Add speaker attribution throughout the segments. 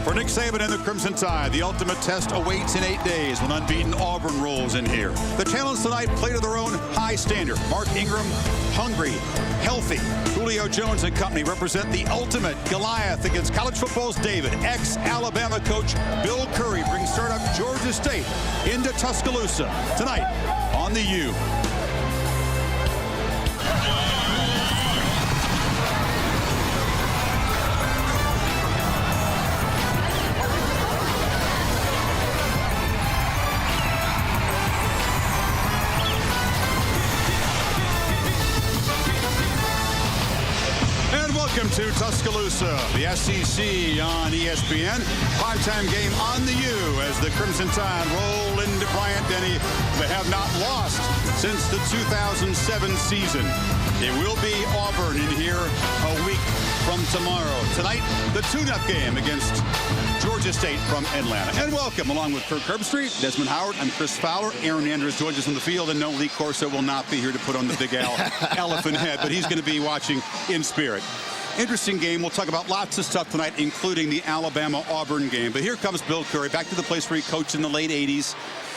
Speaker 1: For Nick Saban and the Crimson Tide, the ultimate test awaits in 8 days when unbeaten Auburn rolls in here. The challenge tonight play to their own high standard. Mark Ingram, hungry, healthy. Julio Jones and company represent the ultimate Goliath against college football's David. Ex-Alabama coach Bill Curry brings startup Georgia State into Tuscaloosa tonight on the U. Welcome to Tuscaloosa, the SEC on ESPN. Primetime game on the U as the Crimson Tide roll into Bryant-Denny. They have not lost since the 2007 season. It will be Auburn in here a week from tomorrow. Tonight, the tune-up game against Georgia State from Atlanta. And welcome, along with Kirk Herbstreit, Desmond Howard, I'm Chris Fowler. Aaron Andrews joins us on the field, and no, Lee Corso will not be here to put on the big elephant head, but he's going to be watching in spirit. Interesting game. We'll talk about lots of stuff tonight, including the Alabama-Auburn game. But here comes Bill Curry, back to the place where he coached in the late 80s.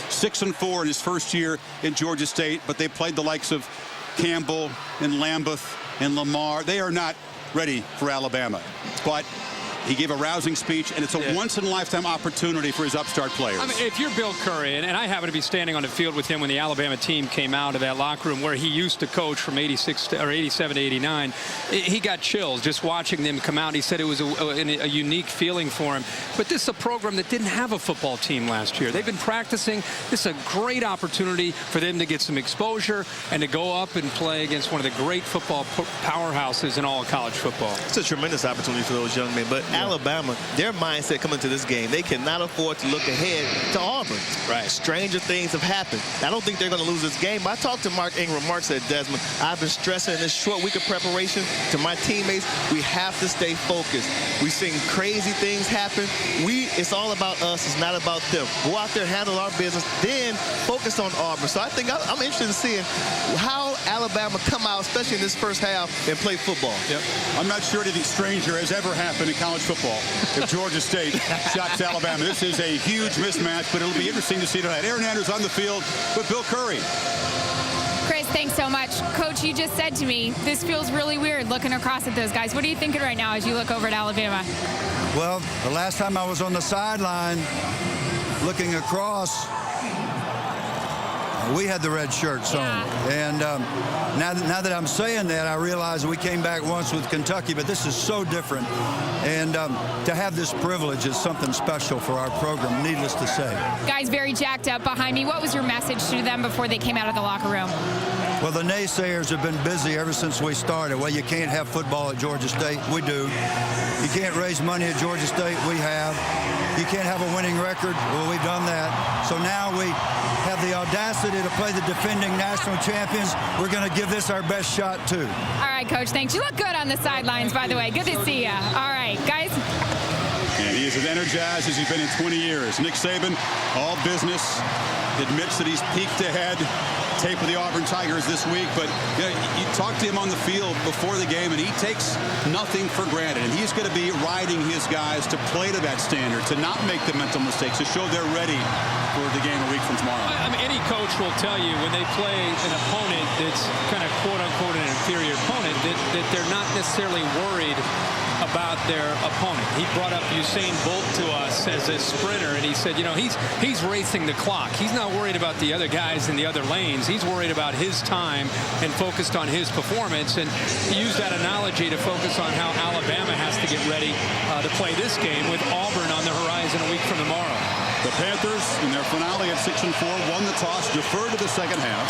Speaker 1: 6-4 in his first year in Georgia State, but they played the likes of Campbell and Lambeth and Lamar. They are not ready for Alabama. But he gave a rousing speech, and it's a once-in-a-lifetime opportunity for his upstart players.
Speaker 2: I mean, if you're Bill Curry, and I happen to be standing on the field with him when the Alabama team came out of that locker room where he used to coach from 86 or 87 to 89, he got chills just watching them come out. He said it was a unique feeling for him. But this is a program that didn't have a football team last year. They've been practicing. This is a great opportunity for them to get some exposure and to go up and play against one of the great football powerhouses in all of college football.
Speaker 3: It's a tremendous opportunity for those young men. But Alabama, their mindset coming to this game, they cannot afford to look ahead to Auburn.
Speaker 2: Right.
Speaker 3: Stranger things have happened. I don't think they're going to lose this game. I talked to Mark Ingram. Mark said, Desmond, I've been stressing in this short week of preparation to my teammates, we have to stay focused. We've seen crazy things happen. It's all about us. It's not about them. Go out there, handle our business, then focus on Auburn. So I think I'm interested in seeing how Alabama come out, especially in this first half, and play football.
Speaker 1: Yep. I'm not sure anything stranger has ever happened in college football. If Georgia State shocks Alabama, this is a huge mismatch, but it'll be interesting to see tonight. Aaron Andrews on the field with Bill Curry.
Speaker 4: Chris, thanks so much. Coach, you just said to me, this feels really weird looking across at those guys. What are you thinking right now as you look over at Alabama?
Speaker 5: Well, the last time I was on the sideline looking across, we had the red shirts on. And now that I'm saying that, I realize we came back once with Kentucky, but this is so different. And to have this privilege is something special for our program, needless to say.
Speaker 4: Guys very jacked up behind me. What was your message to them before they came out of the locker room?
Speaker 5: Well, the naysayers have been busy ever since we started. Well, you can't have football at Georgia State. We do. You can't raise money at Georgia State. We have. You can't have a winning record. Well, we've done that. So now we have the audacity to play the defending national champions. We're going to give this our best shot, too.
Speaker 4: All right, Coach, thanks. You look good on the sidelines, by the way. Good to see you. All right, guys.
Speaker 1: And he is as energized as he's been in 20 years. Nick Saban, all business, admits that he's peaked ahead. Tape of the Auburn Tigers this week, but you talked to him on the field before the game, and he takes nothing for granted. And he's going to be riding his guys to play to that standard, to not make the mental mistakes, to show they're ready for the game a week from tomorrow.
Speaker 2: I mean, any coach will tell you when they play an opponent that's kind of quote-unquote an inferior opponent that they're not necessarily worried about their opponent. He brought up Usain Bolt to us as a sprinter, and he said, you know, he's racing the clock. He's not worried about the other guys in the other lanes. He's worried about his time and focused on his performance. And he used that analogy to focus on how Alabama has to get ready to play this game with Auburn on the horizon a week from tomorrow.
Speaker 1: The Panthers, in their finale at 6-4, won the toss, deferred to the second half.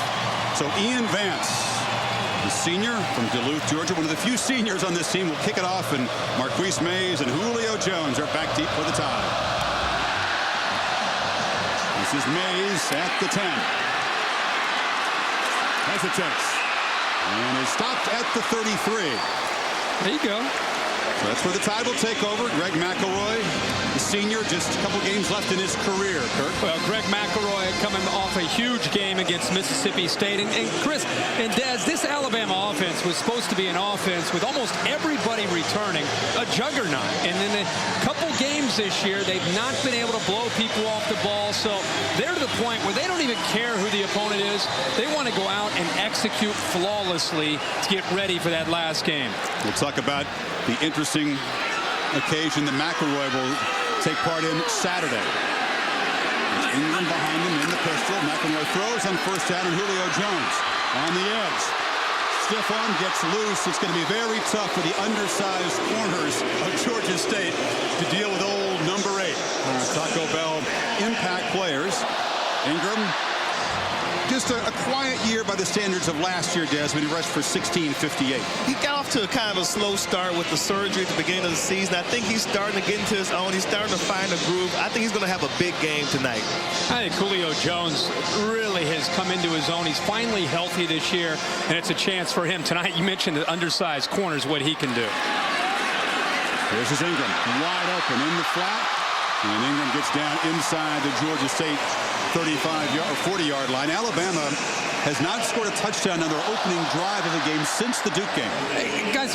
Speaker 1: So Ian Vance, the senior from Duluth, Georgia, one of the few seniors on this team, will kick it off, and Marquise Mays and Julio Jones are back deep for the tie. This is Mays at the 10. Hesitates. And is stopped at the 33.
Speaker 2: There you go.
Speaker 1: So that's where the Tide will take over. Greg McElroy, the senior, just a couple games left in his career, Kirk.
Speaker 2: Well, Greg McElroy coming off a huge game against Mississippi State. And Chris and Des, this Alabama offense was supposed to be an offense with almost everybody returning, a juggernaut. And then a couple games this year, they've not been able to blow people off the ball. So they're to the point where they don't even care who the opponent is. They want to go out and execute flawlessly to get ready for that last game.
Speaker 1: We'll talk about the interesting occasion that McElroy will take part in Saturday. Ingram behind him in the pistol. McElroy throws on first down, and Julio Jones on the edge. Stiff arm gets loose. It's going to be very tough for the undersized corners of Georgia State to deal with old number 8. Taco Bell impact players. Ingram, just a quiet year by the standards of last year, Desmond. He rushed for 1658.
Speaker 3: He got off to a kind of a slow start with the surgery at the beginning of the season. I think he's starting to get into his own. He's starting to find a groove. I think he's going to have a big game tonight.
Speaker 2: I think Julio Jones really has come into his own. He's finally healthy this year, and it's a chance for him tonight. You mentioned the undersized corners, what he can do.
Speaker 1: Here's his Ingram, wide open in the flat. And Ingram gets down inside the Georgia State 35-yard or 40-yard line. Alabama has not scored a touchdown on their opening drive of the game since the Duke game.
Speaker 2: Hey, guys,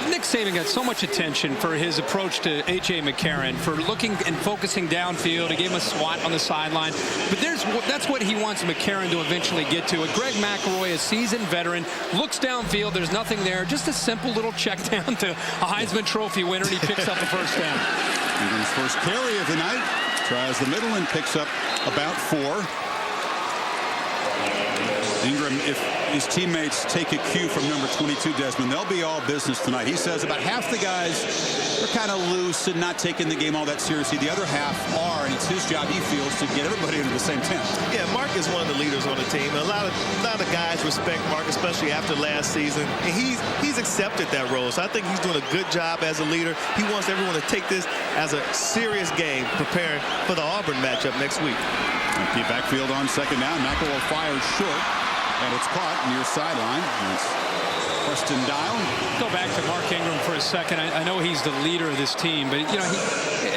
Speaker 2: Nick Saban got so much attention for his approach to A.J. McCarron, for looking and focusing downfield. He gave him a swat on the sideline. But that's what he wants McCarron to eventually get to. And Greg McElroy, a seasoned veteran, looks downfield. There's nothing there. Just a simple little check down to a Heisman Trophy winner, and he picks up the first down.
Speaker 1: Ingram's first carry of the night. Tries the middle and picks up about 4. Ingram, if his teammates take a cue from number 22, Desmond, they'll be all business tonight. He says about half the guys are kind of loose and not taking the game all that seriously. The other half are, and it's his job, he feels, to get everybody into the same tent.
Speaker 3: Yeah, Mark is one of the leaders on the team. A lot of guys respect Mark, especially after last season. And he's accepted that role. So I think he's doing a good job as a leader. He wants everyone to take this as a serious game, preparing for the Auburn matchup next week.
Speaker 1: Empty backfield on second down. McElroy fires short. And it's caught near sideline. It's Preston Dial.
Speaker 2: Go back to Mark Ingram for a second. I know he's the leader of this team, but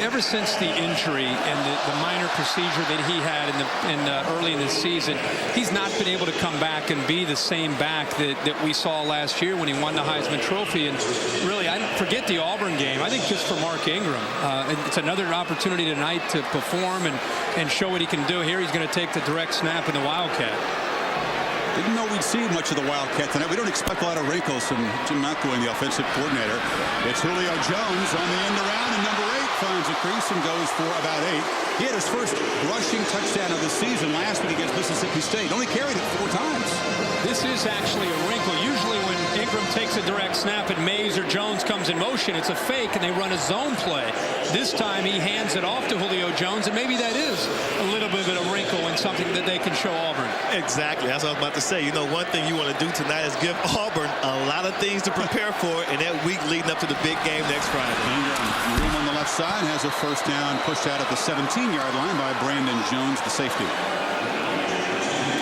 Speaker 2: ever since the injury and the minor procedure that he had early in the season, he's not been able to come back and be the same back that we saw last year when he won the Heisman Trophy. And really, I forget the Auburn game. I think just for Mark Ingram, it's another opportunity tonight to perform and show what he can do. Here he's going to take the direct snap in the Wildcat.
Speaker 1: Didn't know we'd see much of the Wildcat tonight. We don't expect a lot of wrinkles from Jim McElroy, the offensive coordinator. It's Julio Jones on the end around, and number 8 finds a crease and goes for about 8. He had his first rushing touchdown of the season last week against Mississippi State. Only carried it 4 times.
Speaker 2: This is actually a wrinkle. Usually when Ingram takes a direct snap and Mays or Jones comes in motion, it's a fake and they run a zone play. This time he hands it off to Julio Jones, and maybe that is a little bit of a wrinkle and something that they can show Auburn.
Speaker 3: Exactly. That's what I was about to say. One thing you want to do tonight is give Auburn a lot of things to prepare for in that week leading up to the big game next Friday.
Speaker 1: Ingram on the left side has a first down pushed out at the 17-yard line by Brandon Jones, the safety.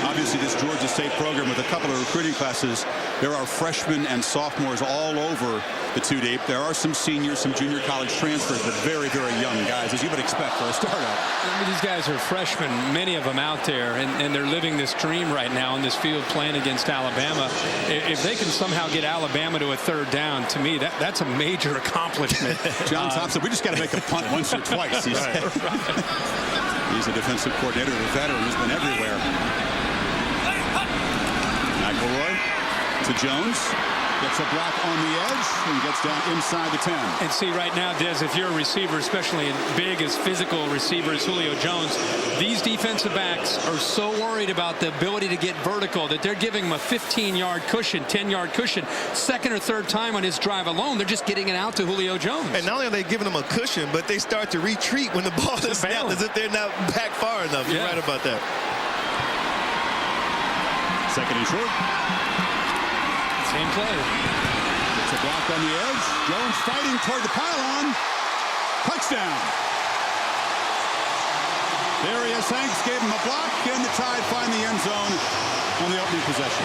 Speaker 1: Obviously, this Georgia State program with a couple of recruiting classes, there are freshmen and sophomores all over the 2-deep. There are some seniors, some junior college transfers, but very, very young guys, as you would expect for a startup.
Speaker 2: I mean, these guys are freshmen, many of them out there, and they're living this dream right now in this field playing against Alabama. If they can somehow get Alabama to a 3rd down, to me, that's a major accomplishment.
Speaker 1: John Thompson, we just got to make a punt once or twice, he said. He's a defensive coordinator, a veteran who's been everywhere. McElroy to Jones. Gets a block on the edge and gets down inside the 10.
Speaker 2: And see, right now, Des, if you're a receiver, especially as big as physical receiver as Julio Jones, these defensive backs are so worried about the ability to get vertical that they're giving him a 15-yard cushion, 10-yard cushion. Second or third time on his drive alone, they're just getting it out to Julio Jones.
Speaker 3: And not only are they giving him a cushion, but they start to retreat when the ball is snapped as if they're not back far enough. You're right about that.
Speaker 1: Second and short.
Speaker 2: Same play.
Speaker 1: It's a block on the edge. Jones fighting toward the pylon. Touchdown. Darius Hanks gave him a block, and the Tide find the end zone on the opening possession.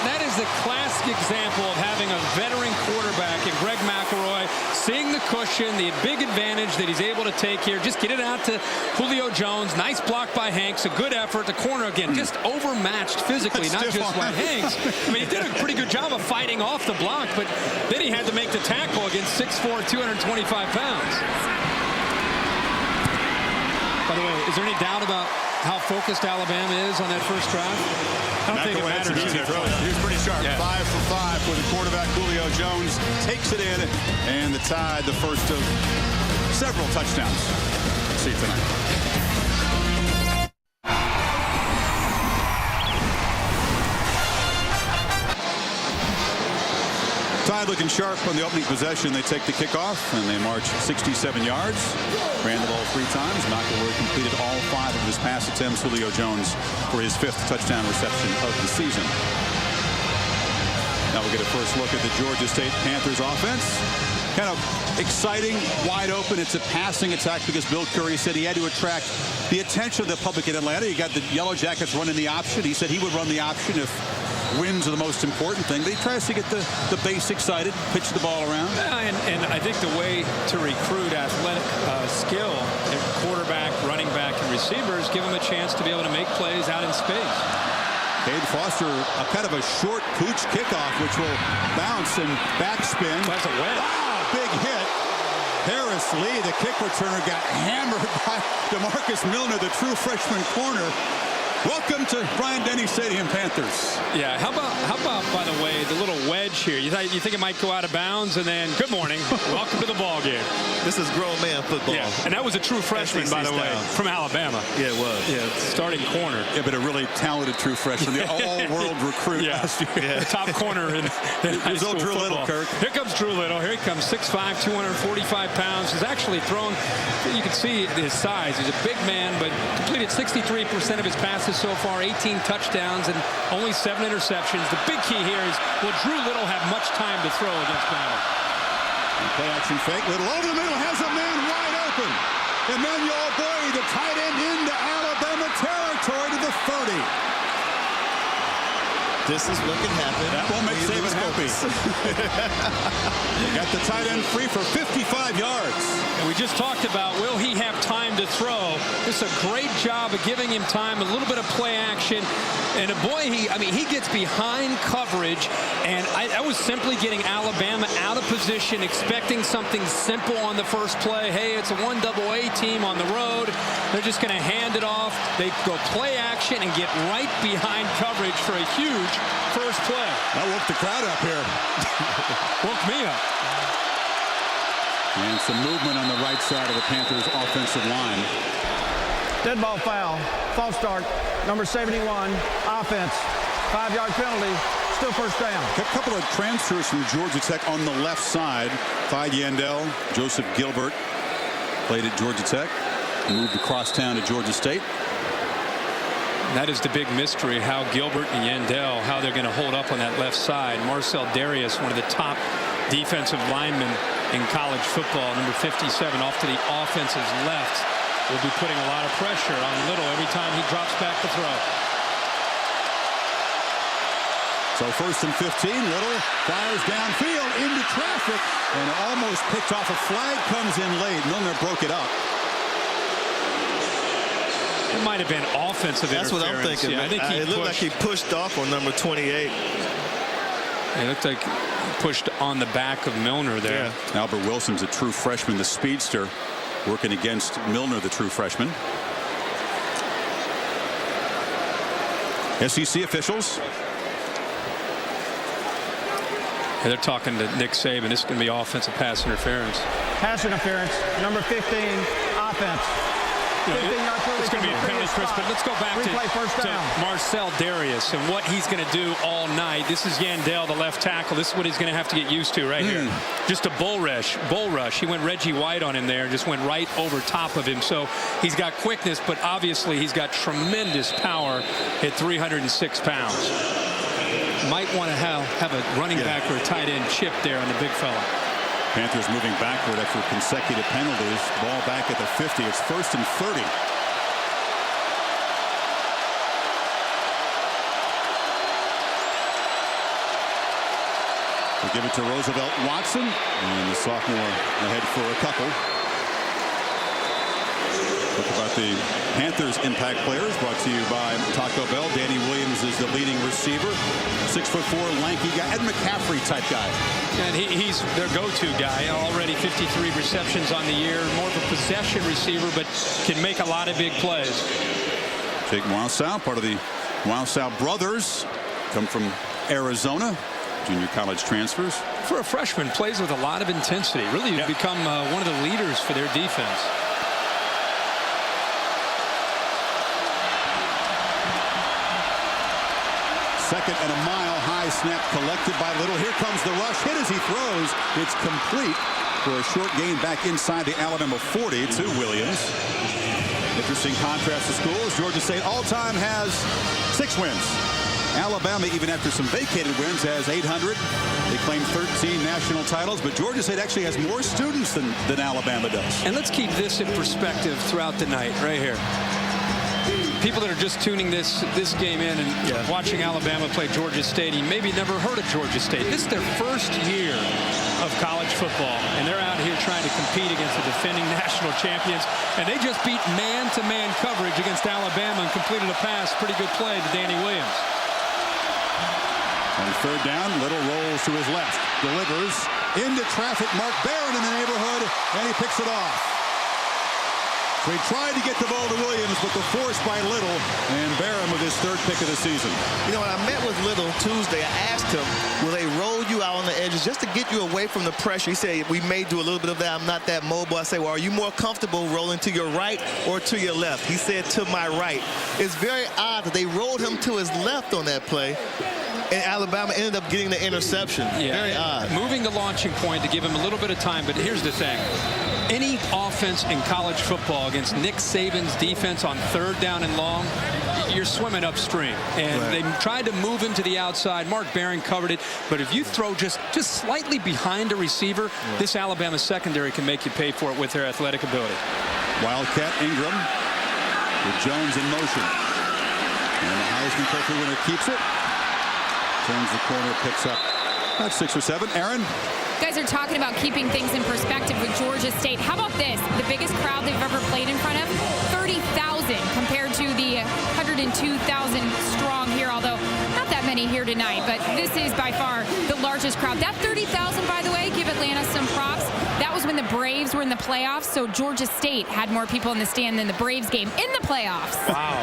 Speaker 2: That is the classic example of having a veteran quarterback in Greg McElroy, seeing the cushion, the big advantage that he's able to take here. Just get it out to Julio Jones. Nice block by Hanks. A good effort. The corner, again, just overmatched physically, not just by Hanks. I mean, he did a pretty good job of fighting off the block, but then he had to make the tackle against 6'4", 225 pounds. Is there any doubt about how focused Alabama is on that first drive? I don't think it matters either.
Speaker 1: He was pretty sharp.
Speaker 2: Yeah.
Speaker 1: 5 for 5 with the quarterback Julio Jones. Takes it in, and the Tide, the first of several touchdowns. See you tonight. Tide looking sharp on the opening possession. They take the kickoff, and they march 67 yards. Ran the ball 3 times. McElroy completed all 5 of his pass attempts. Julio Jones for his 5th touchdown reception of the season. Now we'll get a first look at the Georgia State Panthers offense. Kind of exciting, wide open. It's a passing attack because Bill Curry said he had to attract the attention of the public in Atlanta. You got the Yellow Jackets running the option. He said he would run the option if wins are the most important thing, but he tries to get the base excited, pitch the ball around.
Speaker 2: And I think the way to recruit athletic skill, quarterback, running back, and receivers, give them a chance to be able to make plays out in space.
Speaker 1: Cade Foster, a kind of a short pooch kickoff, which will bounce and backspin.
Speaker 2: That's a win.
Speaker 1: Wow, big hit. Harris Lee, the kick returner, got hammered by DeMarcus Milner, the true freshman corner. Welcome to Bryant-Denny Stadium, Panthers.
Speaker 2: Yeah, how about, by the way, the little wedge here? You think it might go out of bounds, and then, good morning, welcome to the ball game.
Speaker 3: This is grown man football.
Speaker 2: Yeah, and that was a true freshman, by the way, from Alabama.
Speaker 3: Yeah, it was.
Speaker 2: Yeah, starting corner.
Speaker 1: Yeah, but a really talented true freshman, the all-world recruit last year.
Speaker 2: Yeah, top corner in high school
Speaker 1: Drew
Speaker 2: football.
Speaker 1: Little, Kirk.
Speaker 2: Here comes Drew Little. Here he comes, 6'5", 245 pounds. He's actually thrown, you can see his size. He's a big man, but completed 63% of his passes so far, 18 touchdowns, and only 7 interceptions. The big key here is, will Drew Little have much time to throw against Bama?
Speaker 1: Play action fake. Little over the middle, has a man wide open. Emmanuel Boyd, the tight end, into Alabama territory to the 30.
Speaker 3: This is what can happen.
Speaker 1: That will make Saban happy. They got the tight end free for 55 yards.
Speaker 2: And we just talked about, will he have time to throw? This is a great job of giving him time, a little bit of play action. And boy, he gets behind coverage. And I was simply getting Alabama out of position, expecting something simple on the first play. Hey, it's a 1AA team on the road. They're just going to hand it off. They go play action and get right behind coverage for a huge first play.
Speaker 1: That woke the crowd up here.
Speaker 2: Woke me up.
Speaker 1: And some movement on the right side of the Panthers offensive line.
Speaker 6: Dead ball foul. False start. Number 71. Offense. 5-yard penalty. Still first down.
Speaker 1: A couple of transfers from Georgia Tech on the left side. Clyde Yandel, Joseph Gilbert played at Georgia Tech. Moved across town to Georgia State.
Speaker 2: That is the big mystery, how Gilbert and Yandel, how they're going to hold up on that left side. Marcel Darius, one of the top defensive linemen in college football, number 57, off to the offense's left, will be putting a lot of pressure on Little every time he drops back to throw.
Speaker 1: So first and 15, Little fires downfield into traffic and almost picked off. A flag comes in late. Milner broke it up.
Speaker 2: It might have been offensive
Speaker 3: interference. That's what I'm thinking.
Speaker 2: Yeah, I think
Speaker 3: it looked like he pushed off on number 28.
Speaker 2: It looked like he pushed on the back of Milner there.
Speaker 1: Yeah. Albert Wilson's a true freshman, the speedster, working against Milner, the true freshman. SEC officials.
Speaker 2: Yeah, they're talking to Nick Saban. This is going to be offensive pass interference.
Speaker 6: Pass interference. Number 15. Offense.
Speaker 2: It's going to be a penalty, Chris, but let's go back to Marcel Darius and what he's going to do all night. This is Yandel, the left tackle. This is what he's going to have to get used to right here. Just a bull rush. He went Reggie White on him there, just went right over top of him. So he's got quickness, but obviously he's got tremendous power at 306 pounds. Might want to have a running back or a tight end chip there on the big fella.
Speaker 1: Panthers moving backward after consecutive penalties. Ball back at the 50. It's first and 30. They give it to Roosevelt Watson, and the sophomore ahead for a couple. With the about the Panthers impact players, brought to you by Taco Bell. Danny Williams is the leading receiver. 6'4", lanky guy, Ed McCaffrey type guy.
Speaker 2: And he's their go-to guy. Already 53 receptions on the year. More of a possession receiver, but can make a lot of big plays.
Speaker 1: Jake Moisow, part of the Moisow brothers, come from Arizona. Junior college transfers.
Speaker 2: For a freshman, plays with a lot of intensity. Really become one of the leaders for their defense.
Speaker 1: Second and a mile. High snap collected by Little. Here comes the rush. Hit as he throws. It's complete for a short gain back inside the Alabama 40 to Williams. Interesting contrast to schools. Georgia State all-time has 6 wins. Alabama, even after some vacated wins, has 800. They claim 13 national titles, but Georgia State actually has more students than Alabama does.
Speaker 2: And let's keep this in perspective throughout the night, right here. People that are just tuning this game in and watching Alabama play Georgia State, maybe never heard of Georgia State. This is their first year of college football, and they're out here trying to compete against the defending national champions, and they just beat man-to-man coverage against Alabama and completed a pass. Pretty good play to Danny Williams.
Speaker 1: On third down, Little rolls to his left, delivers into traffic. Mark Barron in the neighborhood, and he picks it off. So he tried to get the ball to Williams, but the force by Little, and Barron with his 3rd pick of the season.
Speaker 3: You know, when I met with Little Tuesday, I asked him, will they roll you out on the edges just to get you away from the pressure? He said, we may do a little bit of that. I'm not that mobile. I say, well, are you more comfortable rolling to your right or to your left? He said, to my right. It's very odd that they rolled him to his left on that play, and Alabama ended up getting the interception.
Speaker 2: Yeah.
Speaker 3: Very odd.
Speaker 2: Moving the launching point to give him a little bit of time, but here's the thing. Any offense in college football against Nick Saban's defense on 3rd down and long, you're swimming upstream. And they tried to move him to the outside. Mark Barron covered it. But if you throw just slightly behind a receiver, this Alabama secondary can make you pay for it with their athletic ability.
Speaker 1: Wildcat Ingram with Jones in motion. And the Heisman Trophy winner keeps it. Turns the corner, picks up about 6 or 7. Aaron?
Speaker 4: You guys are talking about keeping things in perspective with Georgia State. How about this? The biggest crowd they've ever played in front of, 30,000 compared to the 102,000 strong here, although not that many here tonight. But this is by far the largest crowd. That 30,000, by the way, give Atlanta some props. That was when the Braves were in the playoffs, so Georgia State had more people in the stand than the Braves game in the playoffs.
Speaker 2: Wow.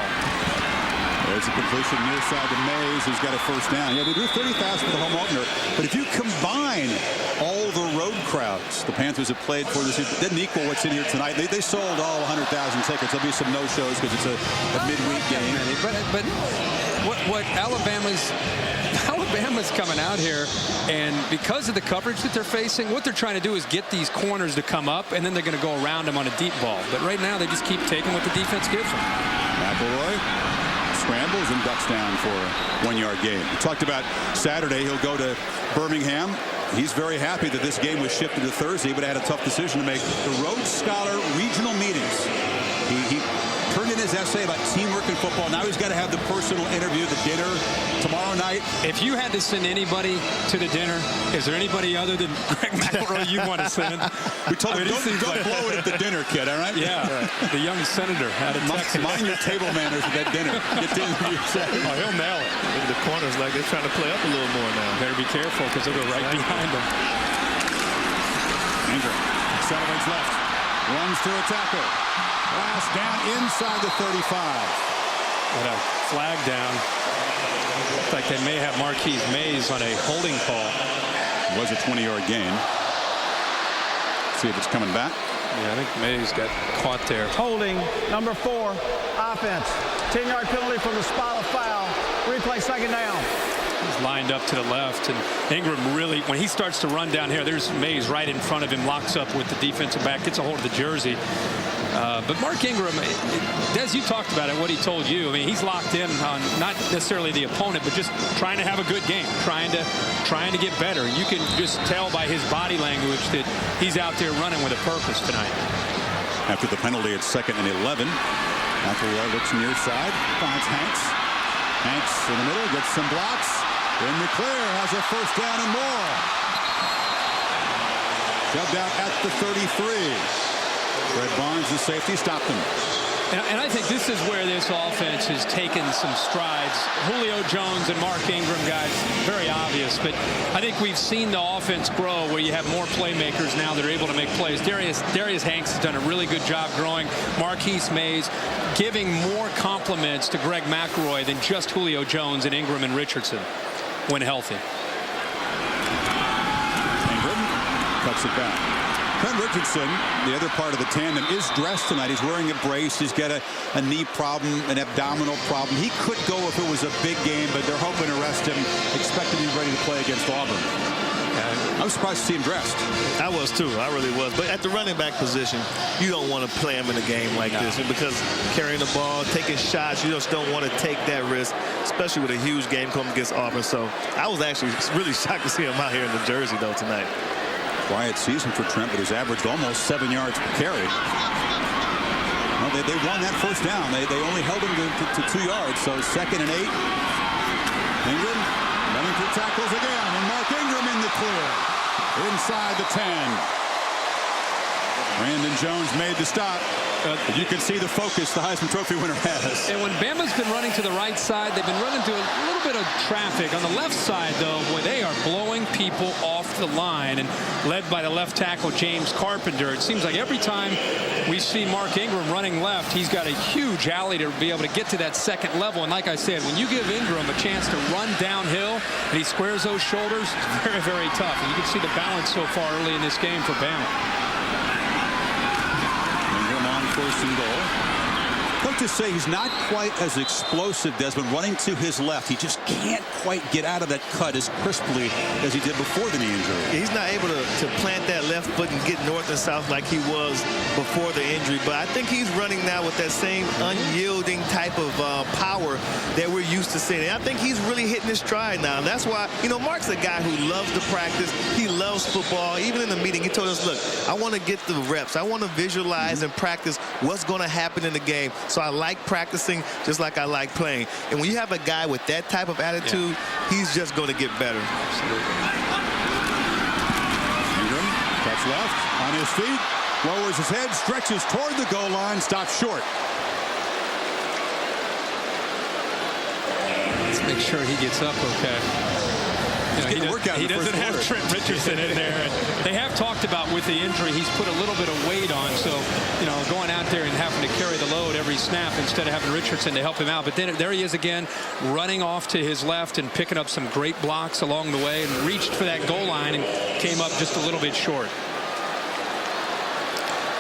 Speaker 1: There's a completion near side to Mays, who's got a first down. Yeah, they do 30,000 for the home opener. But if you combine all the road crowds the Panthers have played for this, it didn't equal what's in here tonight. They sold all 100,000 tickets. There'll be some no-shows because it's a midweek game.
Speaker 2: But what Alabama's coming out here, and because of the coverage that they're facing, what they're trying to do is get these corners to come up, and then they're going to go around them on a deep ball. But right now, they just keep taking what the defense gives them.
Speaker 1: McElroy scrambles and ducks down for a 1-yard gain. We talked about Saturday. He'll go to Birmingham. He's very happy that this game was shifted to Thursday, but had a tough decision to make. The Rhodes Scholar regional meetings. He turned in his essay about teamwork in football. Now he's got to have the personal interview, the dinner tomorrow night.
Speaker 2: If you had to send anybody to the dinner, is there anybody other than Greg McElroy you want to send?
Speaker 1: We told him, don't blow it at the dinner, kid, all right?
Speaker 2: Yeah, the young senator out of Texas.
Speaker 1: Mind your table manners at that dinner. Get to interview.
Speaker 2: Oh, he'll nail it.
Speaker 3: Look at the corners like they're trying to play up a little more now.
Speaker 2: Better be careful because they'll go right behind them.
Speaker 1: Ingram accelerates left. Runs to a tackle. Last down inside the 35.
Speaker 2: Got a flag down. Looks like they may have Marquise Mays on a holding call.
Speaker 1: Was a 20-yard gain. See if it's coming back.
Speaker 2: Yeah, I think Mays got caught there.
Speaker 6: Holding, number 4, offense. 10-yard penalty from the spot of foul. Replay, 2nd down.
Speaker 2: He's lined up to the left, and Ingram really, when he starts to run down here, there's Mays right in front of him, locks up with the defensive back, gets a hold of the jersey. But Mark Ingram, Des, you talked about it, what he told you. I mean, he's locked in on not necessarily the opponent, but just trying to have a good game, trying to get better. You can just tell by his body language that he's out there running with a purpose tonight.
Speaker 1: After the penalty, it's 2nd and 11. McElroy looks near side, finds Hanks. Hanks in the middle, gets some blocks. In the clear, has a first down and more. Shoved out at the 33. Fred Barnes, the safety, stopped him.
Speaker 2: And I think this is where this offense has taken some strides. Julio Jones and Mark Ingram, guys, very obvious. But I think we've seen the offense grow where you have more playmakers now that are able to make plays. Darius Hanks has done a really good job growing. Marquise Mays giving more compliments to Greg McElroy than just Julio Jones and Ingram and Richardson when healthy.
Speaker 1: Ingram cuts it back. Trent Richardson, the other part of the tandem, is dressed tonight. He's wearing a brace. He's got a knee problem, an abdominal problem. He could go if it was a big game, but they're hoping to rest him, expecting him ready to play against Auburn. I was surprised to see him dressed.
Speaker 3: I was too. I really was. But at the running back position, you don't want to play him in a game like this because carrying the ball, taking shots, you just don't want to take that risk, especially with a huge game coming against Auburn. So I was actually really shocked to see him out here in the jersey, though, tonight.
Speaker 1: Quiet season for Trent, but has averaged almost 7 yards per carry. Well, they won that first down. They only held him to 2 yards, so 2nd and 8. Ingram running through tackles again, and Mark Ingram in the clear. Inside the 10. Brandon Jones made the stop. You can see the focus the Heisman Trophy winner has.
Speaker 2: And when Bama's been running to the right side, they've been running through a little bit of traffic. On the left side, though, boy, they are blowing people off the line, and led by the left tackle, James Carpenter. It seems like every time we see Mark Ingram running left, he's got a huge alley to be able to get to that second level. And like I said, when you give Ingram a chance to run downhill and he squares those shoulders, it's very, very tough. And you can see the balance so far early in this game for Bama.
Speaker 1: First and goal. I'd to say he's not quite as explosive, Desmond, running to his left. He just can't quite get out of that cut as crisply as he did before the knee injury.
Speaker 3: He's not able to plant that left foot and get north and south like he was before the injury. But I think he's running now with that same unyielding type of power that we're used to seeing. And I think he's really hitting his stride now. And that's why, you know, Mark's a guy who loves to practice. He loves football. Even in the meeting, he told us, look, I want to get the reps. I want to visualize and practice what's going to happen in the game. So I like practicing just like I like playing. And when you have a guy with that type of attitude, he's just going to get better.
Speaker 2: Absolutely.
Speaker 1: Ingram cuts left on his feet, lowers his head, stretches toward the goal line, stops short.
Speaker 2: Let's make sure he gets up okay. You know, he doesn't have Trent Richardson in there. And they have talked about with the injury, he's put a little bit of weight on. So, you know, going out there and having to carry the load every snap instead of having Richardson to help him out. But then there he is again, running off to his left and picking up some great blocks along the way and reached for that goal line and came up just a little bit short.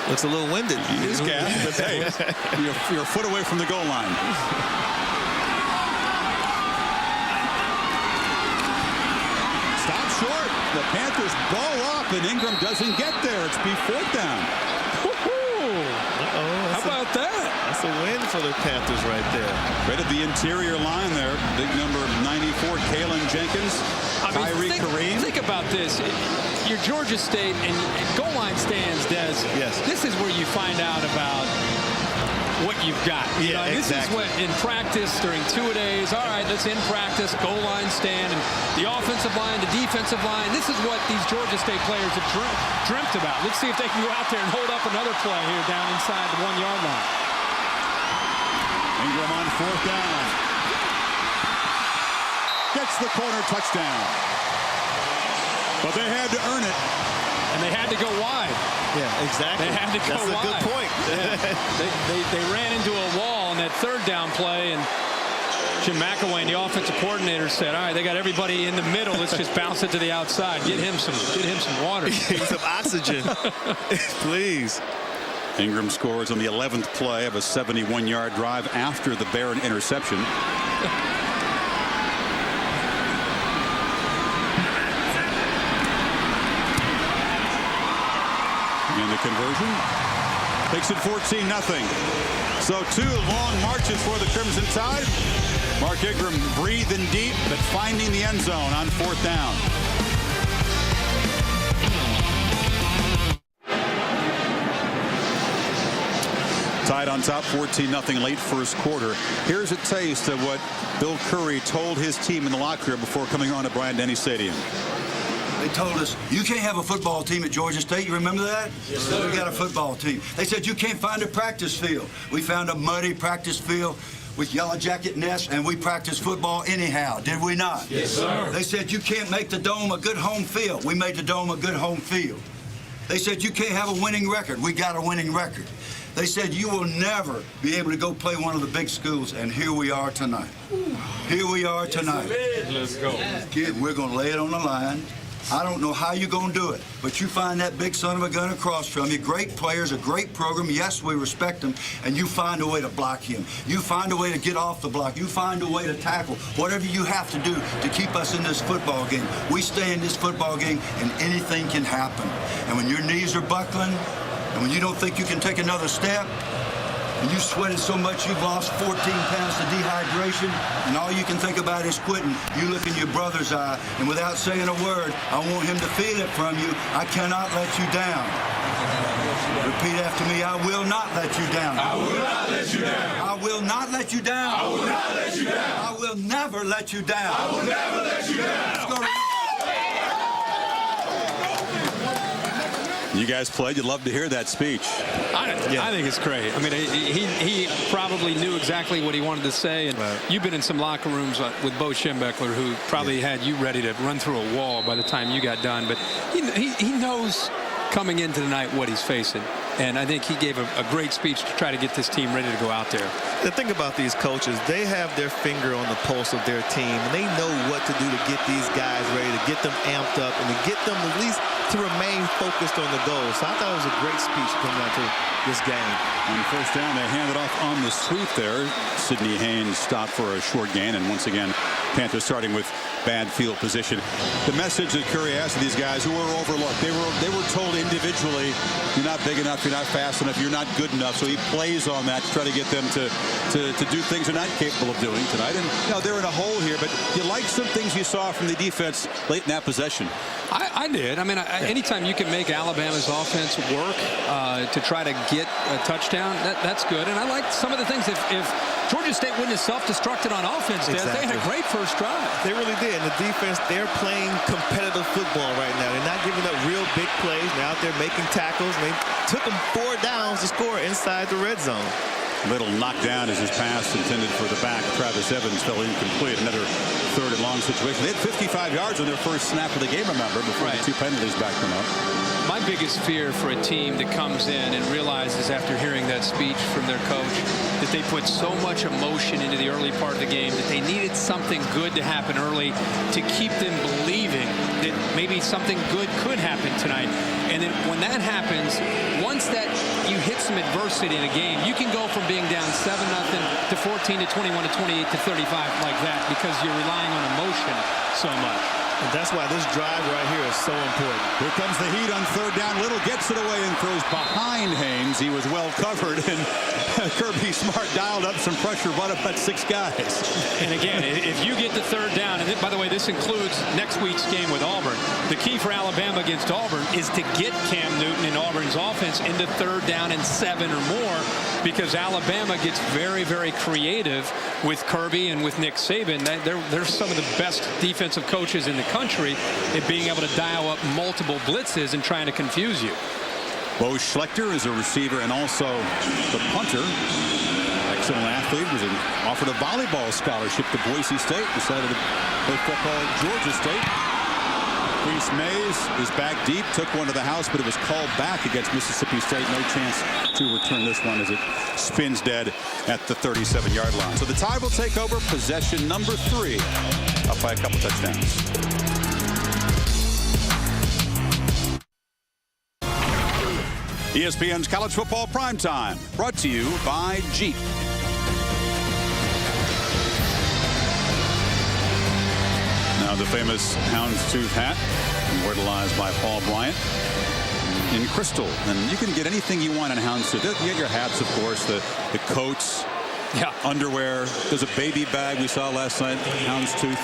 Speaker 3: Looks a little winded.
Speaker 1: He is gassed, but hey, you're a foot away from the goal line. Short. The Panthers ball up, and Ingram doesn't get there. It's be 4th down.
Speaker 2: How about that?
Speaker 3: That's a win for the Panthers right there.
Speaker 1: Right at the interior line there. Big number 94, Kalen Jenkins. Kyrie Kareem.
Speaker 2: Think about this. You're Georgia State, and goal line stands, Des.
Speaker 3: Yes.
Speaker 2: This is where you find out about what you've got. You know,
Speaker 3: exactly.
Speaker 2: This is what in practice during two-a-days. All right, let's in practice, goal line stand, and the offensive line, the defensive line. This is what these Georgia State players have dreamt about. Let's see if they can go out there and hold up another play here down inside the 1-yard line.
Speaker 1: Ingram on 4th down. Gets the corner touchdown. But they had to earn it.
Speaker 2: And they had to go wide.
Speaker 3: Yeah, exactly.
Speaker 2: They had to go wide.
Speaker 3: That's a good point.
Speaker 2: They ran into a wall on that 3rd down play, and Jim McElwain, the offensive coordinator, said, all right, they got everybody in the middle. Let's just bounce it to the outside. Get him some water.
Speaker 3: Some oxygen. Please.
Speaker 1: Ingram scores on the 11th play of a 71-yard drive after the Barron interception. And the conversion takes it 14-0. So 2 long marches for the Crimson Tide. Mark Ingram breathing deep, but finding the end zone on 4th down. Tide on top 14-0 late first quarter. Here's a taste of what Bill Curry told his team in the locker room before coming on at Bryant-Denny Stadium.
Speaker 5: They told us, you can't have a football team at Georgia State. You remember that? Yes, sir. We got a football team. They said, you can't find a practice field. We found a muddy practice field with yellow jacket nests, and we practiced football anyhow, did we not?
Speaker 7: Yes, sir.
Speaker 5: They said, you can't make the Dome a good home field. We made the Dome a good home field. They said, you can't have a winning record. We got a winning record. They said, you will never be able to go play one of the big schools, and here we are tonight. Here we are tonight.
Speaker 7: Let's go.
Speaker 5: Kid, we're going to lay it on the line. I don't know how you're going to do it, but you find that big son of a gun across from you. Great players, a great program. Yes, we respect them, and you find a way to block him. You find a way to get off the block. You find a way to tackle. Whatever you have to do to keep us in this football game. We stay in this football game, and anything can happen. And when your knees are buckling, and when you don't think you can take another step, and you sweated so much you've lost 14 pounds to dehydration, and all you can think about is quitting, you look in your brother's eye, and without saying a word, I want him to feel it from you. I cannot let you down. Repeat after me, I will not let you down.
Speaker 7: I will not let you down.
Speaker 5: I will not let you down.
Speaker 7: I will not let you down.
Speaker 5: I will never let you down.
Speaker 7: I will never let you down.
Speaker 5: Let's go.
Speaker 1: You guys played. You'd love to hear that speech.
Speaker 2: I think it's great. I mean, he probably knew exactly what he wanted to say. And you've been in some locker rooms with Bo Schembechler, who probably had you ready to run through a wall by the time you got done. But he knows coming into tonight what he's facing. And I think he gave a great speech to try to get this team ready to go out there.
Speaker 3: The thing about these coaches, they have their finger on the pulse of their team, and they know what to do to get these guys ready, to get them amped up, and to get them at least to remain focused on the goal. So I thought it was a great speech coming out to this game.
Speaker 1: On first down, they hand it off on the sweep there. Sidney Haynes stopped for a short gain, and once again, Panthers starting with bad field position. The message that Curry has to these guys who were overlooked, they were told individually, you're not big enough, you're not fast enough, you're not good enough. So he plays on that to try to get them to do things they're not capable of doing tonight. And they're in a hole here, but you like some things you saw from the defense late in that possession.
Speaker 2: I did. I mean, anytime you can make Alabama's offense work to try to get a touchdown, that's good. And I like some of the things. If Georgia State wouldn't have self-destructed on offense, they had a great first drive.
Speaker 3: They really did. And the defense, they're playing competitive football right now. They're not giving up real big plays. They're out there making tackles. And they took them 4 downs to score inside the red zone.
Speaker 1: Little knockdown as his pass intended for the back. Travis Evans fell incomplete. Another 3rd and long situation. They had 55 yards on their first snap of the game, remember, before the 2 penalties backed them up.
Speaker 2: My biggest fear for a team that comes in and realizes after hearing that speech from their coach that they put so much emotion into the early part of the game that they needed something good to happen early to keep them believing that maybe something good could happen tonight. And then when that happens, once that you hit some adversity in a game, you can go from being down 7-0 to 14 to 21 to 28 to 35 like that because you're relying on emotion so much.
Speaker 3: And that's why this drive right here is so important.
Speaker 1: Here comes the heat on 3rd down. Little gets it away and throws behind Haynes. He was well covered, and Kirby Smart dialed up some pressure, brought up about 6 guys.
Speaker 2: And again, if you get the 3rd down, and by the way, this includes next week's game with Auburn, the key for Alabama against Auburn is to get Cam Newton and Auburn's offense into 3rd down and 7 or more, because Alabama gets very, very creative with Kirby and with Nick Saban. They're some of the best defensive coaches in the country at being able to dial up multiple blitzes and trying to confuse you.
Speaker 1: Bo Schlechter is a receiver and also the punter. Excellent athlete. Was offered a volleyball scholarship to Boise State. Decided to play football at Georgia State. Reese Mays is back deep. Took one to the house, but it was called back against Mississippi State. No chance to return this one as it spins dead at the 37-yard line. So the Tide will take over possession number 3. Up by a couple touchdowns. ESPN's College Football Primetime, brought to you by Jeep. Now the famous houndstooth hat, immortalized by Paul Bryant in crystal. And you can get anything you want in houndstooth. You get your hats, of course, the coats, underwear. There's a baby bag we saw last night, houndstooth.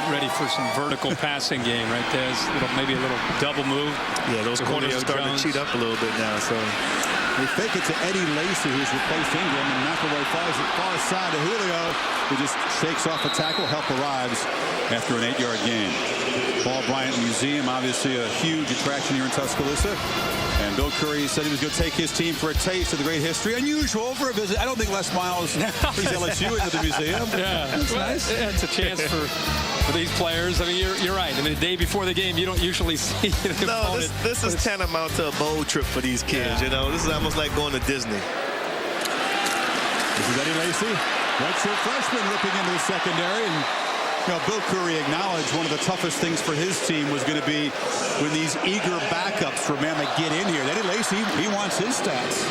Speaker 2: Ready for some vertical passing game, right there. Maybe a little double move.
Speaker 3: Yeah, those corners are starting to cheat up a little bit now. So
Speaker 1: they fake it to Eddie Lacy, who's replaced Ingram, and McElroy falls at far side to Julio, who just shakes off a tackle. Help arrives after an 8-yard gain. Paul Bryant Museum, obviously a huge attraction here in Tuscaloosa. And Bill Curry said he was going to take his team for a taste of the great history. Unusual for a visit. I don't think Les Miles brings LSU into the museum.
Speaker 2: Yeah,
Speaker 1: that's nice.
Speaker 2: It's a chance for these players. I mean, you're right. I mean, the day before the game, you don't usually see the opponent.
Speaker 3: This is tantamount to a bowl trip for these kids. You know, this is almost like going to Disney.
Speaker 1: This is Eddie Lacy, redshirt freshman, looking into the secondary. And you know, Bill Curry acknowledged one of the toughest things for his team was going to be when these eager backups for Bama get in here. Eddie Lacy, he wants his stats.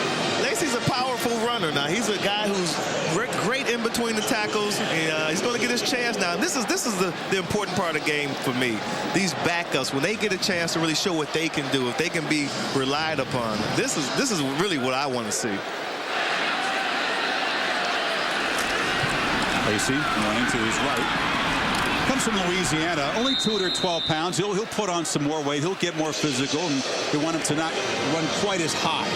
Speaker 3: Lacy's a powerful runner now. He's a guy who's great in between the tackles. And, he's going to get his chance now. This is the important part of the game for me. These backups, when they get a chance to really show what they can do, if they can be relied upon, this is really what I want to see.
Speaker 1: Lacy running to his right. Comes from Louisiana, only 212 pounds. He'll put on some more weight. He'll get more physical, and they want him to not run quite as high,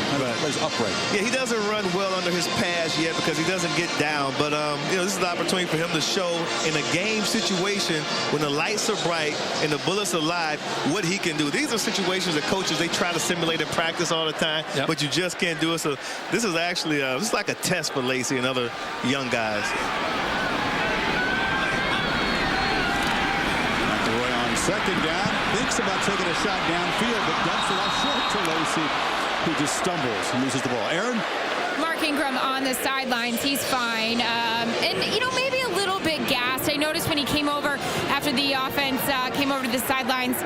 Speaker 1: as upright.
Speaker 3: Yeah, he doesn't run well under his pads yet because he doesn't get down. But you know, this is the opportunity for him to show in a game situation when the lights are bright and the bullets are live what he can do. These are situations that coaches they try to simulate in practice all the time, but you just can't do it. So this is actually this is like a test for Lacy and other young guys.
Speaker 1: Second down, thinks about taking a shot downfield, but dumps it off short to Lacy, who just stumbles and loses the ball. Aaron?
Speaker 4: Mark Ingram on the sidelines. He's fine. And, you know, maybe a little bit gassed. I noticed when he came over after the offense came over to the sidelines,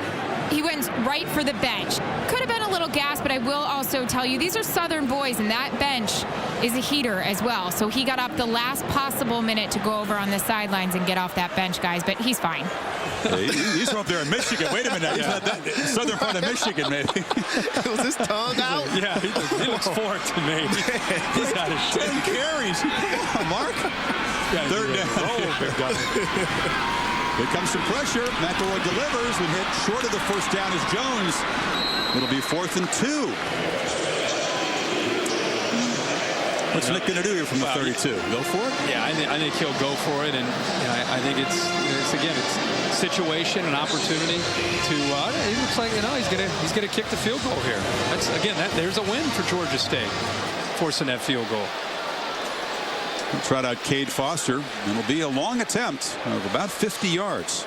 Speaker 4: he went right for the bench. Could have been a little gassed, but I will also tell you, these are Southern boys, and that bench is a heater as well. So he got up the last possible minute to go over on the sidelines and get off that bench, guys, but he's fine.
Speaker 1: He's from up there in Michigan. Wait a minute. He's not that southern part of Michigan, maybe.
Speaker 3: Was his tongue out?
Speaker 2: Yeah, he looks forward to me. He's out of shape.
Speaker 1: 10 carries. Mark. Yeah, third down. Here comes some pressure. McElroy delivers. We hit short of the first down as Jones. It'll be 4th and 2. What's Nick going to do here from the 32? Go for it?
Speaker 2: Yeah, I think he'll go for it, and I think it's again it's situation and opportunity to. He looks like he's gonna kick the field goal here. That's there's a win for Georgia State, forcing that field goal.
Speaker 1: We'll trot out Cade Foster. It'll be a long attempt of about 50 yards.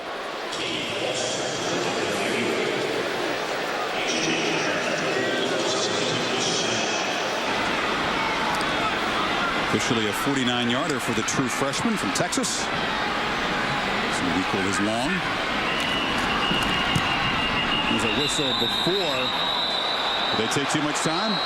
Speaker 1: Officially a 49-yarder for the true freshman from Texas. So equal his long. There's a whistle before. Did they take too much time?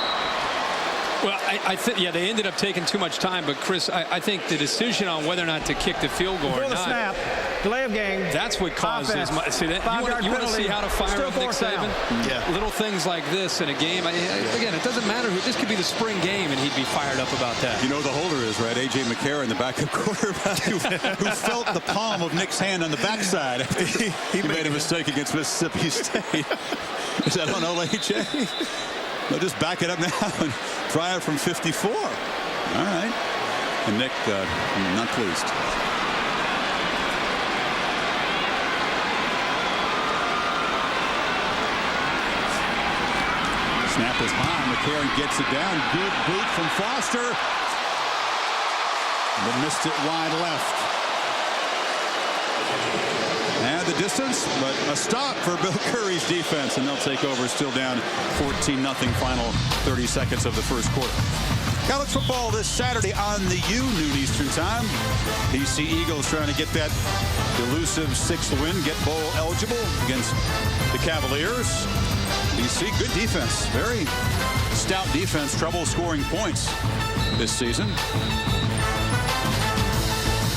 Speaker 2: Well, I think, yeah, they ended up taking too much time. But, Chris, I think the decision on whether or not to kick the field goal or
Speaker 6: Before the
Speaker 2: not.
Speaker 6: snap, delay of game.
Speaker 2: That's what causes. See, that, you want to see how to fire with Nick Saban?
Speaker 3: Yeah.
Speaker 2: Little things like this in a game. Again, it doesn't matter who. This could be the spring game, and he'd be fired up about that.
Speaker 1: You know the holder is, right? A.J. McCarron, the backup quarterback, who felt the palm of Nick's hand on the backside. He made a mistake against Mississippi State. Is that on old A.J.? They'll just back it up now and try it from 54. All right. And Nick, not pleased. Snap is high. McCarron gets it down. Good boot from Foster. But missed it wide left. And the distance, but a stop for Bill Curry's defense, and they'll take over, still down 14-0 final 30 seconds of the first quarter. College football this Saturday on the U, noon Eastern time. BC Eagles trying to get that elusive 6th win, get bowl eligible against the Cavaliers. BC, good defense, very stout defense, trouble scoring points this season.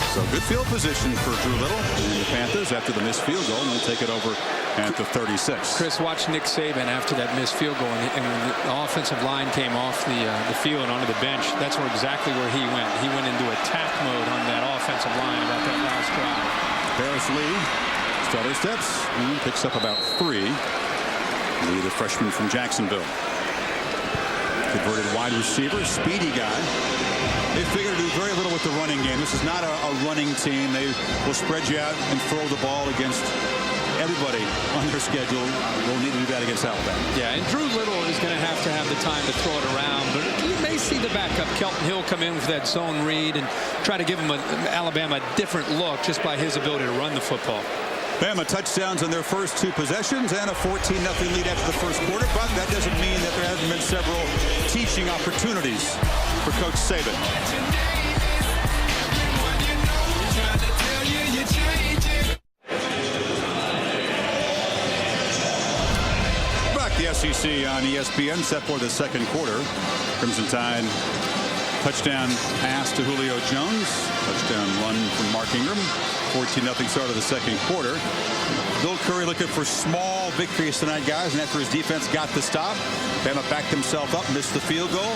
Speaker 1: So good field position for Drew Little and the Panthers after the missed field goal, and they'll take it over at the 36.
Speaker 2: Chris, watch Nick Saban after that missed field goal, and when the offensive line came off the field and onto the bench, that's exactly where he went. He went into attack mode on that offensive line about that last drive.
Speaker 1: Paris Lee stutter steps and picks up about 3. Lee, the freshman from Jacksonville. Converted wide receiver, speedy guy. They figure to do very little with the running game. This is not a running team. They will spread you out and throw the ball against everybody on their schedule will need to do that against Alabama.
Speaker 2: Yeah, and Drew Little is going to have the time to throw it around, but you may see the backup Kelton Hill come in with that zone read and try to give him Alabama a different look just by his ability to run the football.
Speaker 1: Bama touchdowns on their first 2 possessions and a 14-0 lead after the first quarter, but that doesn't mean that there haven't been several teaching opportunities for Coach Saban. Back the SEC on ESPN, set for the second quarter. Crimson Tide touchdown pass to Julio Jones. Touchdown run from Mark Ingram. 14-0 start of the second quarter. Bill Curry looking for small victories tonight, guys, and after his defense got the stop, Bama backed himself up, missed the field goal.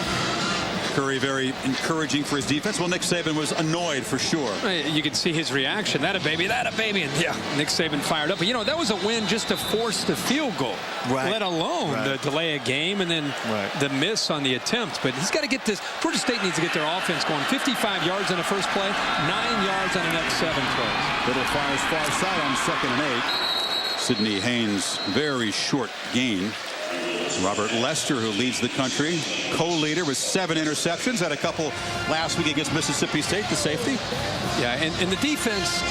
Speaker 1: Curry very encouraging for his defense. Well, Nick Saban was annoyed for sure.
Speaker 2: You could see his reaction. That a baby, that a baby. And yeah, Nick Saban fired up. But, you know, that was a win just to force the field goal, let alone the delay a game and then the miss on the attempt. But he's got to get this. Georgia State needs to get their offense going. 55 yards on the first play, 9 yards on the next 7 plays.
Speaker 1: Little fires far side on 2nd and 8. Sidney Haynes, very short gain. Robert Lester, who leads the country, co-leader with 7 interceptions, had a couple last week against Mississippi State, the safety.
Speaker 2: Yeah, and the defense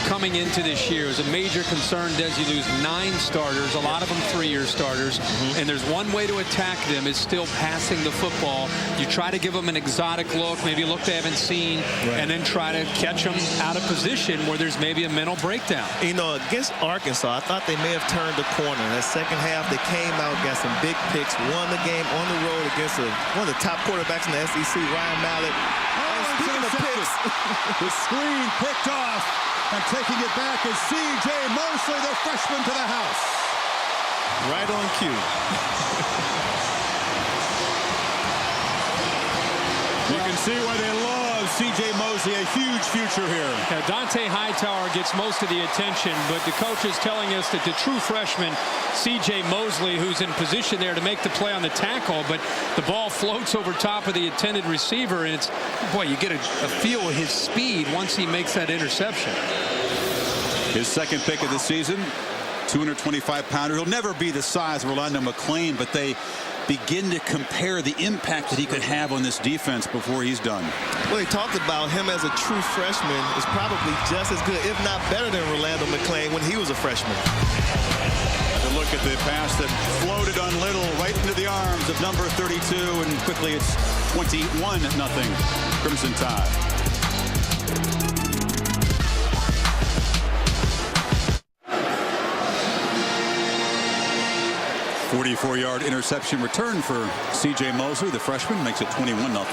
Speaker 2: coming into this year is a major concern. Des, you lose 9 starters, a lot of them 3-year starters, and there's one way to attack them is still passing the football. You try to give them an exotic look, maybe a look they haven't seen, and then try to catch them out of position where there's maybe a mental breakdown.
Speaker 3: You know, against Arkansas, I thought they may have turned the corner. In that second half, they came out, got some big picks, won the game on the road against one of the top quarterbacks in the SEC, Ryan Mallett. Speaking of picks,
Speaker 1: the screen picked off, and taking it back is C.J. Mosley, the freshman, to the house.
Speaker 3: Right on cue.
Speaker 1: You can see why they love C.J. Mosley, a huge future here.
Speaker 2: Now, Dante Hightower gets most of the attention, but the coach is telling us that the true freshman, C.J. Mosley, who's in position there to make the play on the tackle, but the ball floats over top of the intended receiver, and it's, boy, you get a feel of his speed once he makes that interception.
Speaker 1: His second pick of the season, 225-pounder. He'll never be the size of Rolando McClain, but they begin to compare the impact that he could have on this defense before he's done.
Speaker 3: Well, he talked about him as a true freshman is probably just as good, if not better than Rolando McClain when he was a freshman.
Speaker 1: A look at the pass that floated on Little right into the arms of number 32, and quickly it's 21-0 Crimson Tide. 44-yard interception return for C.J. Mosley, the freshman, makes it 21-0.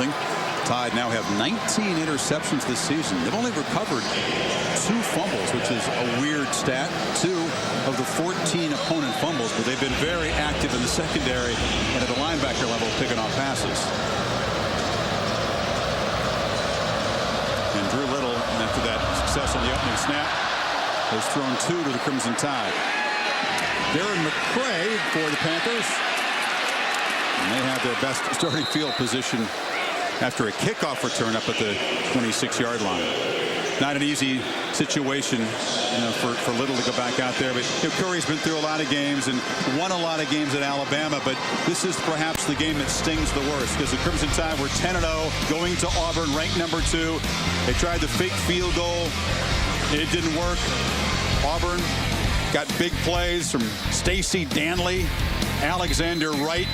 Speaker 1: Tide now have 19 interceptions this season. They've only recovered 2 fumbles, which is a weird stat. 2 of the 14 opponent fumbles, but they've been very active in the secondary and at the linebacker level picking off passes. And Drew Little, after that success on the opening snap, has thrown 2 to the Crimson Tide. Darren McCray for the Panthers. And they have their best starting field position after a kickoff return up at the 26-yard line. Not an easy situation, for Little to go back out there. But Curry's been through a lot of games and won a lot of games at Alabama. But this is perhaps the game that stings the worst, because the Crimson Tide were 10-0 going to Auburn, ranked number 2. They tried the fake field goal. It didn't work. Auburn got big plays from Stacy Danley, Alexander Wright,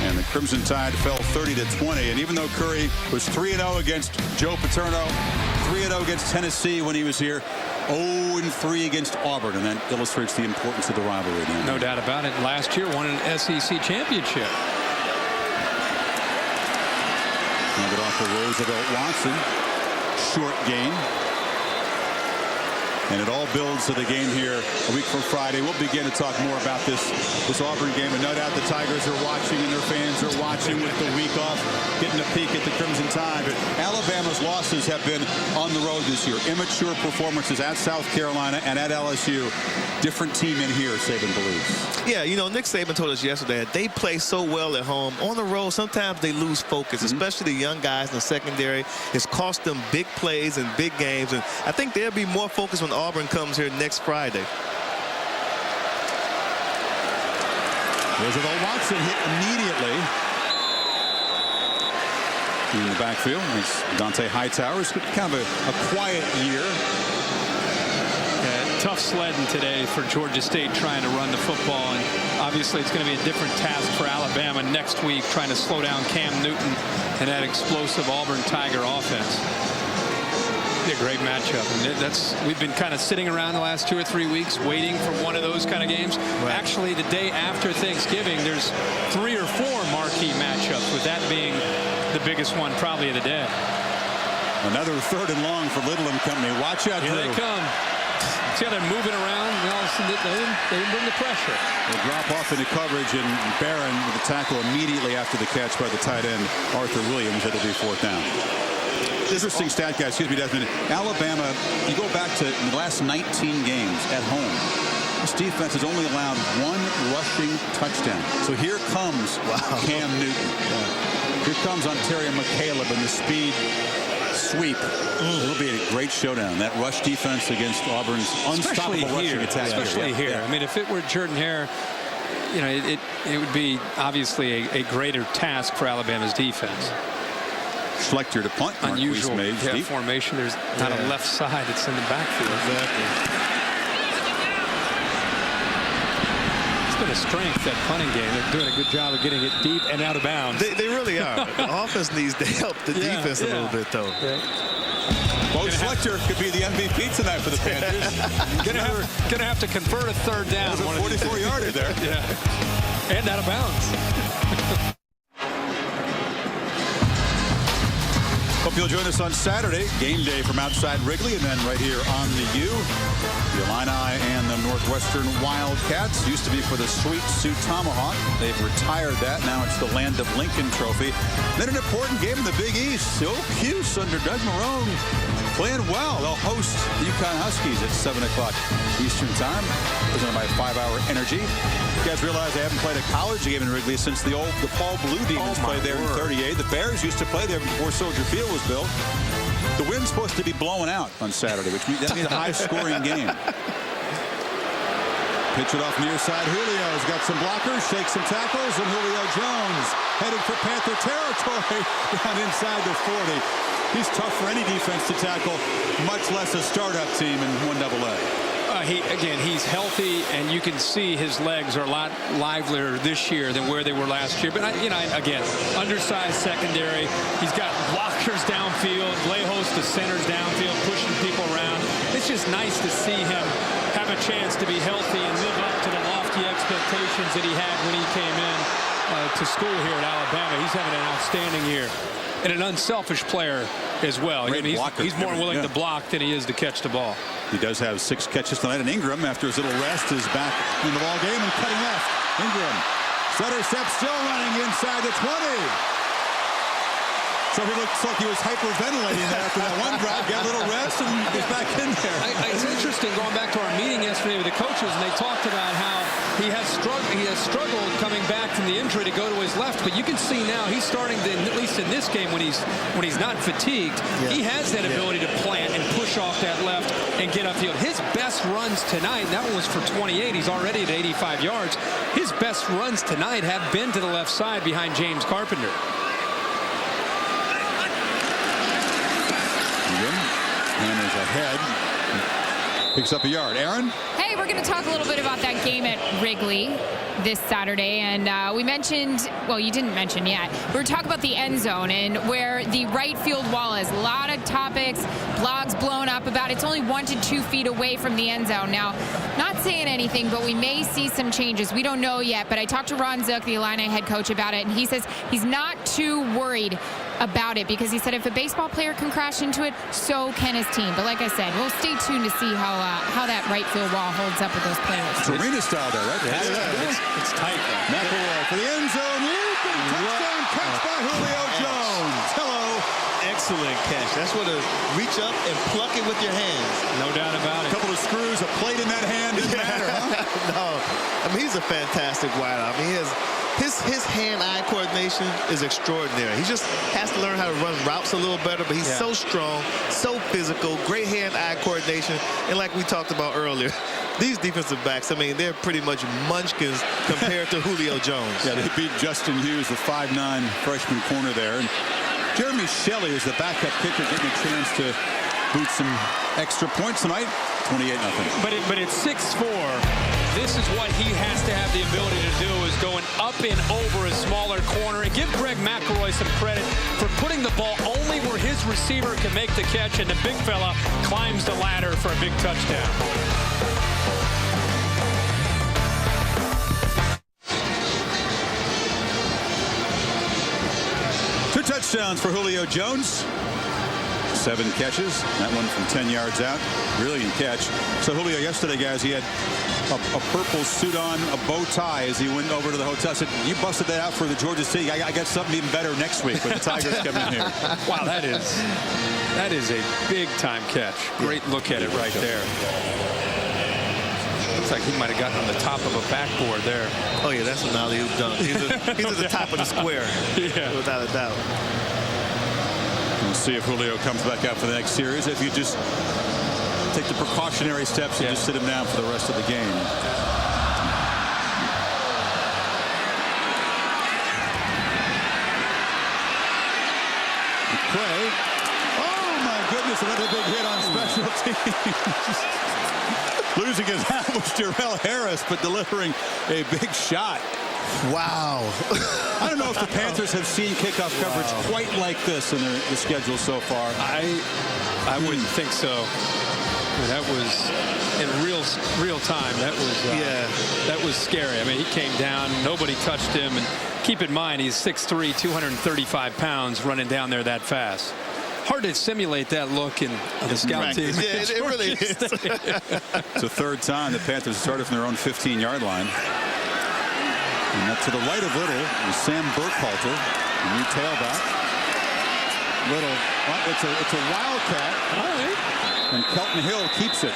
Speaker 1: and the Crimson Tide fell 30-20. And even though Curry was 3-0 against Joe Paterno, 3-0 against Tennessee when he was here, 0-3 against Auburn, and that illustrates the importance of the rivalry.
Speaker 2: No doubt about it. Last year won an SEC championship.
Speaker 1: Handed off to Roosevelt Watson. Short gain. And it all builds to the game here a week from Friday. We'll begin to talk more about this Auburn game. And no doubt the Tigers are watching and their fans are watching with the week off, getting a peek at the Crimson Tide. But Alabama's losses have been on the road this year. Immature performances at South Carolina and at LSU. Different team in here, Saban believes.
Speaker 3: Yeah, Nick Saban told us yesterday that they play so well at home. On the road, sometimes they lose focus, especially the young guys in the secondary. It's cost them big plays and big games. And I think they'll be more focused when Auburn comes here next Friday.
Speaker 1: Roosevelt Watson hit immediately. In the backfield, it's Dante Hightower. It's kind of a quiet year.
Speaker 2: Tough sledding today for Georgia State trying to run the football, and obviously it's going to be a different task for Alabama next week trying to slow down Cam Newton and that explosive Auburn Tiger offense. A great matchup. And we've been kind of sitting around the last 2 or 3 weeks waiting for one of those kind of games. Right. Actually, the day after Thanksgiving, there's 3 or 4 marquee matchups, with that being the biggest one probably of the day.
Speaker 1: Another 3rd and long for Little and company. Watch out,
Speaker 2: Here they come. See how they're moving around, and all of a sudden they didn't bring the pressure.
Speaker 1: They drop off into coverage, and Barron with the tackle immediately after the catch by the tight end, Arthur Williams. It'll be 4th down. Interesting stat, guys. Excuse me, Desmond. Alabama, you go back to the last 19 games at home. This defense has only allowed 1 rushing touchdown. So here comes Cam Newton. Yeah. Here comes Ontario McCaleb and the speed sweep. It'll be a great showdown. That rush defense against Auburn's unstoppable rushing attack.
Speaker 2: Especially here. I mean, if it were Jordan-Hare, you know, it would be obviously a greater task for Alabama's defense.
Speaker 1: Schlechter to punt.
Speaker 2: Unusual formation. There's not a left side. It's in the backfield.
Speaker 3: Exactly.
Speaker 2: It's been a strength, that punting game. They're doing a good job of getting it deep and out of bounds.
Speaker 3: They really are. The offense needs to help the defense a little bit, though.
Speaker 1: Bo Schlechter could be the MVP tonight for the Panthers.
Speaker 2: Gonna have to convert a 3rd down.
Speaker 1: That was a 44-yarder there.
Speaker 2: Yeah. And out of bounds.
Speaker 1: Hope you'll join us on Saturday, game day from outside Wrigley, and then right here on the U. The Illini and the Northwestern Wildcats used to be for the Sweet Sioux Tomahawk. They've retired that. Now it's the Land of Lincoln Trophy. Then an important game in the Big East. So Cuse under Doug Marrone playing well. They'll host the UConn Huskies at 7 o'clock Eastern Time. Presented by 5-Hour Energy. You guys realize they haven't played a college game in Wrigley since the Paul Blue Demons played there in '38. The Bears used to play there before Soldier Field was built. The wind's supposed to be blowing out on Saturday, which means that means a high-scoring game. Pitch it off near side. Julio's got some blockers, shakes some tackles, and Julio Jones headed for Panther territory down inside the 40. He's tough for any defense to tackle, much less a startup team in 1AA.
Speaker 2: He's healthy, and you can see his legs are a lot livelier this year than where they were last year. But, again, undersized secondary. He's got blockers downfield, Lejos the centers downfield, pushing people around. It's just nice to see him have a chance to be healthy and live up to the lofty expectations that he had when he came in to school here at Alabama. He's having an outstanding year. And an unselfish player as well. He's more willing to block than he is to catch the ball.
Speaker 1: He does have 6 catches tonight, and Ingram, after his little rest, is back in the ball game and cutting left. Ingram, center step, still running inside the 20. So he looks like he was hyperventilating there after that one drive, got a little rest, and is back in there.
Speaker 2: It's interesting, going back to our meeting yesterday with the coaches, and they talked about how he has struggled coming back from the injury to go to his left, but you can see now he's starting to, at least in this game when he's not fatigued, he has that ability to plant and push off that left and get upfield. His best runs tonight, and that one was for 28, he's already at 85 yards. His best runs tonight have been to the left side behind James Carpenter.
Speaker 1: Hammers ahead. Picks up a yard. Aaron?
Speaker 4: Hey, we're going to talk a little bit about that game at Wrigley this Saturday. And we mentioned, well, you didn't mention yet. We were talking about the end zone and where the right field wall is. A lot of topics, blogs blown up about it's only 1 to 2 feet away from the end zone. Now, not saying anything, but we may see some changes. We don't know yet. But I talked to Ron Zook, the Illini head coach, about it. And he says he's not too worried about it because he said if a baseball player can crash into it, so can his team. But like I said, we'll stay tuned to see how that right field wall holds up with those players.
Speaker 1: It's arena style there, right?
Speaker 2: It's tight.
Speaker 1: McElroy for the end zone. Touchdown catch by Julio Jones. Hello.
Speaker 3: Excellent catch. That's what a reach up and pluck it with your hands.
Speaker 2: No doubt about it.
Speaker 1: A couple of screws, a plate in that hand. Didn't matter, huh?
Speaker 3: No. I mean, he's a fantastic wideout. I mean, His hand-eye coordination is extraordinary. He just has to learn how to run routes a little better, but he's so strong, so physical, great hand-eye coordination. And like we talked about earlier, these defensive backs, I mean, they're pretty much munchkins compared to Julio Jones.
Speaker 1: Yeah, they beat Justin Hughes, the 5'9" freshman corner there. And Jeremy Shelley is the backup kicker, getting a chance to boot some extra points tonight. 28-0.
Speaker 2: But it's 6'4". This is what he has to have the ability to do, is going up and over a smaller corner. And give Greg McElroy some credit for putting the ball only where his receiver can make the catch, and the big fella climbs the ladder for a big touchdown.
Speaker 1: 2 touchdowns for Julio Jones. 7 catches. That one from 10 yards out. Brilliant catch. So Julio yesterday, guys, he had a purple suit on, a bow tie as he went over to the hotel. I said, you busted that out for the Georgia City. I got something even better next week when the Tigers come in here.
Speaker 2: Wow, that is a big-time catch. Great look at it right there. Looks like he might have gotten on the top of a backboard there.
Speaker 3: Oh, yeah, that's an alley-oop dunk. He's at the top of the square, without a doubt.
Speaker 1: We'll see if Julio comes back out for the next series. If you just take the precautionary steps and just sit him down for the rest of the game. McCray. Oh, my goodness, another big hit on special teams. Losing his hat was Jarrell Harris, but delivering a big shot.
Speaker 3: Wow.
Speaker 1: I don't know if the Panthers have seen kickoff coverage quite like this in the schedule so far.
Speaker 2: I wouldn't think so. That was in real time. That was scary. I mean, he came down, nobody touched him, and keep in mind he's 6'3", 235 pounds, running down there that fast. Hard to simulate that look in the scout team.
Speaker 3: Yeah, it really is.
Speaker 1: It's the third time the Panthers started from their own 15-yard line. And up to the right of Little is Sam Burkhalter, the new tailback. Little, it's a wildcat.
Speaker 2: All right.
Speaker 1: And Kelton Hill keeps it.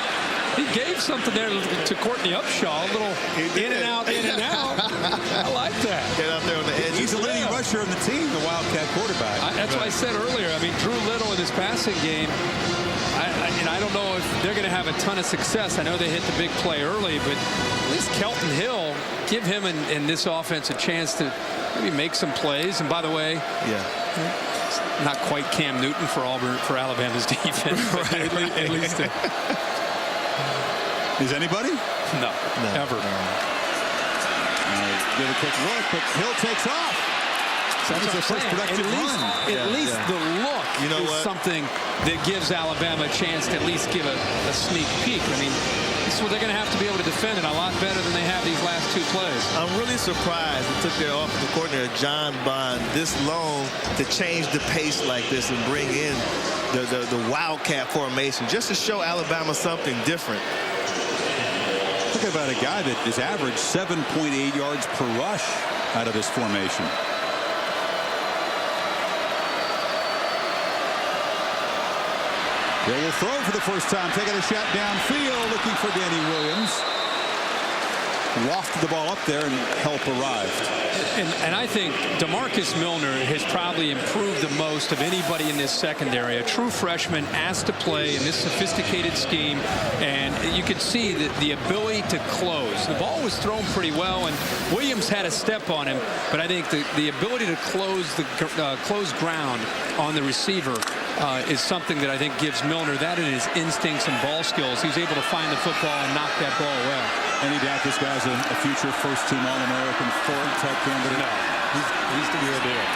Speaker 2: He gave something there to Courtney Upshaw, a little in and out, in and out. I like that.
Speaker 3: Get out there on the edge.
Speaker 1: He's the leading rusher on the team, the Wildcat quarterback.
Speaker 2: That's what I said earlier. I mean, Drew Little in his passing game, I don't know if they're going to have a ton of success. I know they hit the big play early, but at least Kelton Hill, give him and this offense a chance to maybe make some plays. And by the way, not quite Cam Newton for Alabama's defense. Right. At least
Speaker 1: is anybody?
Speaker 2: No, ever.
Speaker 1: Give a quick look, but Hill takes off. So that's the first productive run.
Speaker 2: At least the look is something that gives Alabama a chance to at least give a sneak peek. I mean, this is what they're going to have to be able to defend it a lot better than they have these last 2 plays.
Speaker 3: I'm really surprised it took their offensive coordinator, John Bond, this long to change the pace like this and bring in the Wildcat formation just to show Alabama something different.
Speaker 1: Talk about a guy that is average 7.8 yards per rush out of this formation. They will throw for the first time, taking a shot downfield, looking for Danny Williams. Wafted the ball up there, and help arrived.
Speaker 2: And I think DeMarcus Milner has probably improved the most of anybody in this secondary. A true freshman asked to play in this sophisticated scheme, and you could see that the ability to close. The ball was thrown pretty well, and Williams had a step on him, but I think the ability to close ground on the receiver is something that I think gives Milner that in his instincts and ball skills. He's able to find the football and knock that ball away.
Speaker 1: Any doubt this guy's a future first-team All-American type candidate?
Speaker 2: No, he's the real deal.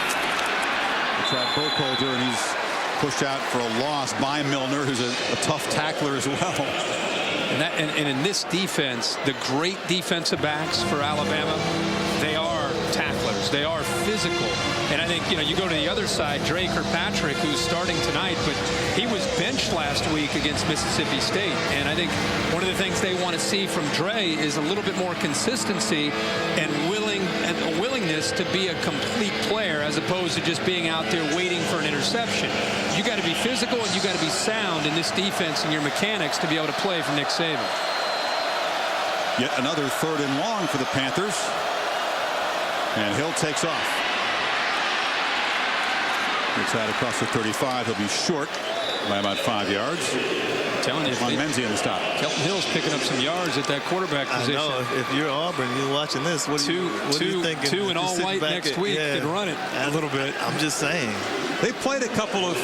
Speaker 1: They tried Burkholder, and he's pushed out for a loss by Milner, who's a tough tackler as well.
Speaker 2: And in this defense, the great defensive backs for Alabama, they are tacklers. They are physical. And I think, you go to the other side, Dre Kirkpatrick, who's starting tonight, but he was benched last week against Mississippi State. And I think one of the things they want to see from Dre is a little bit more consistency and a willingness to be a complete player as opposed to just being out there waiting for an interception. You got to be physical and you got to be sound in this defense and your mechanics to be able to play for Nick Saban.
Speaker 1: Yet another 3rd and long for the Panthers. And Hill takes off. Gets out across the 35. He'll be short by about 5 yards.
Speaker 2: I'm telling you,
Speaker 1: on Menzie in the stop.
Speaker 2: Kelton Hill's picking up some yards at that quarterback position.
Speaker 3: I know. If you're Auburn, you're watching this. What are you thinking?
Speaker 2: Two and all white next week can run it a little bit.
Speaker 3: I'm just saying.
Speaker 1: They played a couple of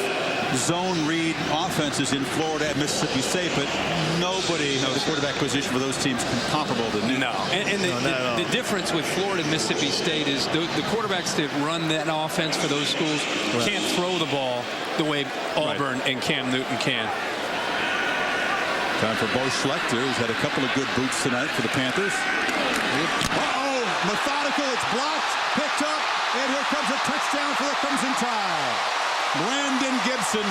Speaker 1: zone read offenses in Florida and Mississippi State, but nobody knows the quarterback position for those teams comparable to Newton.
Speaker 2: No. And the difference with Florida and Mississippi State is the quarterbacks that run that offense for those schools can't throw the ball the way Auburn and Cam Newton can.
Speaker 1: Time for Bo Schlechter. He's had a couple of good boots tonight for the Panthers. Uh-oh! Methodical. It's blocked. Picked up. And here comes a touchdown for the Crimson Tide. Brandon Gibson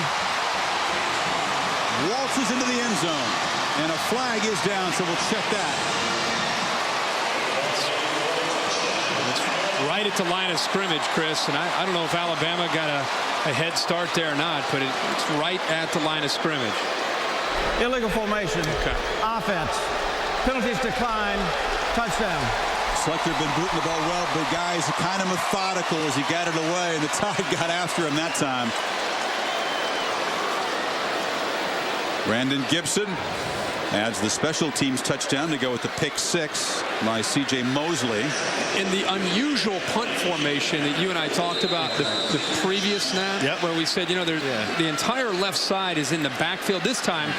Speaker 1: waltzes into the end zone. And a flag is down, so we'll check that.
Speaker 2: It's right at the line of scrimmage, Chris. And I don't know if Alabama got a head start there or not, but it's right at the line of scrimmage.
Speaker 6: Illegal formation.
Speaker 2: Okay.
Speaker 6: Offense. Penalties decline. Touchdown.
Speaker 1: Schlechter been booting the ball well, but guys kind of methodical as he got it away, and the Tide got after him that time. Brandon Gibson adds the special teams touchdown to go with the pick 6 by C.J. Mosley.
Speaker 2: In the unusual punt formation that you and I talked about the previous snap, where we said, you know, the entire left side is in the backfield. This time,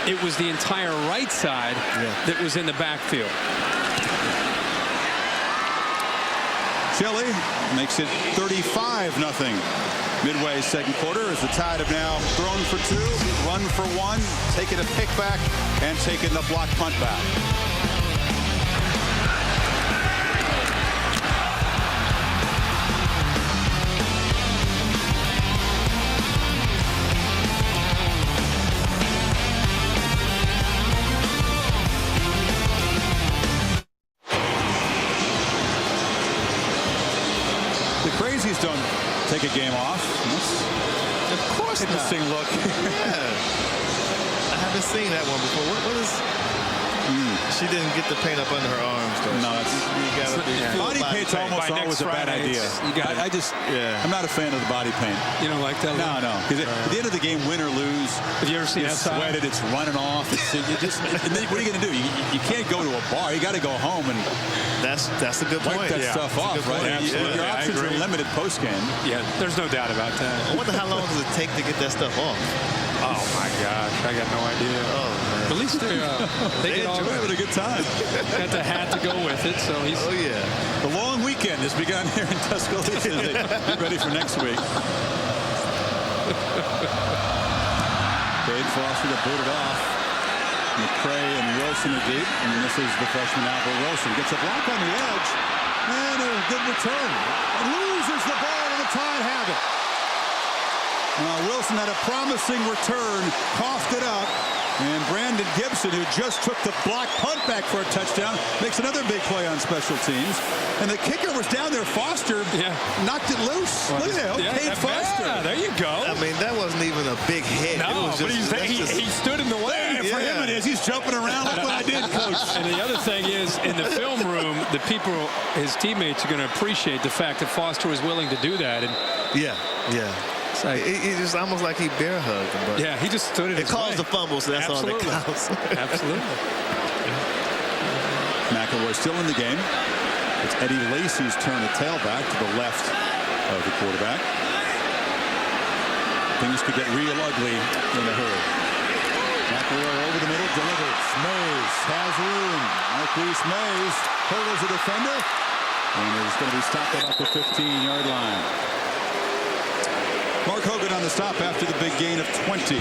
Speaker 2: it was the entire right side that was in the backfield.
Speaker 1: Chile makes it 35-0 midway second quarter as the Tide have now thrown for 2, run for 1, taken a pick back, and taken the block punt back. The Crazies don't take a game off. Of course, interesting look.
Speaker 3: I haven't seen that one before. What is? She didn't get the paint up under her arms, though.
Speaker 1: No, body paint's almost always a bad idea. I'm not a fan of the body paint.
Speaker 2: You don't like that?
Speaker 1: No. Because at the end of the game, win or lose,
Speaker 2: have you ever seen
Speaker 1: it's sweated, it's running off. And then what are you going to do? You can't go to a bar. You got to go home and
Speaker 3: that's a good point.
Speaker 1: Wipe that stuff off, right? Your options are limited post game.
Speaker 2: Yeah, there's no doubt about that.
Speaker 3: I wonder how long does it take to get that stuff off?
Speaker 2: Oh my gosh, I got no idea.
Speaker 3: Oh man.
Speaker 2: At least they get all
Speaker 1: having a good time.
Speaker 2: Got the hat to go with it, so he's.
Speaker 3: Oh yeah.
Speaker 1: The long weekend has begun here in Tuscaloosa. As they get ready for next week. Cade Foster to boot it off. McCray and Wilson are deep, and this is the freshman Albert Wilson. Gets a block on the edge, and a good return. Loses the ball, and the Tide have it. Wilson had a promising return, coughed it up, and Brandon Gibson, who just took the block punt back for a touchdown, makes another big play on special teams. And the kicker was down there. Foster knocked it loose. Look at that. Cade Foster.
Speaker 2: Yeah, there you go.
Speaker 3: I mean, that wasn't even a big hit.
Speaker 2: No,
Speaker 3: it was just,
Speaker 2: but he stood in the way.
Speaker 1: For him it is. He's jumping around. Look what I did, Coach.
Speaker 2: And the other thing is, in the film room, the people, his teammates, are going to appreciate the fact that Foster was willing to do that. And
Speaker 3: yeah. It's like, it just almost like he bear hugged him. But
Speaker 2: yeah, he just stood in his way.
Speaker 3: It caused a fumble, so that's all that counts.
Speaker 2: Absolutely.
Speaker 1: McElroy still in the game. It's Eddie Lacy's turn to tailback to the left of the quarterback. Things could get real ugly in a hurry. McElroy over the middle, delivers. Mays has room. Marquise Mays hurdles the defender, and is going to be stopped at the 15-yard line. Mark Hogan on the stop after the big gain of 20.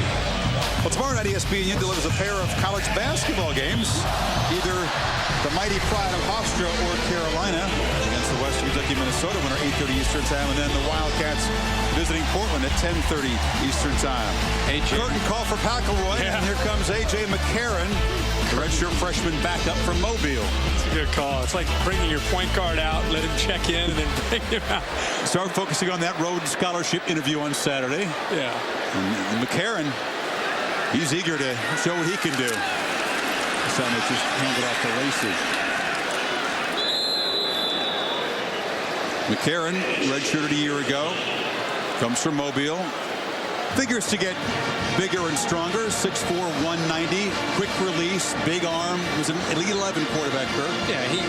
Speaker 1: Well, tomorrow night ESPN delivers a pair of college basketball games. Either the mighty pride of Hofstra or Carolina against the Western Kentucky Minnesota winner 8:30 Eastern time, and then the Wildcats visiting Portland at 10:30 Eastern time. Curtain call for McElroy, and here comes A.J. McCarron, the redshirt freshman back up from Mobile.
Speaker 2: It's a good call. It's like bringing your point guard out, let him check in, and then bring him out.
Speaker 1: Start focusing on that Rhodes Scholarship interview on Saturday.
Speaker 2: Yeah.
Speaker 1: And McCarron, he's eager to show what he can do. Summit just handed off to Lacy. McCarron, redshirted a year ago, comes from Mobile. Figures to get bigger and stronger. 6'4", 190, quick release, big arm. Was an Elite 11 quarterback, Kurt.
Speaker 2: Yeah, he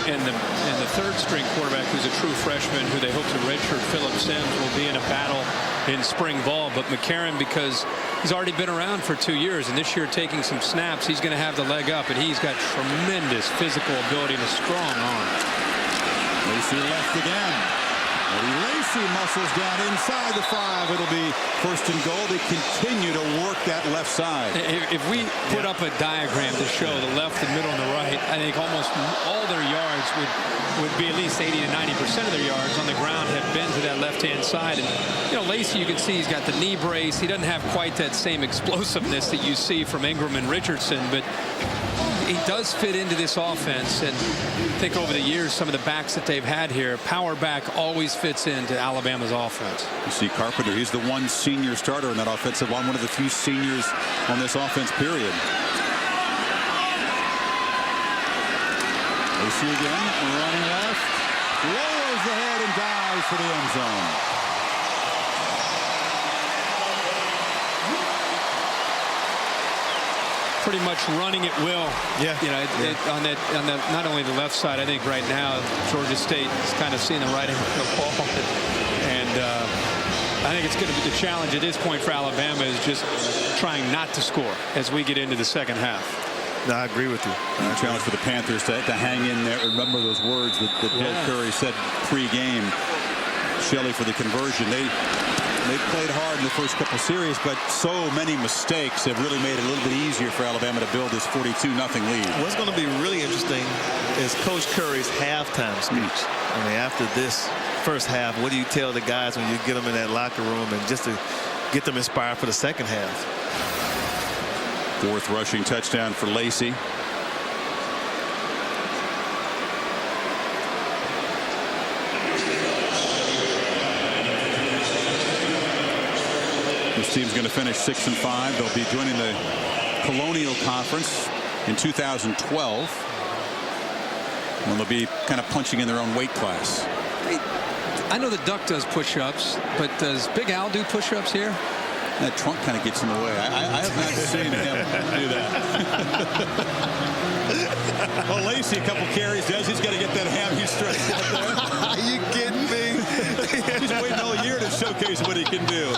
Speaker 2: and the third string quarterback, who's a true freshman, who they hope to redshirt, Phillip Sims, will be in a battle in spring ball. But McCarron, because he's already been around for 2 years, and this year taking some snaps, he's going to have the leg up, and he's got tremendous physical ability and a strong arm.
Speaker 1: Lacey left again. Lacey muscles down inside the 5. It'll be first and goal. They continue to work that left side.
Speaker 2: If we put up a diagram to show the left, the middle, and the right, I think almost all their yards would be at least 80 to 90% of their yards on the ground have been to that left-hand side. And, you know, Lacey, you can see he's got the knee brace. He doesn't have quite that same explosiveness that you see from Ingram and Richardson, but he does fit into this offense. And I think over the years, some of the backs that they've had here, power back always fits into Alabama's offense.
Speaker 1: You see Carpenter, he's the one senior starter in that offensive line, one of the few seniors on this offense, period. Lacey again, running left, lowers the head and dives for the end zone.
Speaker 2: Pretty much running at will.
Speaker 3: Yeah.
Speaker 2: You know, on that not only the left side, I think right now Georgia State is kind of seeing the right end of the ball, and I think it's going to be the challenge at this point for Alabama is just trying not to score as we get into the second half.
Speaker 3: No, I agree with you.
Speaker 1: The challenge for the Panthers to hang in there. Remember those words that Bill Curry said pre-game. Shelley for the conversion. They played hard in the first couple series, but so many mistakes have really made it a little bit easier for Alabama to build this 42-0 lead.
Speaker 3: What's going to be really interesting is Coach Curry's halftime speech. I mean, after this first half, what do you tell the guys when you get them in that locker room and just to get them inspired for the second half?
Speaker 1: Fourth rushing touchdown for Lacey. This team's going to finish 6-5. They'll be joining the Colonial Conference in 2012. And they'll be kind of punching in their own weight class.
Speaker 2: I know the Duck does push-ups, but does Big Al do push-ups here?
Speaker 1: That trunk kind of gets in the way. I have not seen him do that. Well, Lacey, a couple carries does. He's got to get that hammy stretch out there.
Speaker 3: Are you kidding me?
Speaker 1: He's waiting all year to showcase what he can do.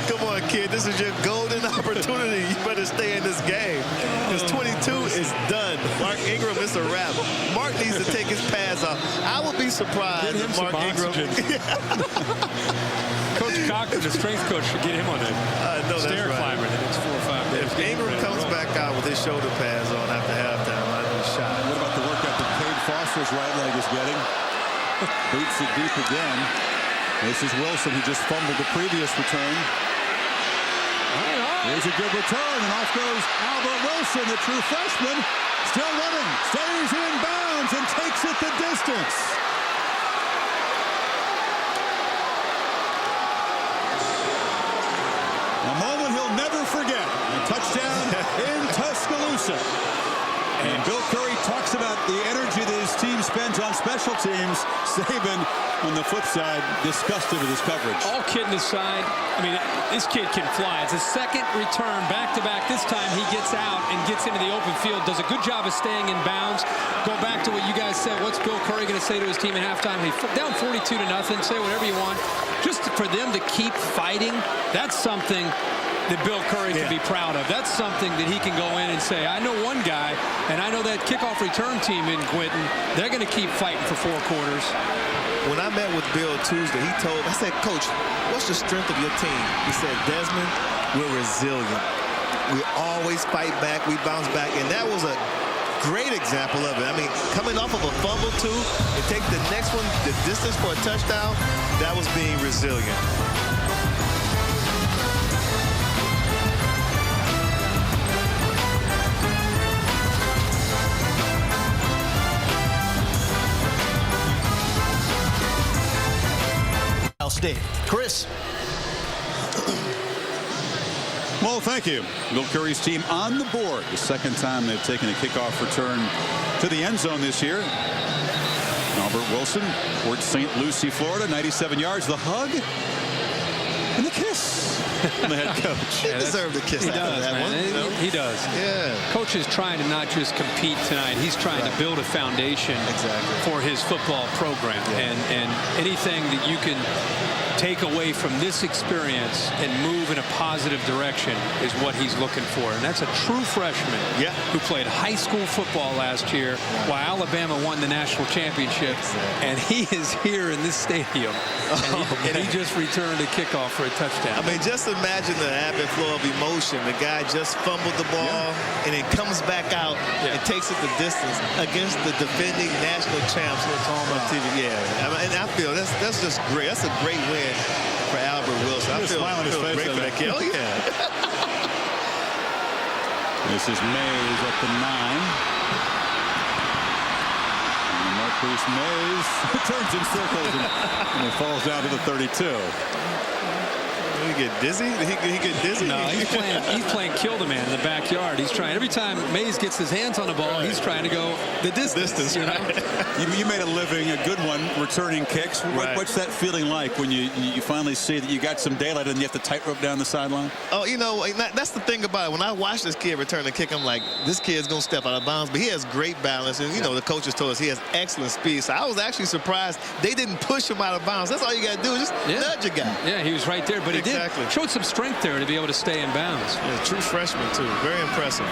Speaker 3: Come on, kid. This is your golden opportunity. You better stay in this game. Because 22 is done. Mark Ingram, it's a wrap. Mark needs to take his pads off. I would be surprised if Mark Ingram.
Speaker 2: Coach Cochran, the strength coach, should get him on that stair climber the next 4 or 5 days.
Speaker 3: If Ingram comes back out with his shoulder pads on after halftime, I'd be shocked.
Speaker 1: What about the workout that Cade Foster's right leg is getting? Boots it deep again. This is Wilson, who just fumbled the previous return. Here's a good return, and off goes Albert Wilson, the true freshman. Still running, stays in bounds, and takes it the distance. A moment he'll never forget. A touchdown in Tuscaloosa. And Bill Curry talks about the energy that his team spends on special teams. Saban, on the flip side, disgusted with his coverage.
Speaker 2: All kidding aside, I mean, this kid can fly. It's his second return back-to-back. This time he gets out and gets into the open field, does a good job of staying in bounds. Go back to what you guys said. What's Bill Curry going to say to his team at halftime? Hey, down 42-0, say whatever you want. Just for them to keep fighting, that's something that Bill Curry can be proud of. That's something that he can go in and say, I know one guy, and I know that kickoff return team in Quinton, they're going to keep fighting for 4 quarters.
Speaker 3: When I met with Bill Tuesday, I said, Coach, what's the strength of your team? He said, Desmond, we're resilient. We always fight back, we bounce back, and that was a great example of it. I mean, coming off of a fumble, too, and take the next one, the distance for a touchdown, that was being resilient.
Speaker 8: State. Chris.
Speaker 1: Well, thank you. Bill Curry's team on the board. The second time they've taken a kickoff return to the end zone this year. Now Albert Wilson, Port St. Lucie, Florida, 97 yards. The hug and the kiss from the head coach.
Speaker 3: He deserved a kiss.
Speaker 2: He does,
Speaker 3: that
Speaker 2: man.
Speaker 3: one.
Speaker 2: He does.
Speaker 3: Yeah.
Speaker 2: Coach is trying to not just compete tonight. He's trying to build a foundation for his football program. And anything that you can take away from this experience and move in a positive direction is what he's looking for. And that's a true freshman who played high school football last year while Alabama won the national championship. And he is here in this stadium. And he just returned a kickoff for a touchdown.
Speaker 3: I mean, just imagine the ebb and flow of emotion. The guy just fumbled the ball and it comes back out and takes it the distance against the defending national champs. It's on my TV. Yeah. I mean, and I feel that's just great. That's a great win for Albert Wilson. I feel great for that kid. Oh, yeah.
Speaker 1: This is Mays at the 9. And Marquise Mays turns in circles and it falls down to the 32.
Speaker 3: Did he get dizzy? Did he get dizzy?
Speaker 2: No, he's playing kill the man in the backyard. He's trying. Every time Mays gets his hands on the ball, he's trying to go the distance. You know?
Speaker 1: You made a living, a good one, returning kicks. What's that feeling like when you finally see that you got some daylight and you have to tightrope down the sideline?
Speaker 3: Oh, you know, that's the thing about it. When I watch this kid return the kick, I'm like, this kid's going to step out of bounds. But he has great balance. And, you know, the coaches told us he has excellent speed. So I was actually surprised they didn't push him out of bounds. That's all you got to do is just nudge a guy.
Speaker 2: Yeah, he was right there. But he showed some strength there to be able to stay in bounds.
Speaker 3: Yeah, true freshman, too. Very impressive.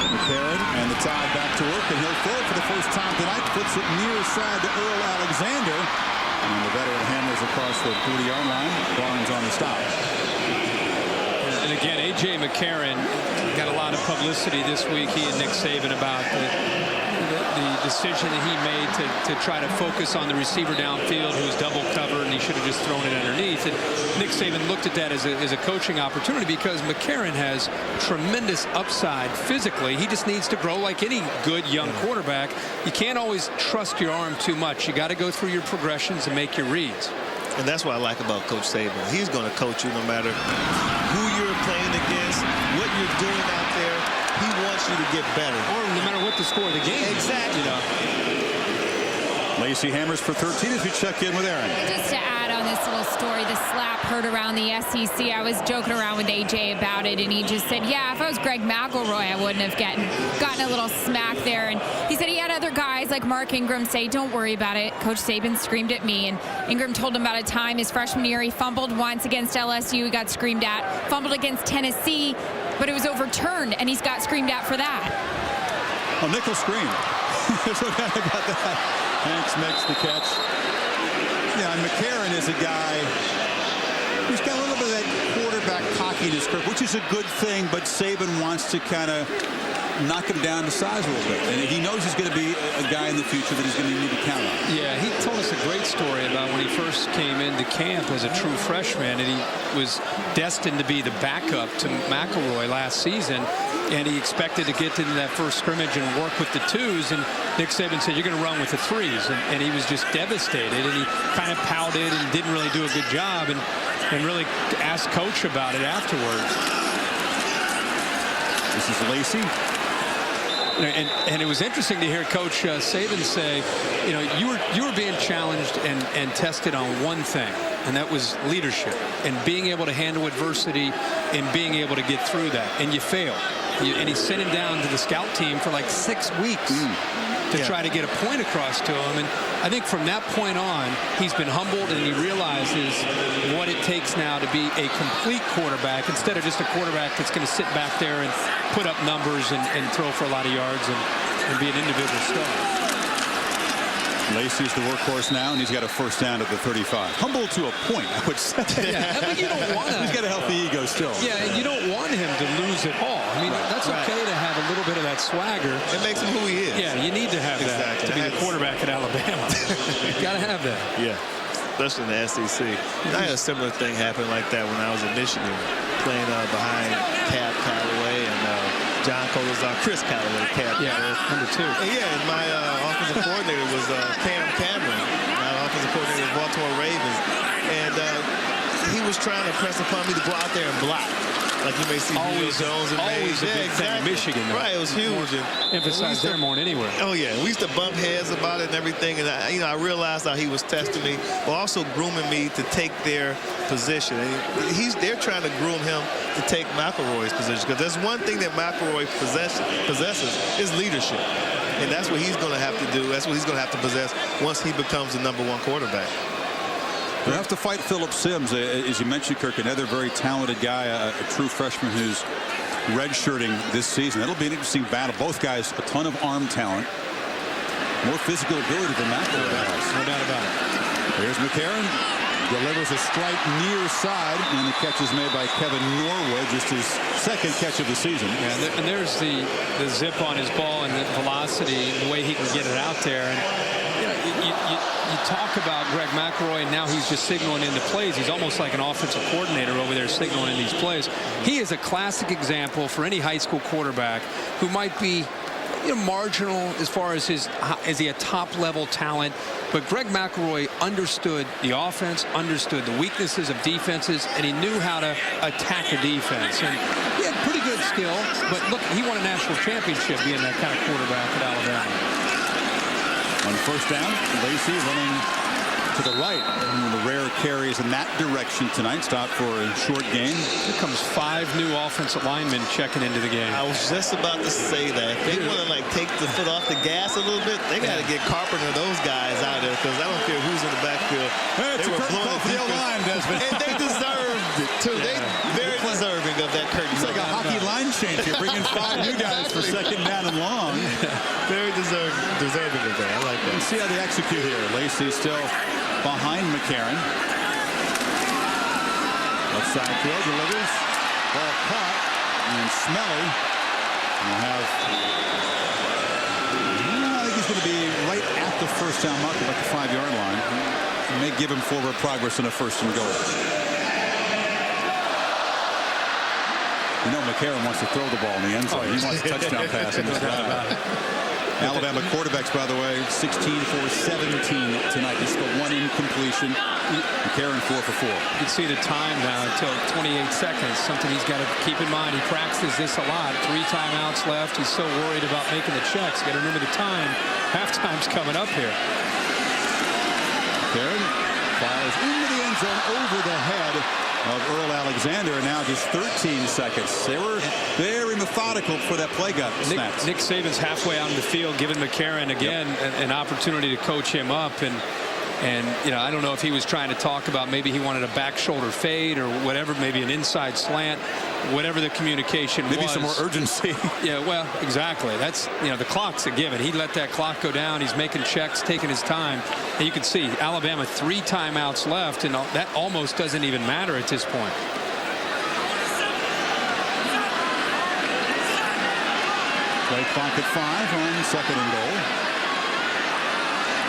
Speaker 1: McCarron and the tie back to work, and he'll throw it for the first time tonight. Puts it near side to Earl Alexander. And the veteran hammers across the 40-yard line. Barnes on the stop.
Speaker 2: And again, A.J. McCarron got a lot of publicity this week, he and Nick Saban, about the decision that he made to try to focus on the receiver downfield who was double covered, and he should have just thrown it underneath. And Nick Saban looked at that as a coaching opportunity because McCarron has tremendous upside physically. He just needs to grow like any good young quarterback. You can't always trust your arm too much. You got to go through your progressions and make your reads.
Speaker 3: And that's what I like about Coach Saban. He's going to coach you no matter who you're playing against, what you're doing out there. He wants you to get better.
Speaker 2: Or no matter what the score of the game.
Speaker 3: Exactly.
Speaker 2: You know.
Speaker 1: Lacey hammers for 13 as we check in with Aaron.
Speaker 4: Just to add on this little story, the slap heard around the SEC. I was joking around with AJ about it, and he just said, yeah, if I was Greg McElroy, I wouldn't have gotten a little smack there. And he said he had other guys like Mark Ingram say, don't worry about it. Coach Saban screamed at me, and Ingram told him about a time his freshman year he fumbled once against LSU. He got screamed at. Fumbled against Tennessee, but it was overturned, and he's got screamed at for that.
Speaker 1: Oh, nickel scream. There's no doubt about that. Hanks makes the catch. Yeah, and McCarron is a guy who's got a little bit of that quarterback cockiness, which is a good thing, but Saban wants to kind of knock him down to size a little bit. And he knows he's going to be a guy in the future that he's going to need to count on.
Speaker 2: Yeah, he told us a great story about when he first came into camp as a true freshman, and he was destined to be the backup to McElroy last season, and he expected to get into that first scrimmage and work with the twos, and Nick Saban said, you're going to run with the threes, and he was just devastated, and he kind of pouted and didn't really do a good job, and really asked Coach about it afterwards.
Speaker 1: This is Lacey.
Speaker 2: And it was interesting to hear Coach Saban say, you know, you were being challenged and tested on one thing, and that was leadership and being able to handle adversity and being able to get through that. And you failed. And he sent him down to the scout team for like 6 weeks to try to get a point across to him. And I think from that point on, he's been humbled, and he realizes what it takes now to be a complete quarterback instead of just a quarterback that's going to sit back there and put up numbers and throw for a lot of yards and be an individual star.
Speaker 1: Lacey's the workhorse now, and he's got a first down at the 35. Humble to a point, I would say.
Speaker 2: Yeah, but you don't want to.
Speaker 1: He's got a healthy ego still.
Speaker 2: Yeah, and you don't want him to lose at all. I mean, that's okay to have a little bit of that swagger.
Speaker 3: It makes him who he is.
Speaker 2: Yeah, you need to have that to be the quarterback at Alabama. You got to have that.
Speaker 3: Yeah, especially in the SEC. I had a similar thing happen like that when I was in Michigan, playing behind Cap Callaway and John Colazar, Chris Callaway, Cap.
Speaker 2: Yeah, number 2.
Speaker 3: And my offensive coordinator was Cam Cameron, my offensive coordinator of Baltimore Ravens. And he was trying to press upon me to go out there and block. Like you may see Julio Jones and
Speaker 2: always a big thing in Michigan. Though.
Speaker 3: Right, it was huge.
Speaker 2: Emphasized there more than anywhere.
Speaker 3: Oh yeah, we used to bump heads about it and everything, and I realized how he was testing me, but also grooming me to take their position. And they're trying to groom him to take McElroy's position, because there's one thing that McElroy possesses is leadership, and that's what he's going to have to do. That's what he's going to have to possess once he becomes the #1 quarterback.
Speaker 1: We'll have to fight Phillip Sims, as you mentioned, Kirk, another very talented guy, a true freshman who's redshirting this season. That'll be an interesting battle. Both guys, a ton of arm talent, more physical ability than McElroy has.
Speaker 2: No doubt about it.
Speaker 1: Here's McCarron, delivers a strike near side, and the catch is made by Kevin Norwood, just his second catch of the season.
Speaker 2: Yeah, and there's the zip on his ball and the velocity, the way he can get it out there. And you talk about Greg McElroy, and now he's just signaling into plays. He's almost like an offensive coordinator over there signaling in these plays. He is a classic example for any high school quarterback who might be marginal as far as is he a top-level talent, but Greg McElroy understood the offense, understood the weaknesses of defenses, and he knew how to attack a defense. And he had pretty good skill, but look, he won a national championship being that kind of quarterback at Alabama.
Speaker 1: On first down, Lacey running to the right. The rare carries in that direction tonight. Stop for a short gain.
Speaker 2: Here comes 5 new offensive linemen checking into the game.
Speaker 3: I was just about to say that. If they want to take the foot off the gas a little bit, they got to get Carpenter, those guys out there, because I don't care who's in the backfield.
Speaker 1: They were blowing the O-line, Desmond.
Speaker 3: And they deserved it, too. They very deserving of that curtain.
Speaker 1: It's like a hockey line change. You're bringing 5 new guys for second down and long.
Speaker 3: Very deserving of that. I like that.
Speaker 1: Let's see how they execute here. Lacey still behind McCarron. Left side throw, delivers. Ball caught. And Smelly will have, I think he's going to be right at the first down marker, like the 5-yard line. It may give him forward progress in a first and goal. You know McCarron wants to throw the ball in the end zone. He wants a touchdown pass in this drive. Alabama quarterbacks, by the way, 16 for 17 tonight. Just the 1 incompletion. McCarron 4 for 4.
Speaker 2: You can see the time now until 28 seconds. Something he's got to keep in mind. He practices this a lot. 3 timeouts left. He's so worried about making the checks. Got to remember the time. Halftime's coming up here.
Speaker 1: McCarron fires into the end zone over the head of Earl Alexander, and now just 13 seconds. They were very methodical before that play got snapped.
Speaker 2: Nick Saban's halfway out on the field, giving McCarron again an opportunity to coach him up, and I don't know if he was trying to talk about maybe he wanted a back shoulder fade or whatever, maybe an inside slant, whatever the communication was.
Speaker 1: Maybe some more urgency.
Speaker 2: Yeah, well, exactly. That's, the clock's a given. He let that clock go down. He's making checks, taking his time. And you can see Alabama 3 timeouts left, and that almost doesn't even matter at this point.
Speaker 1: Play clock at 5 on second and goal.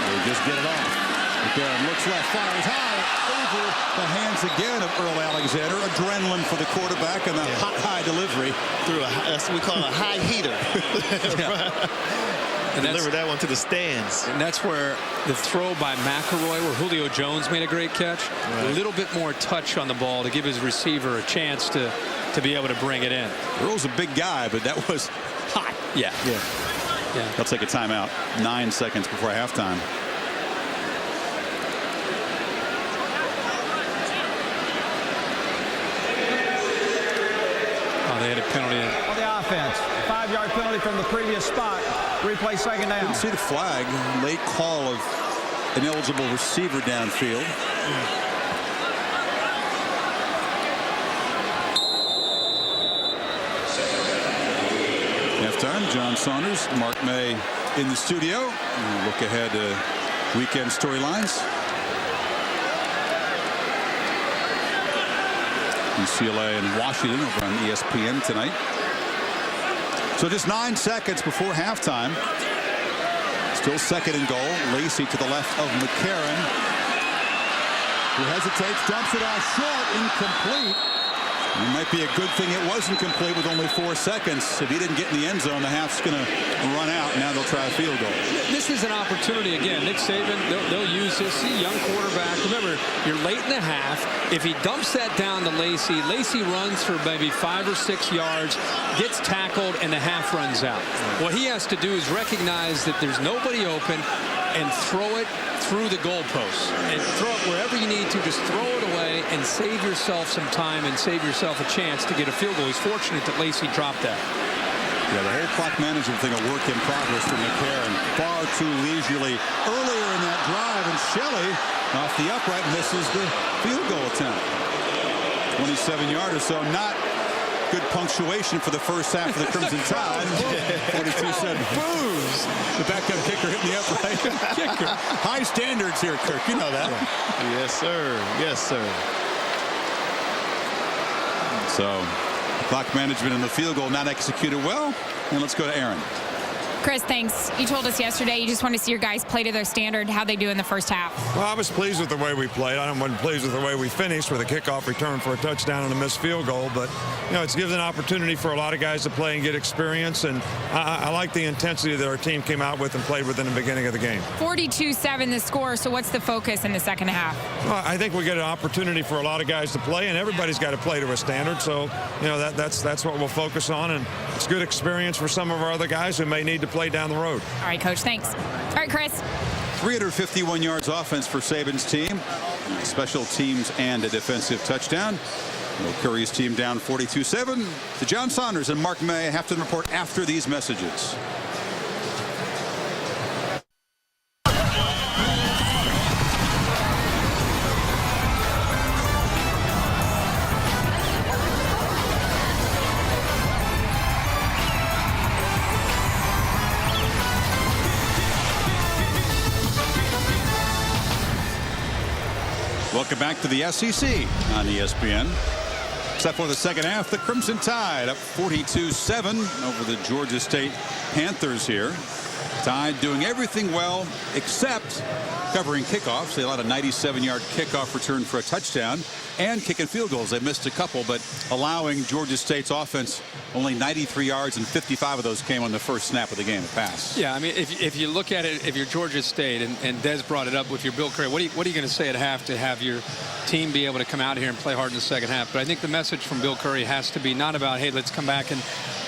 Speaker 1: They just get it off. McCarron looks left, fires high, over the hands again of Earl Alexander. Adrenaline for the quarterback and the high delivery.
Speaker 3: Through that's what we call a high heater. And deliver that one to the stands.
Speaker 2: And that's where the throw by McElroy, where Julio Jones made a great catch. Right. A little bit more touch on the ball to give his receiver a chance to be able to bring it in.
Speaker 1: Earl's a big guy, but that was hot.
Speaker 2: Yeah.
Speaker 1: They'll take a timeout. 9 seconds before halftime.
Speaker 2: They had a penalty
Speaker 6: on the offense. 5-yard penalty from the previous spot. Replay second down.
Speaker 1: Didn't see the flag. Late call of an eligible receiver downfield. Halftime. John Saunders, Mark May in the studio. We'll look ahead to weekend storylines. UCLA and Washington over on ESPN tonight. So just 9 seconds before halftime. Still second and goal. Lacey to the left of McCarron, who hesitates, dumps it off short, incomplete. It might be a good thing it wasn't complete with only 4 seconds. If he didn't get in the end zone, the half's going to run out. Now they'll try a field goal.
Speaker 2: This is an opportunity again. Nick Saban, they'll use this. Young quarterback. Remember, you're late in the half. If he dumps that down to Lacey, Lacey runs for maybe 5 or 6 yards, gets tackled, and the half runs out. What he has to do is recognize that there's nobody open and throw it through the goalposts and throw it wherever you need to. Just throw it away and save yourself some time and save yourself a chance to get a field goal. He's fortunate that Lacey dropped that.
Speaker 1: Yeah, the whole clock management thing, a work in progress for McCarron. Far too leisurely earlier in that drive, and Shelley off the upright misses the field goal attempt. 27-yarder, so not good punctuation for the first half of the Crimson Tide. 42 said, booze. The backup kicker hitting the upright. Kicker. High standards here, Kirk. You know that.
Speaker 3: Yes, sir. Yes, sir.
Speaker 1: So, clock management and the field goal not executed well. And let's go to Aaron.
Speaker 4: Chris, thanks. You told us yesterday you just want to see your guys play to their standard. How'd they do in the first half?
Speaker 8: Well, I was pleased with the way we played. I wasn't pleased with the way we finished with a kickoff return for a touchdown and a missed field goal. But, you know, it's given an opportunity for a lot of guys to play and get experience. And I like the intensity that our team came out with and played with in the beginning of the game.
Speaker 4: 42-7 the score. So what's the focus in the second half?
Speaker 8: Well, I think we get an opportunity for a lot of guys to play, and everybody's got to play to a standard. So, you know, that's what we'll focus on. And it's good experience for some of our other guys who may need to play down the road.
Speaker 4: All right, Coach, thanks. All right, Chris.
Speaker 1: 351 yards offense for Saban's team. Special teams and a defensive touchdown. Curry's team down 42-7. To John Saunders and Mark May. Halftime report after these messages. Welcome back to the SEC on ESPN. Except for the second half, the Crimson Tide up 42-7 over the Georgia State Panthers here. Tide doing everything well except covering kickoffs. They allowed a 97-yard kickoff return for a touchdown and kicking field goals. They missed a couple, but allowing Georgia State's offense only 93 yards, and 55 of those came on the first snap of the game, a pass.
Speaker 2: Yeah, I mean, if you look at it, if you're Georgia State, and Des brought it up with your Bill Curry, what are you going to say at half to have your team be able to come out here and play hard in the second half? But I think the message from Bill Curry has to be not about, hey, let's come back and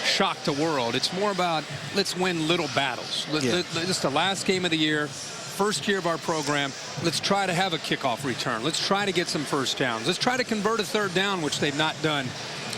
Speaker 2: shock the world. It's more about let's win little battles. This is the last game of the year. First year of our program. Let's try to have a kickoff return. Let's try to get some first downs. Let's try to convert a third down, which they've not done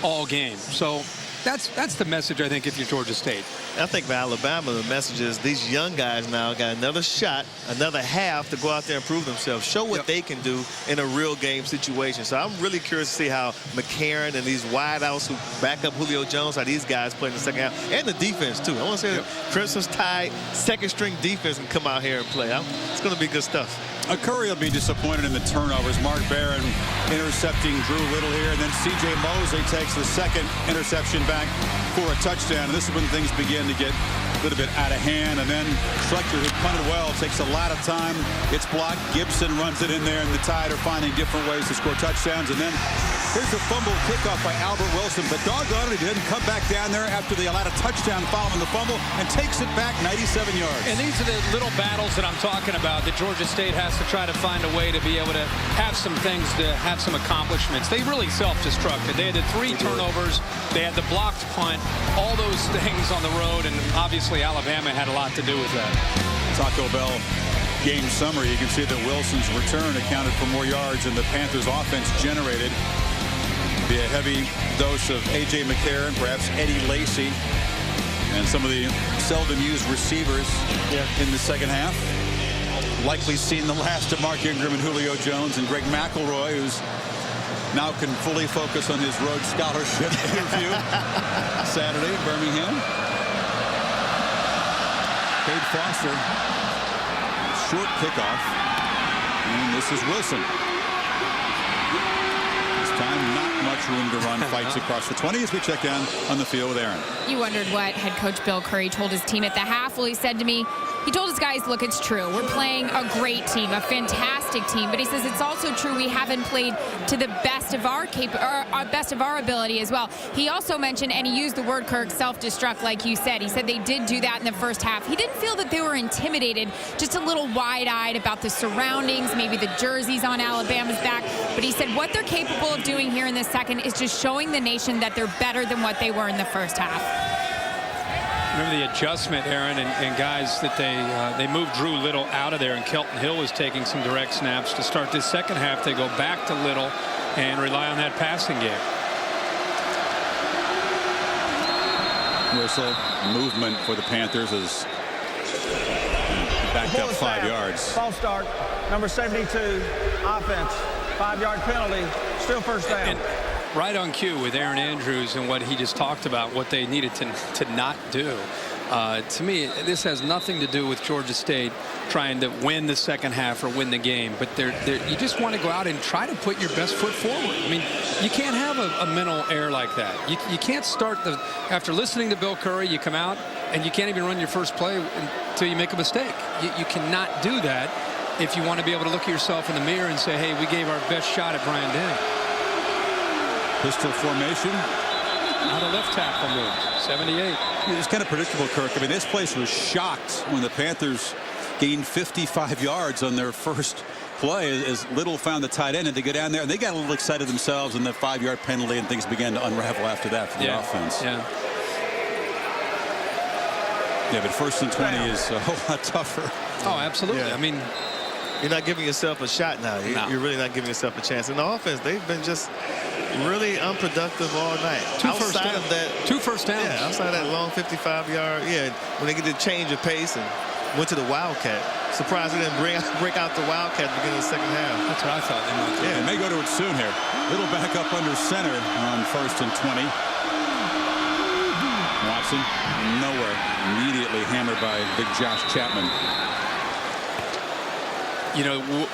Speaker 2: all game. So that's the message, I think, if you're Georgia State.
Speaker 3: I think for Alabama, the message is these young guys now got another shot, another half to go out there and prove themselves, show what they can do in a real game situation. So I'm really curious to see how McCarron and these wideouts who back up Julio Jones, how these guys play in the second half, and the defense too. I want to say the Crimson's Tide second string defense can come out here and play. It's going to be good stuff.
Speaker 1: Curry will be disappointed in the turnovers. Mark Barron intercepting Drew Little here, and then C.J. Mosley takes the second interception back for a touchdown. And this is when things begin to get a little bit out of hand. And then Schlechter, who punted well, takes a lot of time. It's blocked. Gibson runs it in there, and the Tide are finding different ways to score touchdowns. And then here's a fumble kickoff by Albert Wilson. But doggone it, he didn't come back down there after they allowed a touchdown following the fumble and takes it back 97 yards.
Speaker 2: And these are the little battles that I'm talking about that Georgia State has to try to find a way to be able to have some things, to have some accomplishments. They really self-destructed. They had the 3 turnovers. They had the blocked punt. All those things on the road, and obviously Alabama had a lot to do with that.
Speaker 1: Taco Bell game summary. You can see that Wilson's return accounted for more yards than the Panthers offense generated. Be a heavy dose of A.J. McCarron, perhaps Eddie Lacy, and some of the seldom used receivers in the second half. Likely seen the last of Mark Ingram and Julio Jones, and Greg McElroy, who's now can fully focus on his Rhodes Scholarship interview Saturday in Birmingham. Cade Foster, short kickoff, and this is Wilson. This time not much room to run, fights across the 20 as we check down on the field with Aaron.
Speaker 4: You wondered what head coach Bill Curry told his team at the half. Well, he said to me, He told his guys, look, it's true. We're playing a great team, a fantastic team. But he says it's also true we haven't played to the best of our ability as well. He also mentioned, and he used the word, Kirk, self-destruct, like you said. He said they did do that in the first half. He didn't feel that they were intimidated, just a little wide-eyed about the surroundings, maybe the jerseys on Alabama's back. But he said what they're capable of doing here in the second is just showing the nation that they're better than what they were in the first half.
Speaker 2: Remember the adjustment, Aaron, and guys, that they moved Drew Little out of there, and Kelton Hill was taking some direct snaps. To start this second half, they go back to Little and rely on that passing game.
Speaker 1: Whistle, movement for the Panthers is backed up 5 yards.
Speaker 6: False start, number 72, offense, 5-yard penalty, still first down.
Speaker 2: And right on cue with Aaron Andrews and what he just talked about, what they needed to not do. To me, this has nothing to do with Georgia State trying to win the second half or win the game, but you just want to go out and try to put your best foot forward. I mean, you can't have a mental error like that. You can't start after listening to Bill Curry, you come out and you can't even run your first play until you make a mistake. You cannot do that if you want to be able to look at yourself in the mirror and say, hey, we gave our best shot at Brian Denny.
Speaker 1: Pistol formation.
Speaker 2: Now the left tackle move, 78.
Speaker 1: It's kind of predictable, Kirk. I mean, this place was shocked when the Panthers gained 55 yards on their first play as Little found the tight end, and they go down there and they got a little excited themselves, and the 5-yard penalty, and things began to unravel after that for the offense.
Speaker 2: Yeah.
Speaker 1: Yeah, but 1st and 20 is a whole lot tougher.
Speaker 2: Oh, absolutely.
Speaker 3: Yeah.
Speaker 2: I mean,
Speaker 3: you're not giving yourself a shot now. You're really not giving yourself a chance. In the offense, they've been just really unproductive all night. Outside of that,
Speaker 2: 2 first downs.
Speaker 3: Yeah, outside of that long 55-yard. Yeah, when they get the change of pace and went to the Wildcat. Surprised they didn't break out the Wildcat at the beginning of the second half.
Speaker 2: That's what I thought they might do.
Speaker 1: Yeah, they may go to it soon here. Little back up under center on 1st and 20. Watson nowhere. Immediately hammered by big Josh Chapman.
Speaker 2: You know,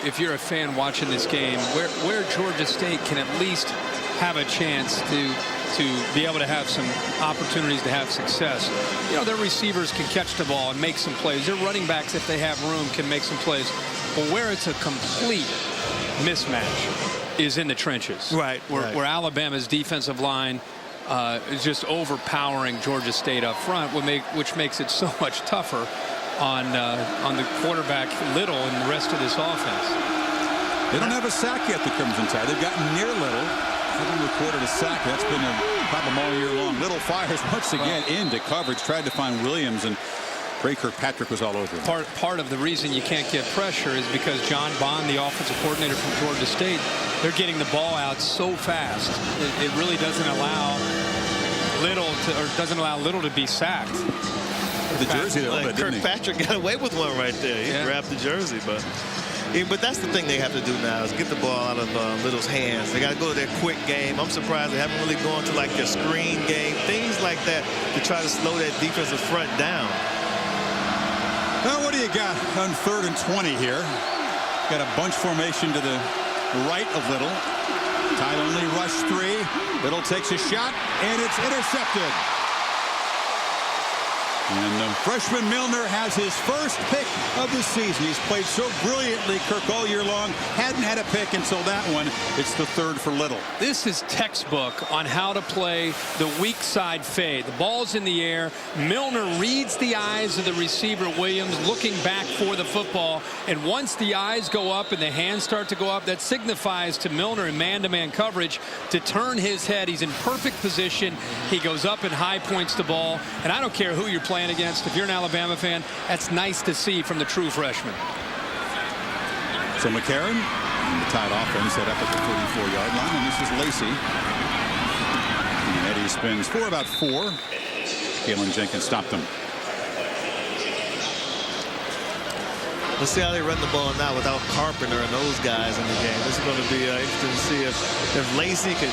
Speaker 2: if you're a fan watching this game, where Georgia State can at least have a chance to be able to have some opportunities to have success. You know, their receivers can catch the ball and make some plays. Their running backs, if they have room, can make some plays. But where it's a complete mismatch is in the trenches.
Speaker 3: Right.
Speaker 2: Where Alabama's defensive line is just overpowering Georgia State up front, which makes it so much tougher on the quarterback Little and the rest of this offense.
Speaker 1: They don't have a sack yet, the Crimson Tide. They've gotten near Little. Haven't recorded a sack. That's been a problem all year long. Little fires once again into coverage. Tried to find Williams, and Ray Kirkpatrick was all over him.
Speaker 2: Part of the reason you can't get pressure is because John Bond, the offensive coordinator from Georgia State, they're getting the ball out so fast. It really doesn't allow Little to be sacked.
Speaker 1: The jersey, though,
Speaker 3: like Kirkpatrick got away with one right there. He grabbed the jersey, but that's the thing they have to do now is get the ball out of Little's hands. They got to go to their quick game. I'm surprised they haven't really gone to like their screen game, things like that, to try to slow that defensive front down.
Speaker 1: Well, what do you got on 3rd and 20 here? Got a bunch formation to the right of Little. Tide only rush 3. Little takes a shot, and it's intercepted. And freshman Milner has his first pick of the season. He's played so brilliantly, Kirk, all year long. Hadn't had a pick until that one. It's the 3rd for Little.
Speaker 2: This is textbook on how to play the weak side fade. The ball's in the air. Milner reads the eyes of the receiver, Williams, looking back for the football. And once the eyes go up and the hands start to go up, that signifies to Milner in man-to-man coverage to turn his head. He's in perfect position. He goes up and high points the ball. And I don't care who you're playing against. If you're an Alabama fan, that's nice to see from the true freshman.
Speaker 1: So McCarron and the Tide offense set up at the 34-yard line, and this is Lacey. And Eddie spins for about 4. Kalen Jenkins stopped him.
Speaker 3: Let's see how they run the ball now without Carpenter and those guys in the game. This is going to be interesting to see if Lacey can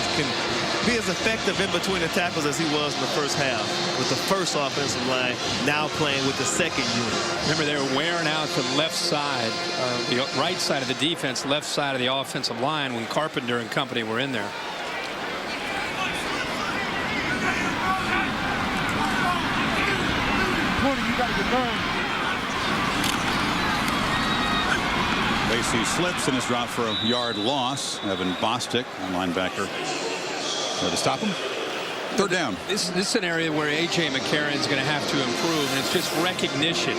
Speaker 3: be as effective in between the tackles as he was in the first half with the first offensive line, now playing with the second unit.
Speaker 2: Remember, they were wearing out the left side, the right side of the defense, left side of the offensive line when Carpenter and company were in there.
Speaker 6: You got to get down.
Speaker 1: Lacey slips and is dropped for a yard loss. Evan Bostic, linebacker, to stop him. Third down.
Speaker 2: This is an area where A.J. McCarron is going to have to improve, and it's just recognition.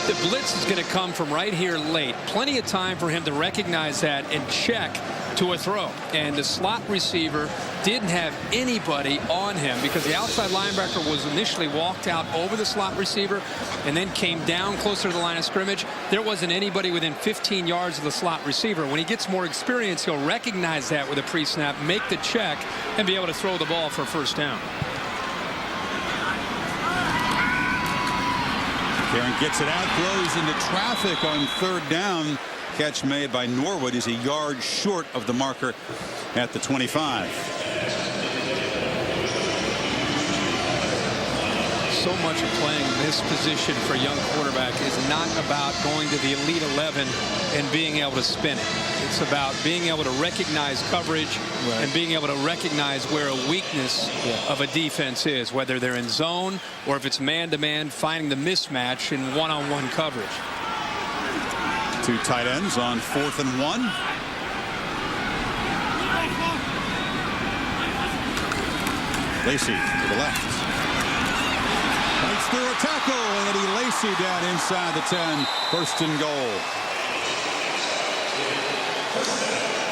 Speaker 2: The blitz is going to come from right here late. Plenty of time for him to recognize that and check to a throw. And the slot receiver didn't have anybody on him because the outside linebacker was initially walked out over the slot receiver and then came down closer to the line of scrimmage. There wasn't anybody within 15 yards of the slot receiver. When he gets more experience, he'll recognize that with a pre-snap, make the check, and be able to throw the ball for a first down.
Speaker 1: Karen gets it out, throws into traffic on third down. Catch made by Norwood is a yard short of the marker at the 25.
Speaker 2: So much of playing this position for a young quarterback is not about going to the Elite 11 and being able to spin it. It's about being able to recognize coverage and being able to recognize where a weakness of a defense is, whether they're in zone or if it's man-to-man, finding the mismatch in one-on-one coverage.
Speaker 1: Two tight ends on 4th and 1. Lacey to the left. Fights through a tackle, and Eddie Lacey down inside the 10. First and goal.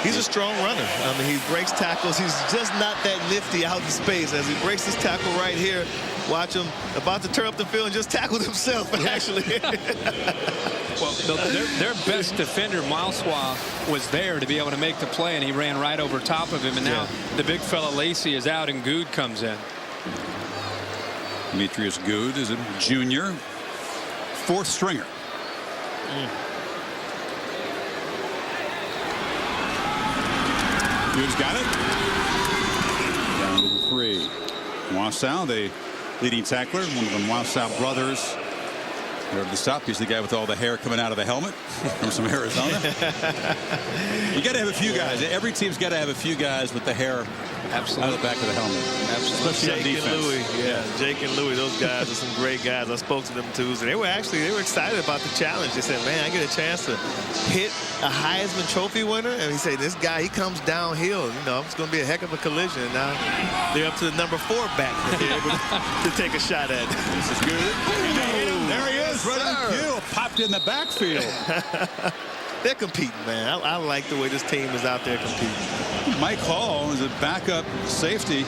Speaker 3: He's a strong runner. I mean, he breaks tackles. He's just not that nifty out in space. As he breaks his tackle right here, watch him about to turn up the field and just tackle himself, actually.
Speaker 2: Well, their best defender, Malsois, was there to be able to make the play, and he ran right over top of him. And now the big fella Lacey is out, and Good comes in.
Speaker 1: Demetrius Good is a junior, 4th stringer. Good's got it. Down to the 3. Wausau, the leading tackler, one of the Wausau brothers. There the stop. He's the guy with all the hair coming out of the helmet from Arizona. You got to have a few guys. Every team's got to have a few guys with the hair out of the back of the helmet. Especially on defense.
Speaker 3: Jake and Louie. Jake and Louie, those guys are some great guys. I spoke to them Tuesday. They were excited about the challenge. They said, man, I get a chance to hit a Heisman Trophy winner. And he said, this guy, he comes downhill. You know, it's going to be a heck of a collision. And now they're up to the number 4 back that they're able to take a shot at.
Speaker 1: This is good. There he is. Right on cue. Popped in the backfield.
Speaker 3: They're competing, man. I like the way this team is out there competing.
Speaker 1: Mike Hall is a backup safety.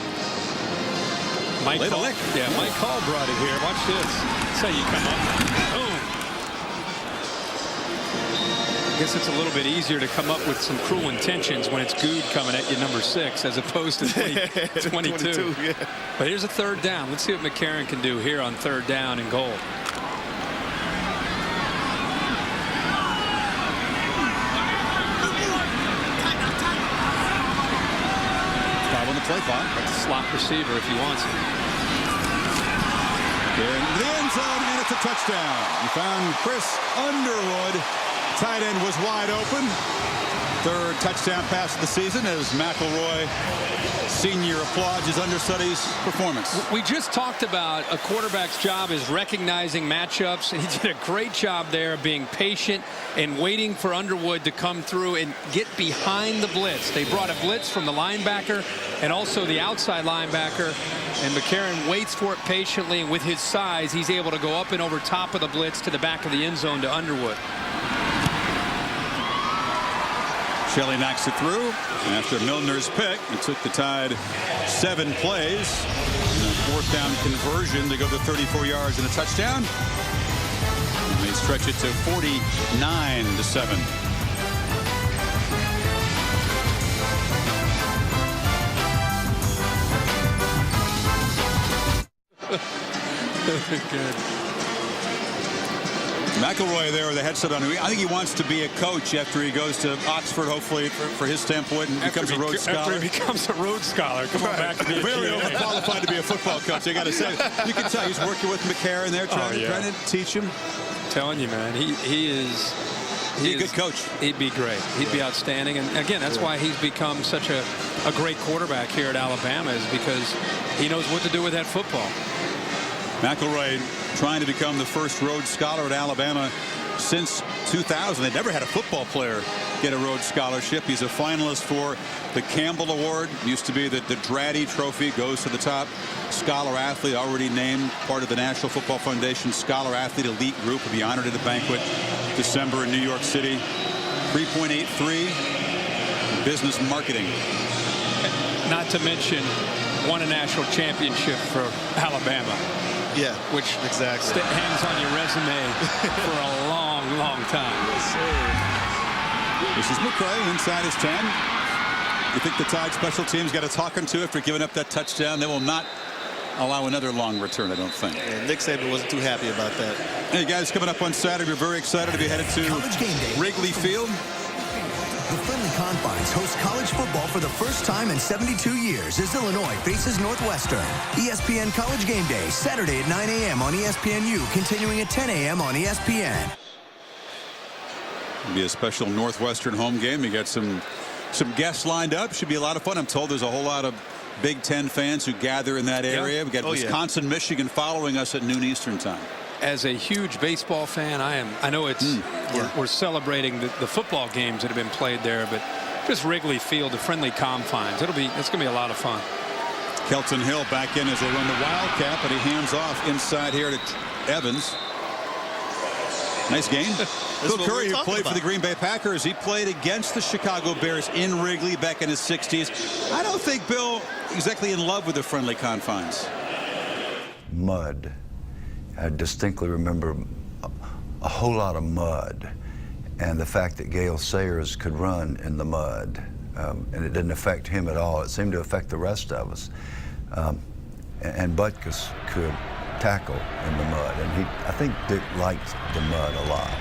Speaker 2: Mike Hall brought it here. Watch this. That's how you come up. Boom. I guess it's a little bit easier to come up with some cruel intentions when it's Good coming at you, number 6, as opposed to 22. But here's a third down. Let's see what McCarron can do here on third down and goal.
Speaker 1: Play clock.
Speaker 2: Slot receiver if he wants it.
Speaker 1: In the end zone, and it's a touchdown. You found Chris Underwood. Tight end was wide open. Third touchdown pass of the season as McElroy Sr. applauds his understudy's performance.
Speaker 2: We just talked about a quarterback's job is recognizing matchups, and he did a great job there of being patient and waiting for Underwood to come through and get behind the blitz. They brought a blitz from the linebacker and also the outside linebacker, and McCarron waits for it patiently, and with his size, he's able to go up and over top of the blitz to the back of the end zone to Underwood.
Speaker 1: Shelley knocks it through. And after Milner's pick, it took the Tide 7 plays. And a 4th down conversion to go to 34 yards and a touchdown. And they stretch it to 49-7.
Speaker 2: Good.
Speaker 1: McElroy there with a headset on. I think he wants to be a coach after he goes to Oxford, hopefully, for his standpoint, and becomes a Rhodes Scholar.
Speaker 2: After he becomes a Rhodes Scholar. Come on back to be a
Speaker 1: Very overqualified to be a football coach, I got to say. You can tell he's working with McCarron there, trying to teach him.
Speaker 2: I'm telling you, man, he's
Speaker 1: a good coach.
Speaker 2: He'd be great. He'd be outstanding. And, again, that's why he's become such a great quarterback here at Alabama, is because he knows what to do with that football.
Speaker 1: McElroy trying to become the first Rhodes Scholar at Alabama since 2000. They never had a football player get a Rhodes Scholarship. He's a finalist for the Campbell Award. Used to be the Draddy Trophy, goes to the top. Scholar Athlete, already named part of the National Football Foundation Scholar Athlete Elite Group, will be honored at a banquet December in New York City. 3.83 business marketing.
Speaker 2: Not to mention won a national championship for Alabama.
Speaker 3: Yeah,
Speaker 2: which
Speaker 3: exactly
Speaker 2: hangs on your resume for a long, long time.
Speaker 3: Yes, sir.
Speaker 1: This is McCray inside his 10. You think the Tide special teams got a talking to after giving up that touchdown? They will not allow another long return, I don't think.
Speaker 3: And Nick Saban wasn't too happy about that.
Speaker 1: Hey guys, coming up on Saturday, we're very excited to be headed to Wrigley Field.
Speaker 9: The Friendly Confines hosts college football for the first time in 72 years as Illinois faces Northwestern. ESPN College Game Day, Saturday at 9 a.m. on ESPNU, continuing at 10 a.m. on ESPN.
Speaker 1: It'll be a special Northwestern home game. We got some guests lined up. Should be a lot of fun. I'm told there's a whole lot of Big Ten fans who gather in that area. We got Wisconsin, Michigan following us at noon Eastern time.
Speaker 2: As a huge baseball fan, I know it's we're celebrating the football games that have been played there, but just Wrigley Field, the Friendly Confines, it's going to be a lot of fun.
Speaker 1: Kelton Hill back in as they run the Wildcat, but he hands off inside here to Evans. Nice game. Bill Curry, who played for the Green Bay Packers, he played against the Chicago Bears in Wrigley back in his 60s. I don't think Bill exactly in love with the Friendly Confines.
Speaker 5: Mud. I distinctly remember a whole lot of mud, and the fact that Gale Sayers could run in the mud, and it didn't affect him at all. It seemed to affect the rest of us. And Butkus could tackle in the mud, and I think Dick liked the mud a lot.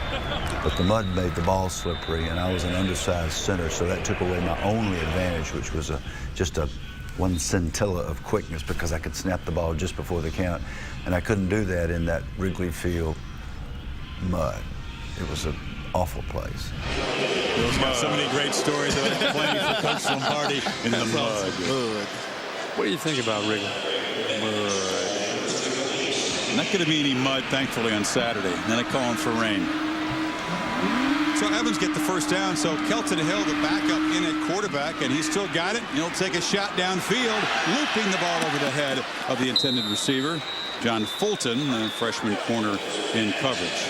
Speaker 5: But the mud made the ball slippery, and I was an undersized center, so that took away my only advantage, which was just one scintilla of quickness, because I could snap the ball just before the count, and I couldn't do that in that Wrigley Field mud. It was an awful place.
Speaker 1: Bill's got so many great stories about playing for Coach Lombardi in the mud.
Speaker 2: What do you think about Wrigley?
Speaker 1: Mud. Not going to be any mud, thankfully, on Saturday. Then they're calling for rain. So Evans get the first down. So Kelton Hill, the backup in at quarterback, and he's still got it. He'll take a shot downfield, looping the ball over the head of the intended receiver. John Fulton, the freshman corner, in coverage.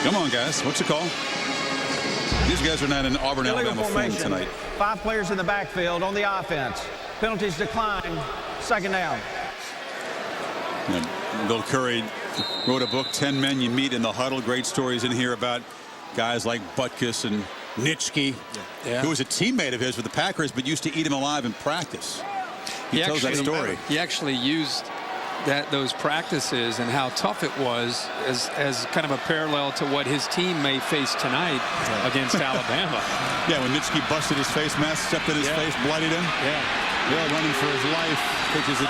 Speaker 1: Come on, guys. What's the call? These guys are not in Auburn, Alabama form tonight.
Speaker 6: 5 players in the backfield on the offense. Penalties decline. Second down.
Speaker 1: And Bill Curry wrote a book, 10 Men You Meet in the Huddle. Great stories in here about guys like Butkus and Nitschke, who was a teammate of his with the Packers, but used to eat him alive in practice. He tells that story.
Speaker 2: He actually used those practices and how tough it was as kind of a parallel to what his team may face tonight against Alabama.
Speaker 1: Yeah, when Nitschke busted his face mask, stepped in his face, bloodied him. Yeah, running for his life, pitches it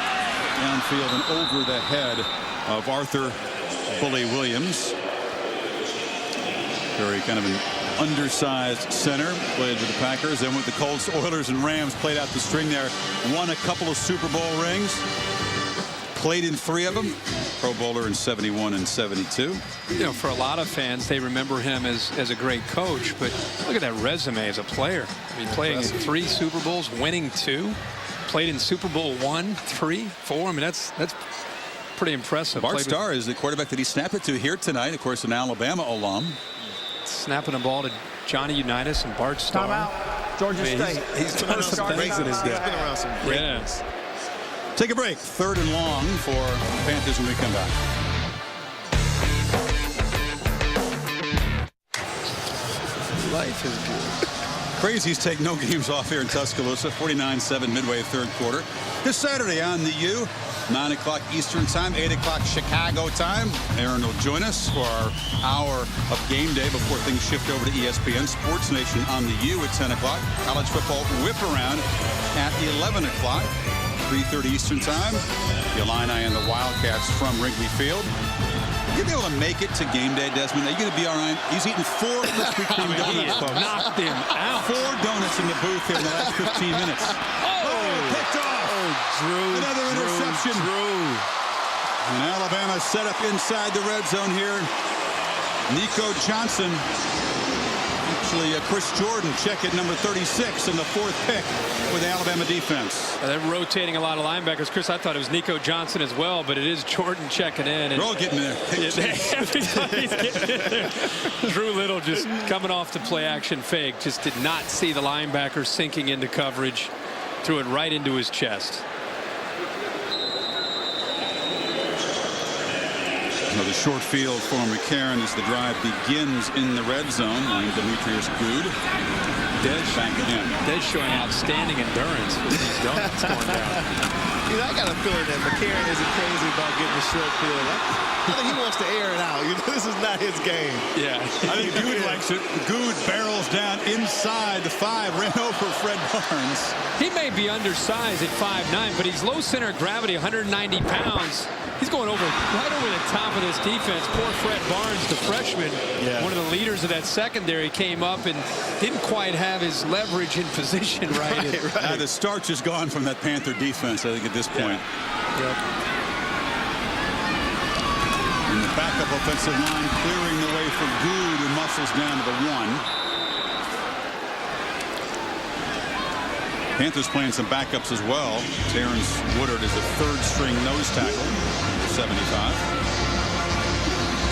Speaker 1: downfield and over the head of Arthur Bully Williams. Very kind of an undersized center, played with the Packers, then with the Colts, Oilers, and Rams, played out the string there, won a couple of Super Bowl rings. Played in 3 of them, Pro Bowler in 71 and 72.
Speaker 2: You know, for a lot of fans, they remember him as a great coach, but look at that resume as a player. I mean, playing in 3 Super Bowls, winning 2, played in Super Bowl 1, 3, 4. I mean, that's pretty impressive.
Speaker 1: Bart Starr is the quarterback that he snapped it to here tonight, of course, an Alabama alum.
Speaker 2: Snapping the ball to Johnny Unitas and Bart Starr.
Speaker 6: Timeout, Georgia State.
Speaker 3: He's been around some great in his day. He's been around some great ones.
Speaker 1: Take a break. 3rd and long for Panthers when we come back.
Speaker 2: Life is good.
Speaker 1: Crazies take no games off here in Tuscaloosa. 49-7 midway 3rd quarter. This Saturday on the U. 9 o'clock Eastern time, 8 o'clock Chicago time. Aaron will join us for our hour of game day before things shift over to ESPN. Sports Nation on the U at 10 o'clock. College football whip around at 11 o'clock. 3:30 Eastern time. The Illini and the Wildcats from Wrigley Field. You're going to be able to make it to game day, Desmond. Are you going to be all right? He's eaten 4 Krispy Kreme donuts, folks.
Speaker 2: Knocked him out.
Speaker 1: 4 donuts in the booth here in the last 15 minutes. Picked off.
Speaker 2: Drew.
Speaker 1: Another interception. And Alabama set up inside the red zone here. Nico Johnson. Actually, Chris Jordan check at number 36 in the 4th pick with the Alabama defense.
Speaker 2: They're rotating a lot of linebackers. Chris, I thought it was Nico Johnson as well, but it is Jordan checking in.
Speaker 1: They're all getting there.
Speaker 2: Everybody's getting in there. Drew Little just coming off the play action fake. Just did not see the linebacker sinking into coverage. Threw it right into his chest.
Speaker 1: Another short field for McCarron as the drive begins in the red zone. And Demetrius Good. Back again.
Speaker 2: Des showing outstanding endurance with these donuts going down.
Speaker 3: You know, I got a feeling that McCarron isn't crazy about getting the short field. I think he wants to air it out. You know, this is not his game.
Speaker 2: Yeah.
Speaker 1: I think Good likes it. Good barrels down inside the 5. Ran over Fred Barnes.
Speaker 2: He may be undersized at 5'9", but he's low center of gravity, 190 pounds. He's going right over the top of this defense. Poor Fred Barnes, the freshman, one of the leaders of that secondary, came up and didn't quite have his leverage in position right.
Speaker 1: Now the starch is gone from that Panther defense, I think, at this point. And the backup offensive line clearing the way for Good, who muscles down to the 1. Panthers playing some backups as well. Terrence Woodard is a 3rd-string nose tackle, 75.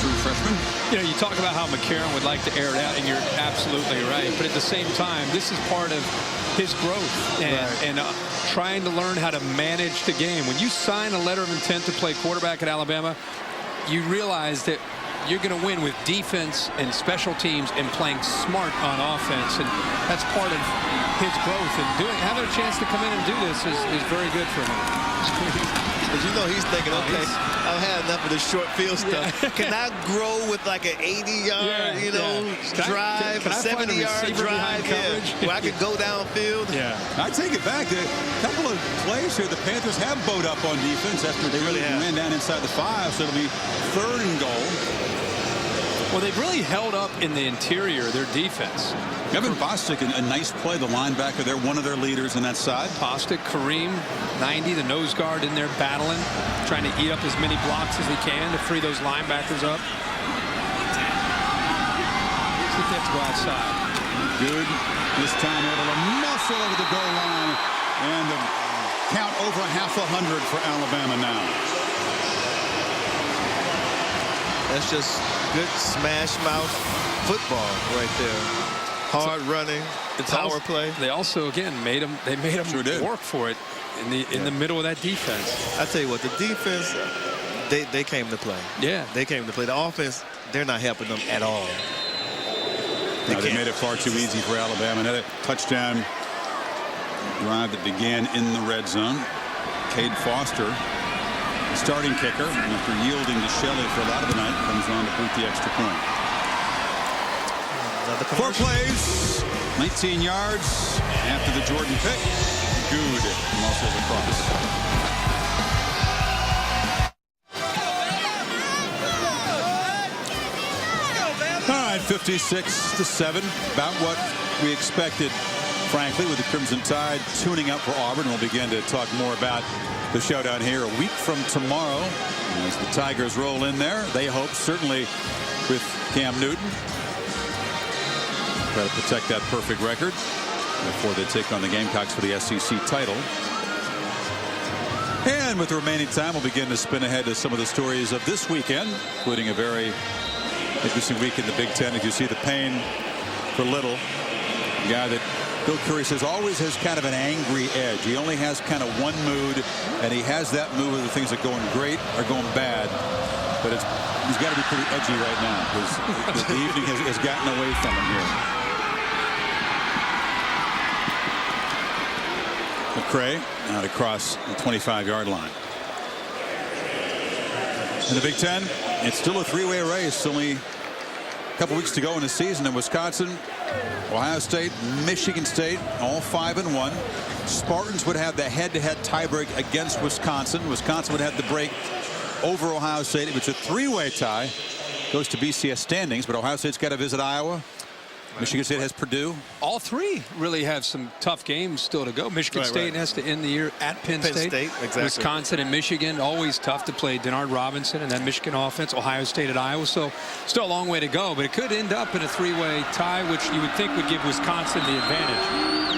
Speaker 1: True freshman.
Speaker 2: You know, you talk about how McCarron would like to air it out, and you're absolutely right. But at the same time, this is part of his growth and trying to learn how to manage the game. When you sign a letter of intent to play quarterback at Alabama, you realize that you're going to win with defense and special teams and playing smart on offense, and that's part of his growth. And having a chance to come in and do this is very good for him.
Speaker 3: Because you know he's thinking, okay, I've had enough of this short field stuff. Can I grow with like an 80-yard, drive, a 70-yard drive, where I could go downfield?
Speaker 1: I take it back. A couple of plays here, the Panthers have bowed up on defense after they really ran down inside the 5, so it'll be 3rd and goal.
Speaker 2: Well, they've really held up in the interior, their defense.
Speaker 1: Evan Bostic, a nice play, the linebacker. They're one of their leaders in that side.
Speaker 2: Bostic, Kareem, 90, the nose guard in there battling, trying to eat up as many blocks as he can to free those linebackers up. See if they have to go outside.
Speaker 1: Good. This time able to muscle over the goal line. And the count over 100 for Alabama now.
Speaker 3: That's just good smash mouth football right there. Hard running, power play.
Speaker 2: They also again made them work for it in the middle of that defense.
Speaker 3: I tell you what, the defense, they came to play.
Speaker 2: Yeah,
Speaker 3: they came to play. The offense, they're not helping them at all.
Speaker 1: They made it far too easy for Alabama. Another touchdown drive that began in the red zone. Cade Foster, the starting kicker, after yielding to Shelley for a lot of the night, comes on to boot the extra point. 4 plays, 19 yards after the Jordan pick. Good muscles across. All right, 56-7, about what we expected, frankly, with the Crimson Tide tuning up for Auburn. We'll begin to talk more about the showdown here a week from tomorrow as the Tigers roll in there. They hope, certainly, with Cam Newton, try to protect that perfect record before they take on the Gamecocks for the SEC title. And with the remaining time, we'll begin to spin ahead to some of the stories of this weekend, including a very interesting week in the Big Ten. As you see the pain for Little, a guy that Bill Curry says always has kind of an angry edge. He only has kind of one mood, and he has that mood whether things are going great or going bad. But he's got to be pretty edgy right now because the evening has gotten away from him here. McCray out across the 25-yard line. In the Big Ten, it's still a 3-way race. Only a couple weeks to go in the season in Wisconsin, Ohio State, Michigan State, all 5-1. Spartans would have the head-to-head tiebreak against Wisconsin. Wisconsin would have the break over Ohio State. If it's a three-way tie, goes to BCS standings, but Ohio State's got to visit Iowa. Michigan State has Purdue.
Speaker 2: All three really have some tough games still to go. Michigan State has to end the year at Penn State.
Speaker 3: Exactly.
Speaker 2: Wisconsin and Michigan, always tough to play. Denard Robinson and then Michigan offense. Ohio State at Iowa. So still a long way to go, but it could end up in a three-way tie, which you would think would give Wisconsin the advantage.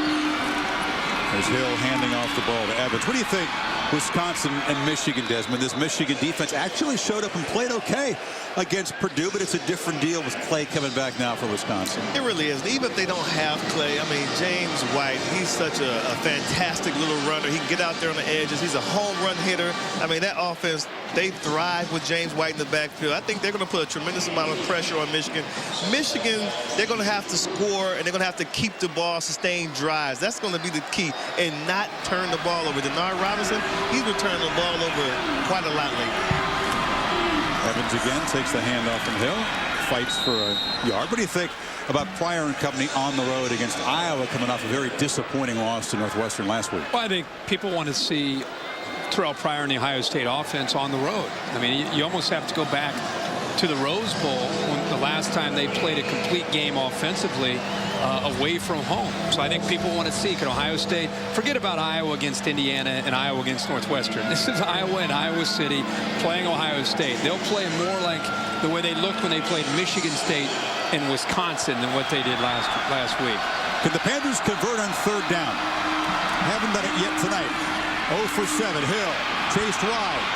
Speaker 1: There's Hill handing off the ball to Evans. What do you think, Wisconsin and Michigan, Desmond? This Michigan defense actually showed up and played okay against Purdue, but it's a different deal with Clay coming back now for Wisconsin.
Speaker 3: It really is. Even if they don't have Clay, I mean, James White, he's such a fantastic little runner. He can get out there on the edges. He's a home run hitter. I mean, that offense, they thrive with James White in the backfield. I think they're going to put a tremendous amount of pressure on Michigan. Michigan, they're going to have to score, and they're going to have to keep the ball, sustain drives. That's going to be the key, and not turn the ball over. Denard Robinson, he's been turning the ball over quite a lot lately.
Speaker 1: Evans again takes the handoff from Hill, fights for a yard. What do you think about Pryor and company on the road against Iowa, coming off a very disappointing loss to Northwestern last week?
Speaker 2: Well, I think people want to see Terrell Pryor and the Ohio State offense on the road. I mean, you almost have to go back to the Rose Bowl when the last time they played a complete game offensively away from home. So I think people want to see, can Ohio State forget about Iowa against Indiana and Iowa against Northwestern. This is Iowa and Iowa City playing Ohio State. They'll play more like the way they looked when they played Michigan State and Wisconsin than what they did last week.
Speaker 1: Can the Panthers convert on third down? Haven't done it yet tonight. 0 for 7. Hill chased wide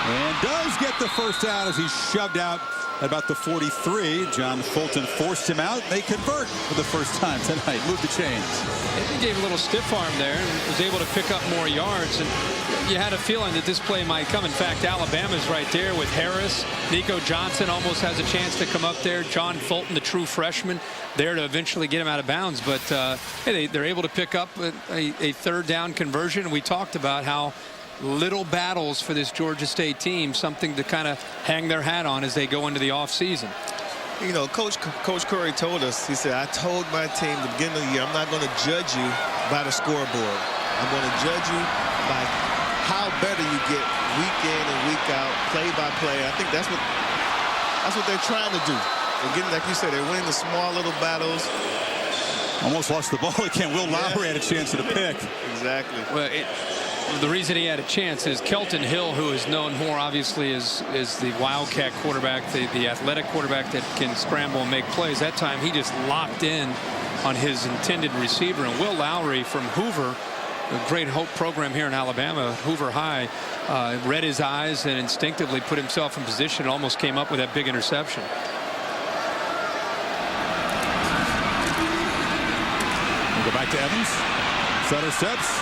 Speaker 1: and does get the first down as he's shoved out at about the 43. John Fulton forced him out. They convert for the first time tonight. Move the chains.
Speaker 2: He gave a little stiff arm there and was able to pick up more yards. And you had a feeling that this play might come. In fact, Alabama's right there with Harris. Nico Johnson almost has a chance to come up there. John Fulton, the true freshman, there to eventually get him out of bounds. But hey, they're able to pick up a third down conversion. We talked about how little battles for this Georgia State team, something to kind of hang their hat on as they go into the offseason.
Speaker 3: You know, Coach Curry told us, he said, I told my team at the beginning of the year, I'm not going to judge you by the scoreboard. I'm going to judge you by how better you get week in and week out, play by play. I think that's what they're trying to do. They're getting, like you said, they're winning the small little battles.
Speaker 1: Almost lost the ball again. Will Lowry had a chance at a pick.
Speaker 3: Exactly.
Speaker 2: Well, the reason he had a chance is Kelton Hill, who is known more obviously as the Wildcat quarterback, the athletic quarterback that can scramble and make plays. That time he just locked in on his intended receiver. And Will Lowry from Hoover, a Great Hope program here in Alabama, Hoover High, read his eyes and instinctively put himself in position and almost came up with that big interception.
Speaker 1: We'll go back to Evans. Sutter steps.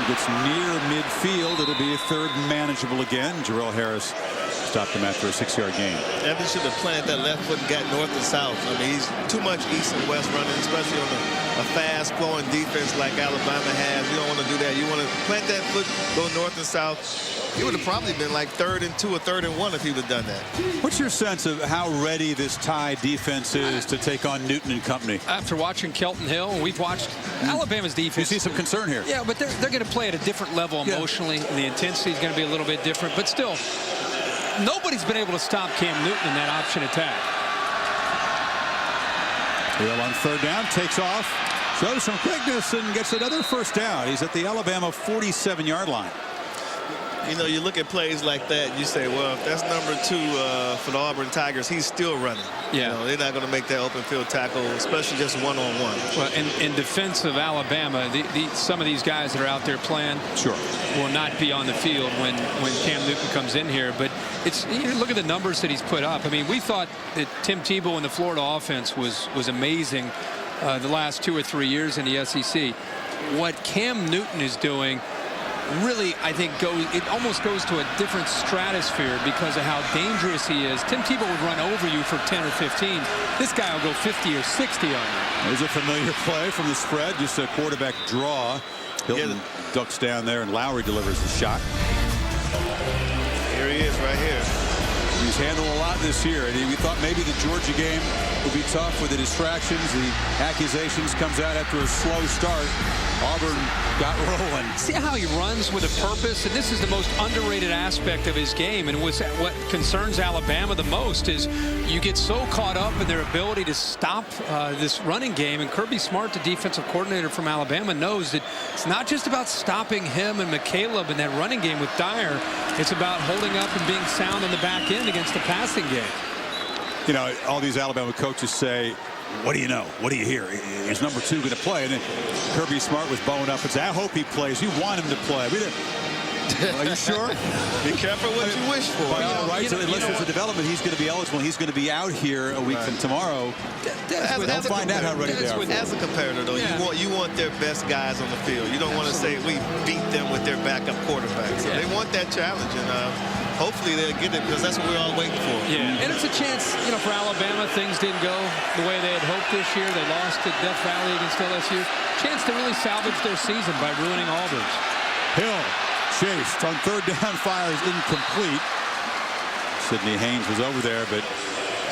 Speaker 1: Gets near midfield. It'll be a third manageable again. Jarrell Harris stopped him after a 6-yard gain.
Speaker 3: Evans should have planted that left foot and got north and south. I mean, he's too much east and west running, especially on a fast-flowing defense like Alabama has. You don't want to do that. You want to plant that foot, go north and south. He would have probably been like 3rd and 2 or 3rd and 1 if he would have done that.
Speaker 1: What's your sense of how ready this Tide defense is to take on Newton and company?
Speaker 2: After watching Kelton Hill, we've watched Alabama's defense.
Speaker 1: You see some concern here.
Speaker 2: Yeah, but they're going to play at a different level emotionally, and the intensity is going to be a little bit different. But still, nobody's been able to stop Cam Newton in that option attack.
Speaker 1: Hill on third down, takes off, shows some quickness, and gets another first down. He's at the Alabama 47-yard line.
Speaker 3: You know, you look at plays like that, you say, well, if that's number 2 for the Auburn Tigers, he's still running.
Speaker 2: Yeah.
Speaker 3: You know, they're not going to make that open field tackle, especially just one-on-one.
Speaker 2: Well, in defense of Alabama, some of these guys that are out there playing will not be on the field when Cam Newton comes in here. But it's, you know, look at the numbers that he's put up. I mean, we thought that Tim Tebow in the Florida offense was amazing the last 2 or 3 years in the SEC. What Cam Newton is doing really, I think, it almost goes to a different stratosphere because of how dangerous he is. Tim Tebow would run over you for 10 or 15. This guy will go 50 or 60 on you.
Speaker 1: There's a familiar play from the spread, just a quarterback draw. Hilton ducks down there, and Lowry delivers the shot.
Speaker 3: Here he is right here.
Speaker 1: He's handled a lot this year, and we thought maybe the Georgia game would be tough with the distractions, the accusations. Comes out after a slow start. Auburn got rolling.
Speaker 2: See how he runs with a purpose? And this is the most underrated aspect of his game. And what concerns Alabama the most is you get so caught up in their ability to stop this running game. And Kirby Smart, the defensive coordinator from Alabama, knows that it's not just about stopping him and McCaleb in that running game with Dyer. It's about holding up and being sound in the back end against the passing game.
Speaker 1: You know, all these Alabama coaches say, what do you know? What do you hear? Is number 2 going to play? And then Kirby Smart was bowing up and said, I hope he plays. You want him to play. Are you sure?
Speaker 3: Be careful what you wish for.
Speaker 1: Right, so unless there's a development, he's going to be eligible. He's going to be out here a week from tomorrow. They'll find out how ready they are.
Speaker 3: As a competitor, though, you want their best guys on the field. You don't want to say we beat them with their backup quarterback. So they want that challenge, and hopefully they'll get it, because that's what we're all waiting for.
Speaker 2: Yeah, and it's a chance, you know, for Alabama. Things didn't go the way they had hoped this year. They lost at Death Valley against LSU. Chance to really salvage their season by ruining Auburn's.
Speaker 1: Hill chased on 3rd down, fires incomplete. Sidney Haynes was over there, but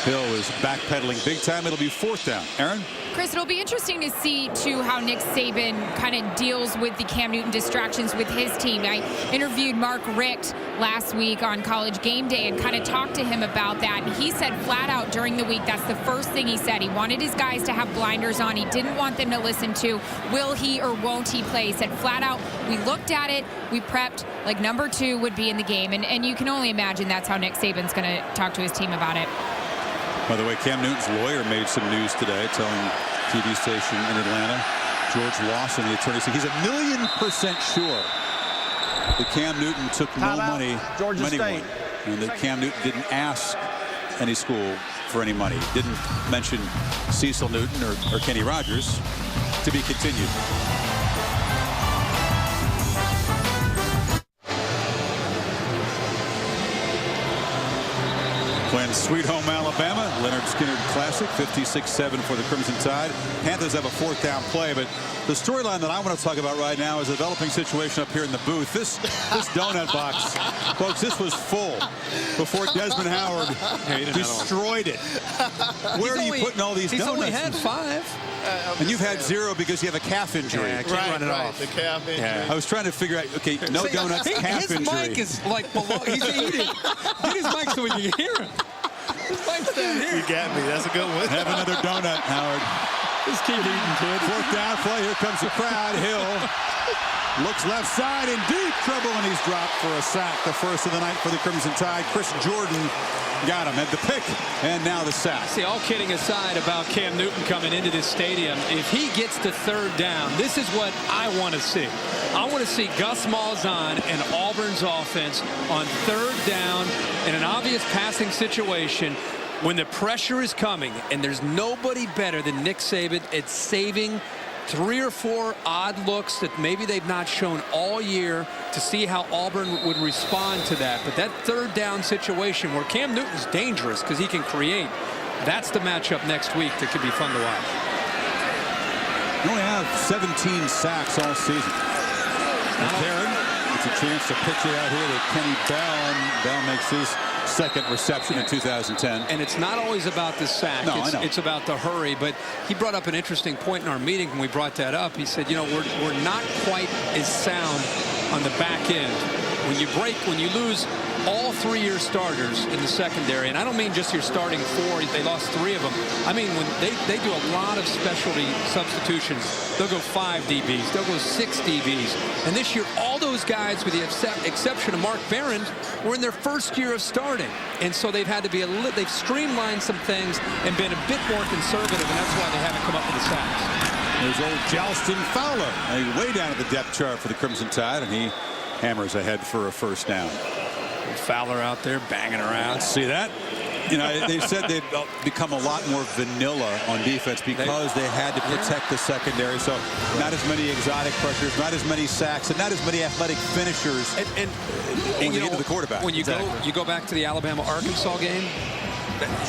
Speaker 1: Hill is backpedaling big time. It'll be 4th down. Aaron?
Speaker 4: Chris, it'll be interesting to see, too, how Nick Saban kind of deals with the Cam Newton distractions with his team. I interviewed Mark Richt last week on College Game Day and kind of talked to him about that. And he said flat out during the week, that's the first thing he said. He wanted his guys to have blinders on. He didn't want them to listen to, will he or won't he play? He said flat out, we looked at it, we prepped like number 2 would be in the game. And you can only imagine that's how Nick Saban's going to talk to his team about it.
Speaker 1: By the way, Cam Newton's lawyer made some news today, telling TV station in Atlanta, George Lawson, the attorney, said he's 1,000,000% sure that Cam Newton took no money from anyone, and that Cam Newton didn't ask any school for any money. Didn't mention Cecil Newton or Kenny Rogers. To be continued. Playing Sweet Home Alabama, Leonard Skinner Classic, 56-7 for the Crimson Tide. Panthers have a 4th down play, but the storyline that I want to talk about right now is a developing situation up here in the booth. This donut box, folks, this was full before Desmond Howard destroyed it. Where are you putting all these donuts?
Speaker 2: He's only had 5.
Speaker 1: And you've had 0 because you have a calf injury.
Speaker 2: Yeah, I can't run it off.
Speaker 3: The calf injury.
Speaker 1: Yeah. I was trying to figure out, okay, no donuts, calf injury.
Speaker 2: His mic is like below. He's eating. Get his mic so we can hear him. His mic's down here.
Speaker 3: You got me. That's a good one.
Speaker 1: Have another donut, Howard.
Speaker 2: Just keep eating, kid.
Speaker 1: 4th down play. Here comes the crowd. Hill looks left side in deep trouble, and he's dropped for a sack. The first of the night for the Crimson Tide. Chris Jordan got him at the pick, and now the sack.
Speaker 2: See, all kidding aside about Cam Newton coming into this stadium, if he gets to 3rd down, this is what I want to see. I want to see Gus Malzahn and Auburn's offense on 3rd down in an obvious passing situation when the pressure is coming, and there's nobody better than Nick Saban at saving 3 or 4 odd looks that maybe they've not shown all year to see how Auburn would respond to that. But that 3rd down situation where Cam Newton's dangerous because he can create, that's the matchup next week that could be fun to watch.
Speaker 1: You only have 17 sacks all season. Karen, it's a chance to pitch it out here to Kenny Bell, and Bell makes his 2nd reception in 2010.
Speaker 2: And it's not always about the sack.
Speaker 1: No, I know.
Speaker 2: It's about the hurry. But he brought up an interesting point in our meeting when we brought that up. He said, you know, we're not quite as sound on the back end. When you lose all 3-year starters in the secondary, and I don't mean just your starting 4, they lost 3 of them. I mean, when they do a lot of specialty substitutions. They'll go 5 DBs, they'll go 6 DBs. And this year, all those guys, with the exception of Mark Barron, were in their 1st year of starting. And so they've had to be they've streamlined some things and been a bit more conservative, and that's why they haven't come up with the sacks.
Speaker 1: There's old Jalston Fowler, way down at the depth chart for the Crimson Tide, and he hammers ahead for a 1st down.
Speaker 2: Fowler out there banging around.
Speaker 1: See that? You know, they said they've become a lot more vanilla on defense because they had to protect the secondary. So not as many exotic pressures, not as many sacks, and not as many athletic finishers when you get to the quarterback.
Speaker 2: When you go back to the Alabama-Arkansas game,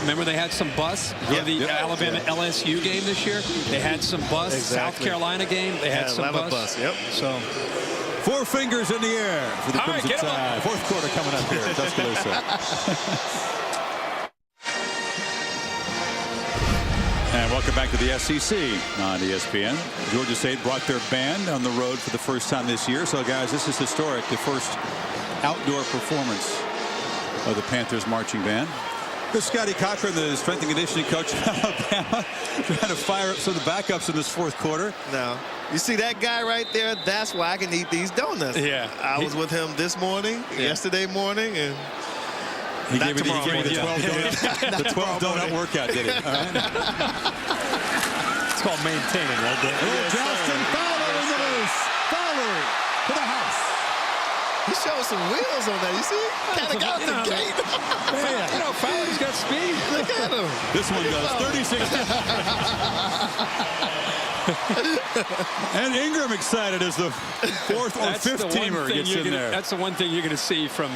Speaker 2: remember they had some bus. The Alabama-LSU game this year, they had some bus.
Speaker 3: Exactly.
Speaker 2: South Carolina game, they had some bus.
Speaker 3: Yep.
Speaker 2: So
Speaker 1: 4 fingers in the air for the Crimson Tide. 4th quarter coming up here at Tuscaloosa. And Welcome back to the SEC on ESPN. Georgia State brought their band on the road for the first time this year. So, guys, this is historic. The first outdoor performance of the Panthers marching band. This is Scotty Cochran, the strength and conditioning coach of Alabama, trying to fire up some of the backups in this fourth quarter.
Speaker 3: Now, you see that guy right there? That's why I can eat these donuts.
Speaker 2: Yeah.
Speaker 3: I was with him this morning, yesterday morning, and
Speaker 1: he gave me the 12 donut, the 12 donut workout, did he? All right.
Speaker 2: It's called maintaining, right there.
Speaker 1: Johnston Fowler in the loose. Fowler to the house.
Speaker 3: He showed some wheels on that. You see? Kind of got the gate.
Speaker 2: Man, you know, Fowler's got speed.
Speaker 3: Look at him.
Speaker 1: This one does. 36. And Ingram excited as the fourth or fifth teamer gets in there.
Speaker 2: That's the one thing you're going to see from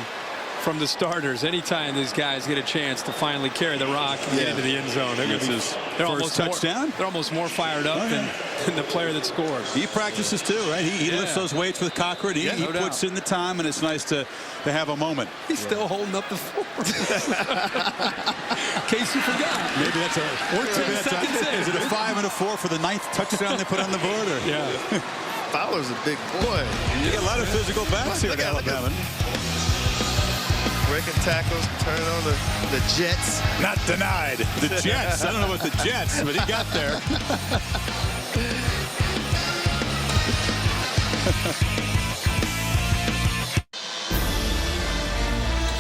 Speaker 2: the starters. Anytime these guys get a chance to finally carry the rock and get into the end zone, they're almost touchdown. They're almost more fired up than the player that scored.
Speaker 1: He practices too, right? He lifts those weights with Cochran. He puts in the time, and it's nice to have a moment.
Speaker 2: He's still holding up the floor. In case you forgot.
Speaker 1: Maybe that's is it a 5 and a 4 for the 9th touchdown they put on the board? Or?
Speaker 3: Yeah. Fowler's a big boy.
Speaker 1: You get a lot of physical backs here at Alabama.
Speaker 3: Breaking tackles, turning on the Jets.
Speaker 1: Not denied. The Jets. I don't know about the Jets, but he got there.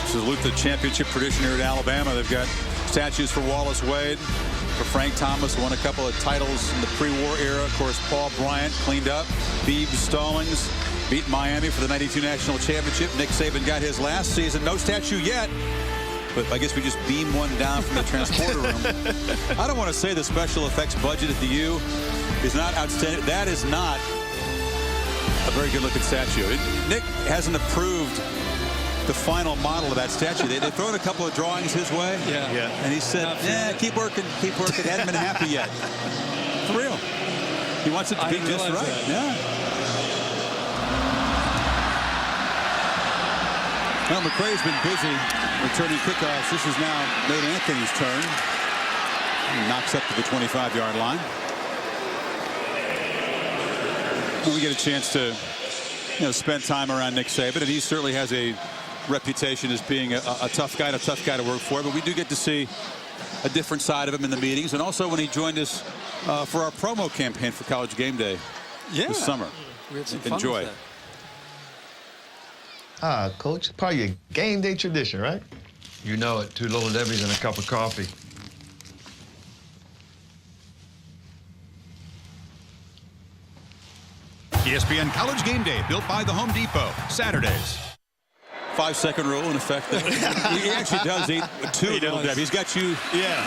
Speaker 1: Salute the championship tradition here at Alabama. They've got statues for Wallace Wade, for Frank Thomas, won a couple of titles in the pre-war era. Of course, Paul Bryant cleaned up. Beebe Stallings beat Miami for the '92 national championship. Nick Saban got his last season. No statue yet, but I guess we just beam one down from the transporter room. I don't want to say the special effects budget at the U is not outstanding. That is not a very good-looking statue. Nick hasn't approved the final model of that statue. They've thrown a couple of drawings his way.
Speaker 2: Yeah.
Speaker 1: And he said, keep working, keep working. Hadn't been happy yet. For real. He wants it to be just right.
Speaker 2: That.
Speaker 1: Yeah. Well, McCray's been busy returning kickoffs. This is now Nate Anthony's turn. He knocks up to the 25-yard line. And we get a chance to spend time around Nick Saban, and he certainly has a reputation as being a tough guy to work for. But we do get to see a different side of him in the meetings, and also when he joined us for our promo campaign for College Game Day this summer.
Speaker 2: We had some fun with that.
Speaker 3: Coach, part of your game day tradition, right?
Speaker 10: You know it. 2 Little Debbies and a cup of coffee.
Speaker 11: ESPN College Game Day, built by the Home Depot. Saturdays.
Speaker 1: 5-second rule in effect. He actually does eat 2 Little Debbies. He's got you.
Speaker 3: Yeah.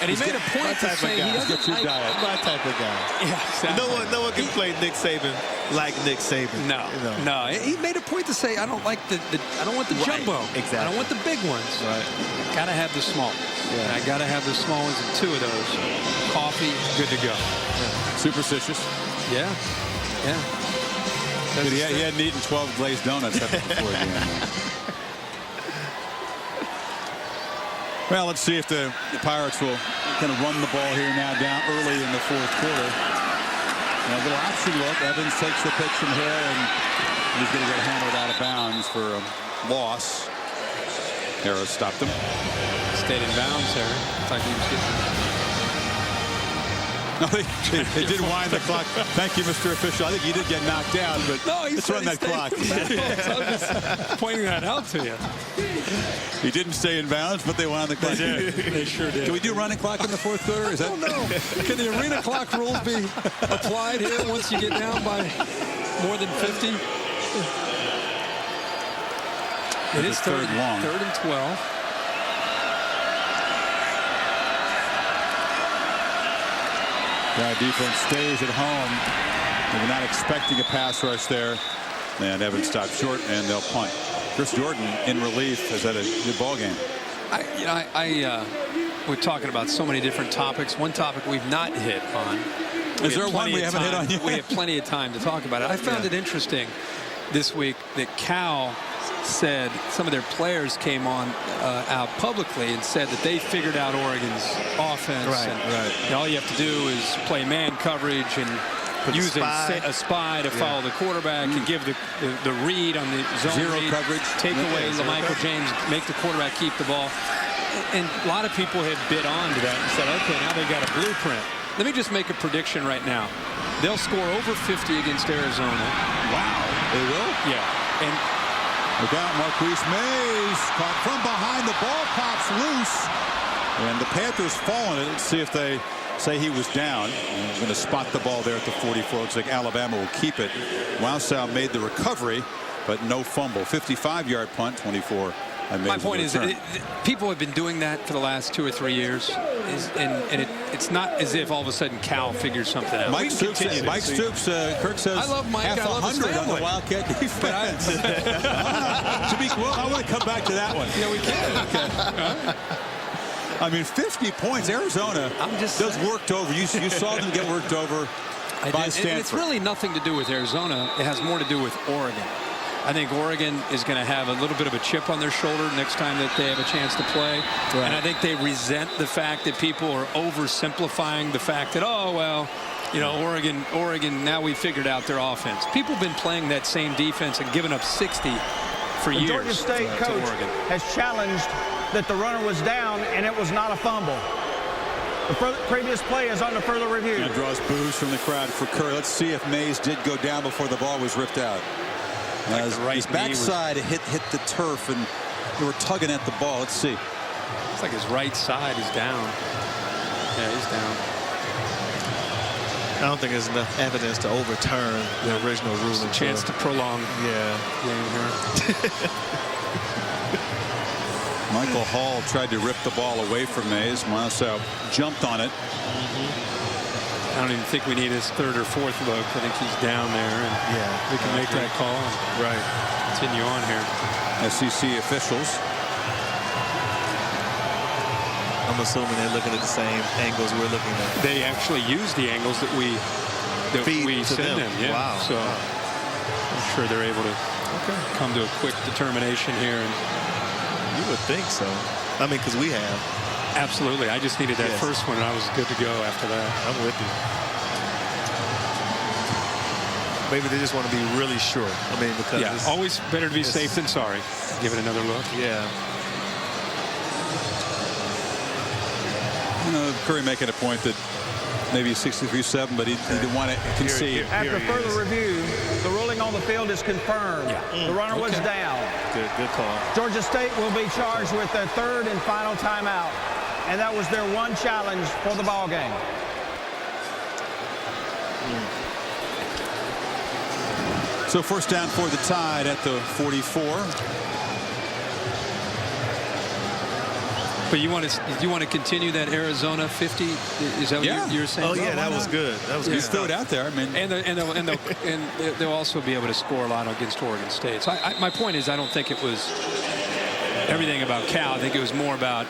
Speaker 2: And he made a point to say he doesn't
Speaker 1: get your diet.
Speaker 3: My type of guy.
Speaker 2: Yeah, exactly.
Speaker 3: No one can play Nick Saban like Nick Saban.
Speaker 2: No. He made a point to say I don't like I don't want the jumbo.
Speaker 3: Exactly.
Speaker 2: I don't want the big ones.
Speaker 3: Right.
Speaker 2: Gotta have the small. Yeah. And I gotta have the small ones and 2 of those. Coffee, good to go.
Speaker 1: Yeah. Superstitious.
Speaker 2: Yeah.
Speaker 1: But he hadn't eaten 12 glazed donuts before the game. Well, let's see if the Pirates will kind of run the ball here now down early in the fourth quarter. And a little option look. Evans takes the pitch from here, and he's going to get handled out of bounds for a loss. Harris stopped him.
Speaker 2: Stayed in bounds there. Looks like he was getting...
Speaker 1: No, they did wind the clock. Thank you, Mr. Official. I think he did get knocked down, but let's run that clock.
Speaker 2: I was just pointing that out to you.
Speaker 1: He didn't stay in bounds, but they wound the clock.
Speaker 2: They sure did.
Speaker 1: Can we do running clock in the fourth quarter?
Speaker 2: I don't know. Can the arena clock rules be applied here once you get down by more than 50? It is third and 12.
Speaker 1: Defense stays at home. They're not expecting a pass rush there. And Evans stopped short, and they'll punt. Chris Jordan in relief has had a good ball game.
Speaker 2: We're talking about so many different topics. One topic we've not hit on.
Speaker 1: Is there one we haven't hit on yet?
Speaker 2: We have plenty of time to talk about it. I found it interesting this week that Cal said, some of their players came on out publicly and said that they figured out Oregon's offense. And all you have to do is play man coverage and use a spy to follow the quarterback and give the read on the zone read,
Speaker 1: coverage,
Speaker 2: take away LaMichael James, make the quarterback keep the ball. And a lot of people have bid on to that and said, okay, now they've got a blueprint. Let me just make a prediction right now. They'll score over 50 against Arizona.
Speaker 1: Wow. They will?
Speaker 2: Yeah. And
Speaker 1: look out, Marquise Mays caught from behind. The ball pops loose. And the Panthers fall on it. Let's see if they say he was down. He's going to spot the ball there at the 44. Looks like Alabama will keep it. Wowsow made the recovery, but no fumble. 55-yard punt, 24.
Speaker 2: My point is, people have been doing that for the last 2 or 3 years, and it's not as if all of a sudden Cal figures something out.
Speaker 1: Mike Stoops, Kirk says,
Speaker 2: I love Mike. I love his family.
Speaker 1: On the Wildcat defense. I want to come back to that one.
Speaker 2: Yeah, we can.
Speaker 1: Okay. I mean, 50 points. Arizona does worked over. You saw them get worked over by Stanford.
Speaker 2: And it's really nothing to do with Arizona. It has more to do with Oregon. I think Oregon is going to have a little bit of a chip on their shoulder next time that they have a chance to play. Right. And I think they resent the fact that people are oversimplifying the fact that, oh, well, you know, Oregon, now we figured out their offense. People have been playing that same defense and giving up 60 for years.
Speaker 6: The Georgia State coach has challenged that the runner was down and it was not a fumble. The previous play is under further review.
Speaker 1: It draws boos from the crowd for Kerr. Let's see if Mays did go down before the ball was ripped out. As his backside hit the turf, and they were tugging at the ball. Let's see.
Speaker 2: It's like his right side is down. Yeah, he's down.
Speaker 3: I don't think there's enough evidence to overturn the original ruling.
Speaker 2: A chance to prolong.
Speaker 3: Yeah.
Speaker 2: Game here.
Speaker 1: Michael Hall tried to rip the ball away from Mays. Wowsow jumped on it.
Speaker 2: I don't even think we need his third or fourth look. I think he's down there, and we can make that call and continue on here.
Speaker 1: SEC officials.
Speaker 3: I'm assuming they're looking at the same angles we're looking at.
Speaker 2: They actually use the angles that we send them. Yeah.
Speaker 3: Wow.
Speaker 2: So I'm sure they're able to come to a quick determination here. And
Speaker 3: you would think so. I mean, because we have.
Speaker 2: Absolutely. I just needed that first one, and I was good to go after that.
Speaker 3: I'm with you. Maybe they just want to be really sure. I mean, because
Speaker 2: always better to be safe than sorry. Give it another look.
Speaker 3: Yeah.
Speaker 1: You know, Curry making a point that maybe 63-7, but he didn't want to concede.
Speaker 6: After further review, the ruling on the field is confirmed. The runner was down.
Speaker 3: Good call.
Speaker 6: Georgia State will be charged with their third and final timeout. And that was their one challenge for the ball game.
Speaker 1: So first down for the Tide at the 44.
Speaker 2: But you want to continue that Arizona 50? Is that what you're saying?
Speaker 3: Oh yeah, that was good. That was good.
Speaker 1: You threw it out there. I mean,
Speaker 2: and they'll also be able to score a lot against Oregon State. So my point is, I don't think it was everything about Cal. I think it was more about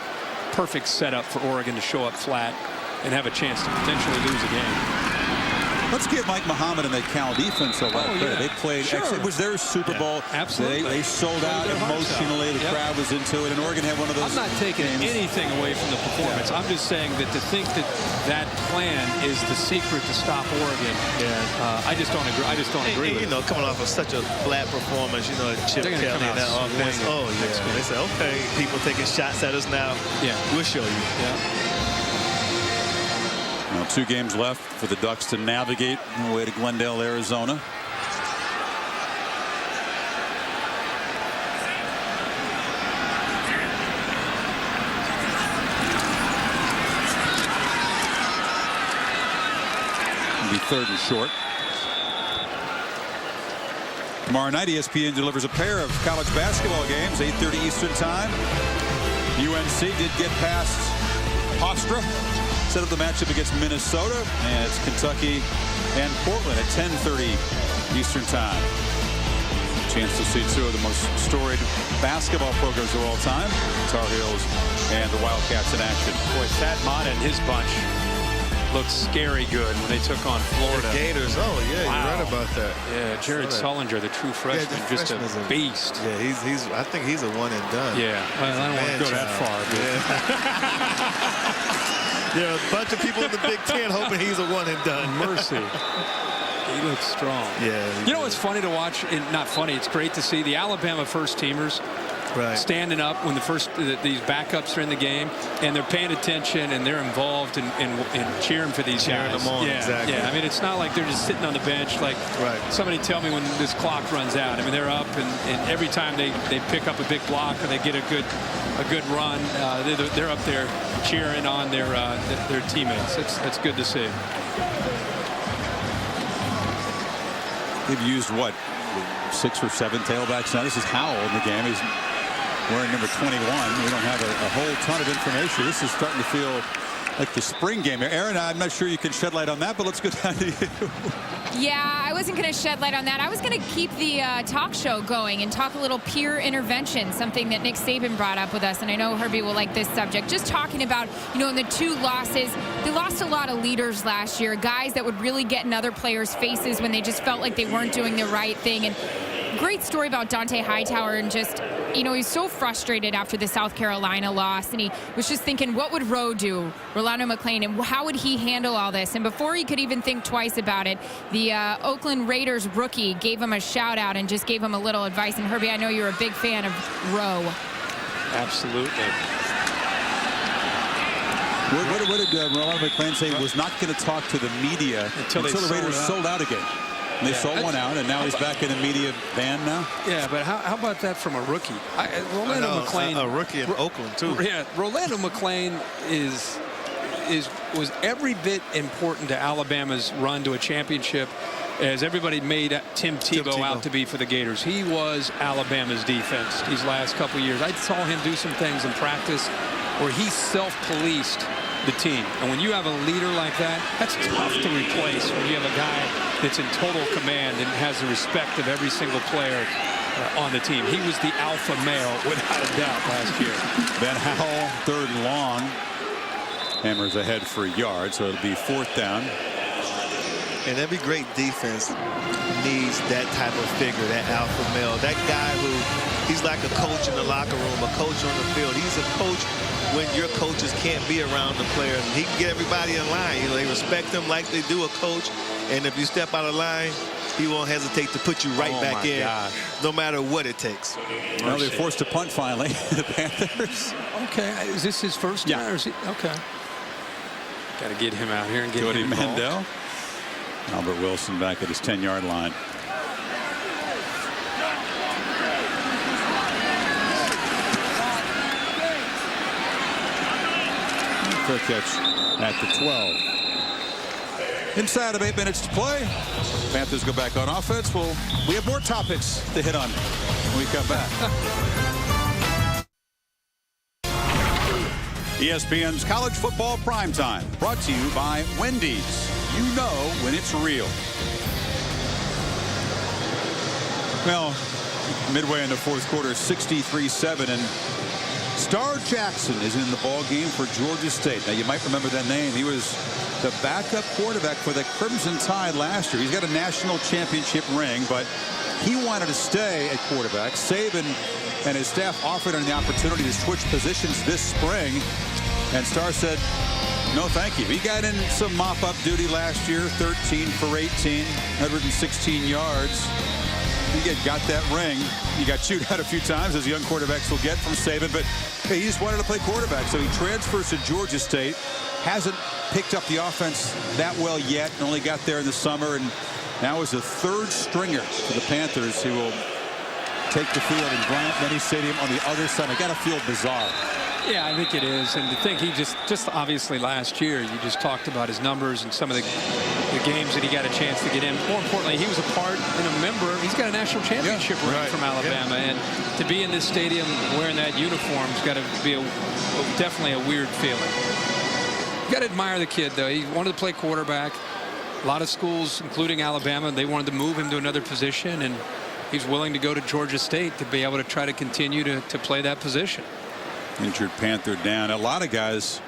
Speaker 2: perfect setup for Oregon to show up flat and have a chance to potentially lose a game.
Speaker 1: Let's give Mike Muhammad and the Cal defense a lot of credit. They played. It was their Super Bowl.
Speaker 2: Absolutely.
Speaker 1: They sold out emotionally. The crowd was into it, and Oregon had one of those.
Speaker 2: I'm not taking anything away from the performance. I'm just saying that to think that plan is the secret to stop Oregon. I just don't agree. I just don't agree.
Speaker 3: You know, coming off of such a flat performance, you know, Chip Kelly and that offense. Oh yeah. They said, okay, people taking shots at us now.
Speaker 2: Yeah,
Speaker 3: we'll show you.
Speaker 1: Now 2 games left for the Ducks to navigate on the way to Glendale, Arizona. It'll be 3rd and short. Tomorrow night, ESPN delivers a pair of college basketball games, 8:30 Eastern Time. UNC did get past Hofstra. Set up the matchup against Minnesota, and it's Kentucky and Portland at 10:30 Eastern Time. Chance to see 2 of the most storied basketball programs of all time, Tar Heels and the Wildcats in action.
Speaker 2: Boy, Thad Matta and his bunch looked scary good when they took on Florida.
Speaker 3: The Gators. Oh yeah, you're right about that.
Speaker 2: Yeah, Jared Sullinger, the true freshman, just a beast.
Speaker 3: Yeah, I think he's a one and done.
Speaker 2: Yeah, well, I don't want to go that far.
Speaker 3: There are a bunch of people in the Big Ten hoping he's a one and done.
Speaker 2: Mercy. He looks strong.
Speaker 3: Yeah.
Speaker 2: You know what's funny to watch? Not funny. It's great to see the Alabama first teamers standing up when these backups are in the game, and they're paying attention and they're involved in cheering for these guys.
Speaker 3: Them on.
Speaker 2: Yeah,
Speaker 3: Exactly.
Speaker 2: yeah. I mean, it's not like they're just sitting on the bench. Like somebody tell me when this clock runs out. I mean, they're up, and every time they pick up a big block or they get a good run, they're up there cheering on their teammates. That's good to see.
Speaker 12: They've used, what, 6 or 7 tailbacks now. This is Howell in the game. He's wearing number 21. We don't have a whole ton of information. This is starting to feel like the spring game. Aaron, I'm not sure you can shed light on that, but let's go down to you.
Speaker 4: Yeah, I wasn't going to shed light on that. I was going to keep the talk show going and talk a little peer intervention, something that Nick Saban brought up with us, and I know Herbie will like this subject. Just talking about, in the 2 losses, they lost a lot of leaders last year, guys that would really get in other players' faces when they just felt like they weren't doing the right thing. And great story about Dante Hightower, and just, he's so frustrated after the South Carolina loss, and he was just thinking, what would Rowe do, Rolando McClain, and how would he handle all this? And before he could even think twice about it, the Oakland Raiders rookie gave him a shout out and just gave him a little advice. And Herbie, I know you're a big fan of Rowe.
Speaker 2: Absolutely.
Speaker 12: What did Rolando McClain say? He was not going to talk to the media until the Raiders sold out again. And they sold one out, and now he's back in the media ban now.
Speaker 2: Yeah, but how about that from a rookie? Rolando McClain,
Speaker 3: a rookie in Oakland too.
Speaker 2: Yeah, Rolando McClain was every bit important to Alabama's run to a championship as everybody made Tim Tebow out to be for the Gators. He was Alabama's defense these last couple of years. I saw him do some things in practice where he self-policed the team. And when you have a leader like that, that's tough to replace when you have a guy that's in total command and has the respect of every single player on the team. He was the alpha male without a doubt last year.
Speaker 12: Ben Howell, 3rd and long. Hammers ahead for a yard, so it'll be 4th down.
Speaker 3: And every great defense needs that type of figure, that alpha male, that guy who, he's like a coach in the locker room, a coach on the field. He's a coach when your coaches can't be around the players. He can get everybody in line. They respect him like they do a coach. And if you step out of line, he won't hesitate to put you right back in, no matter what it takes.
Speaker 12: Well, they're forced to punt finally, the Panthers.
Speaker 2: Okay, is this his first time? Or is he? Okay. Got to get him out here and get
Speaker 12: Cody
Speaker 2: him involved.
Speaker 12: Mandel. Albert Wilson back at his 10-yard line. Fair catch at the 12. Inside of 8 minutes to play. Panthers go back on offense. Well, we have more topics to hit on when we come back. ESPN's College Football Primetime, brought to you by Wendy's. You know when it's real. Well, midway in the 4th quarter, 63-7, and Star Jackson is in the ball game for Georgia State. Now, you might remember that name. He was the backup quarterback for the Crimson Tide last year. He's got a national championship ring, but he wanted to stay at quarterback. Saban and his staff offered him the opportunity to switch positions this spring, and Star said, no, thank you. He got in some mop-up duty last year, 13 for 18, 116 yards. He got that ring. He got chewed out a few times, as young quarterbacks will get from Saban, but hey, he just wanted to play quarterback, so he transfers to Georgia State. Hasn't picked up the offense that well yet, only got there in the summer, and now is a 3rd stringer for the Panthers. He will take the field in Bryant-Denny Stadium on the other side. I got to feel bizarre.
Speaker 2: Yeah, I think it is. And to think he just obviously last year, you just talked about his numbers and some of the games that he got a chance to get in. More importantly, he was a part and a member. He's got a national championship ring from Alabama. And to be in this stadium wearing that uniform has got to be definitely a weird feeling. You got to admire the kid, though. He wanted to play quarterback. A lot of schools, including Alabama, they wanted to move him to another position, and he's willing to go to Georgia State to be able to try to continue to play that position.
Speaker 12: Injured Panther down. A lot of guys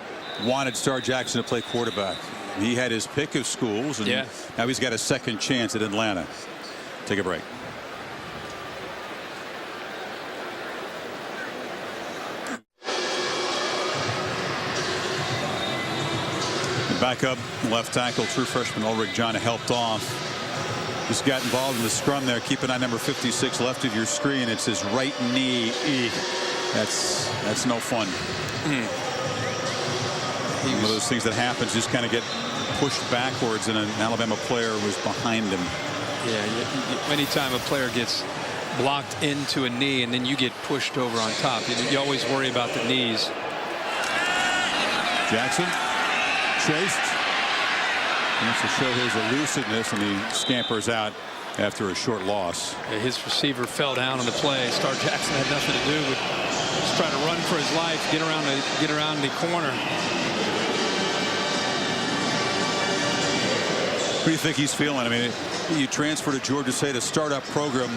Speaker 12: wanted Star Jackson to play quarterback. He had his pick of schools, and now he's got a second chance at Atlanta. Take a break. Backup left tackle, true freshman Ulrich John helped off. Just got involved in the scrum there. Keep an eye, number 56 left of your screen. It's his right knee. That's no fun. One of those things that happens, just kind of get pushed backwards, and an Alabama player was behind him.
Speaker 2: Yeah, anytime a player gets blocked into a knee and then you get pushed over on top, you always worry about the knees.
Speaker 12: Jackson chased. He wants to show his elusiveness, and he scampers out after a short loss.
Speaker 2: Yeah, his receiver fell down on the play. Star Jackson had nothing to do with just trying to run for his life, get around the corner.
Speaker 12: What do you think he's feeling? I mean, you transfer to Georgia State, a startup program,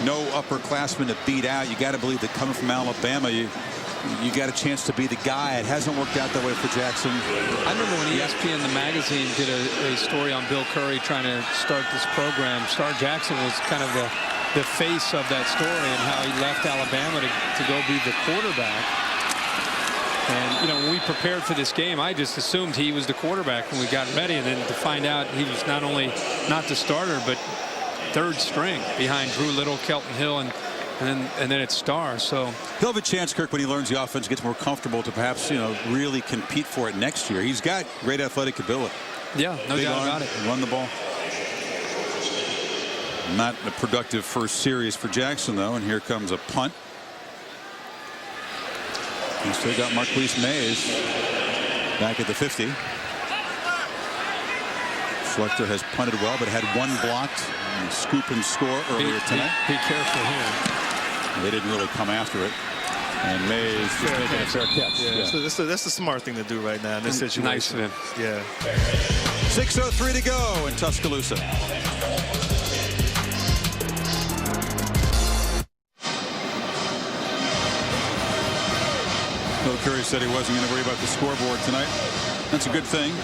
Speaker 12: no upperclassmen to beat out. You got to believe that coming from Alabama, you got a chance to be the guy. It hasn't worked out that way for Jackson.
Speaker 2: I remember when ESPN, the magazine, did a story on Bill Curry trying to start this program. Star Jackson was kind of the face of that story, and how he left Alabama to go be the quarterback. And, when we prepared for this game, I just assumed he was the quarterback when we got ready. And then to find out he was not only not the starter, but third string behind Drew Little, Kelton Hill, and then it's Star. So
Speaker 12: he'll have a chance, Kirk, when he learns the offense, gets more comfortable, to perhaps, really compete for it next year. He's got great athletic ability.
Speaker 2: Yeah, no doubt about it.
Speaker 12: Run the ball. Not a productive first series for Jackson, though, and here comes a punt. He's still got Marquise Mays back at the 50. Schlechter has punted well, but had one blocked scoop and score earlier tonight.
Speaker 2: Be careful here.
Speaker 12: They didn't really come after it. And Mays just making a fair catch.
Speaker 3: Yeah. So that's the smart thing to do right now in this situation.
Speaker 2: Nice of him.
Speaker 3: Yeah.
Speaker 12: 6:03 to go in Tuscaloosa. Bill Curry said he wasn't going to worry about the scoreboard tonight. That's a good thing,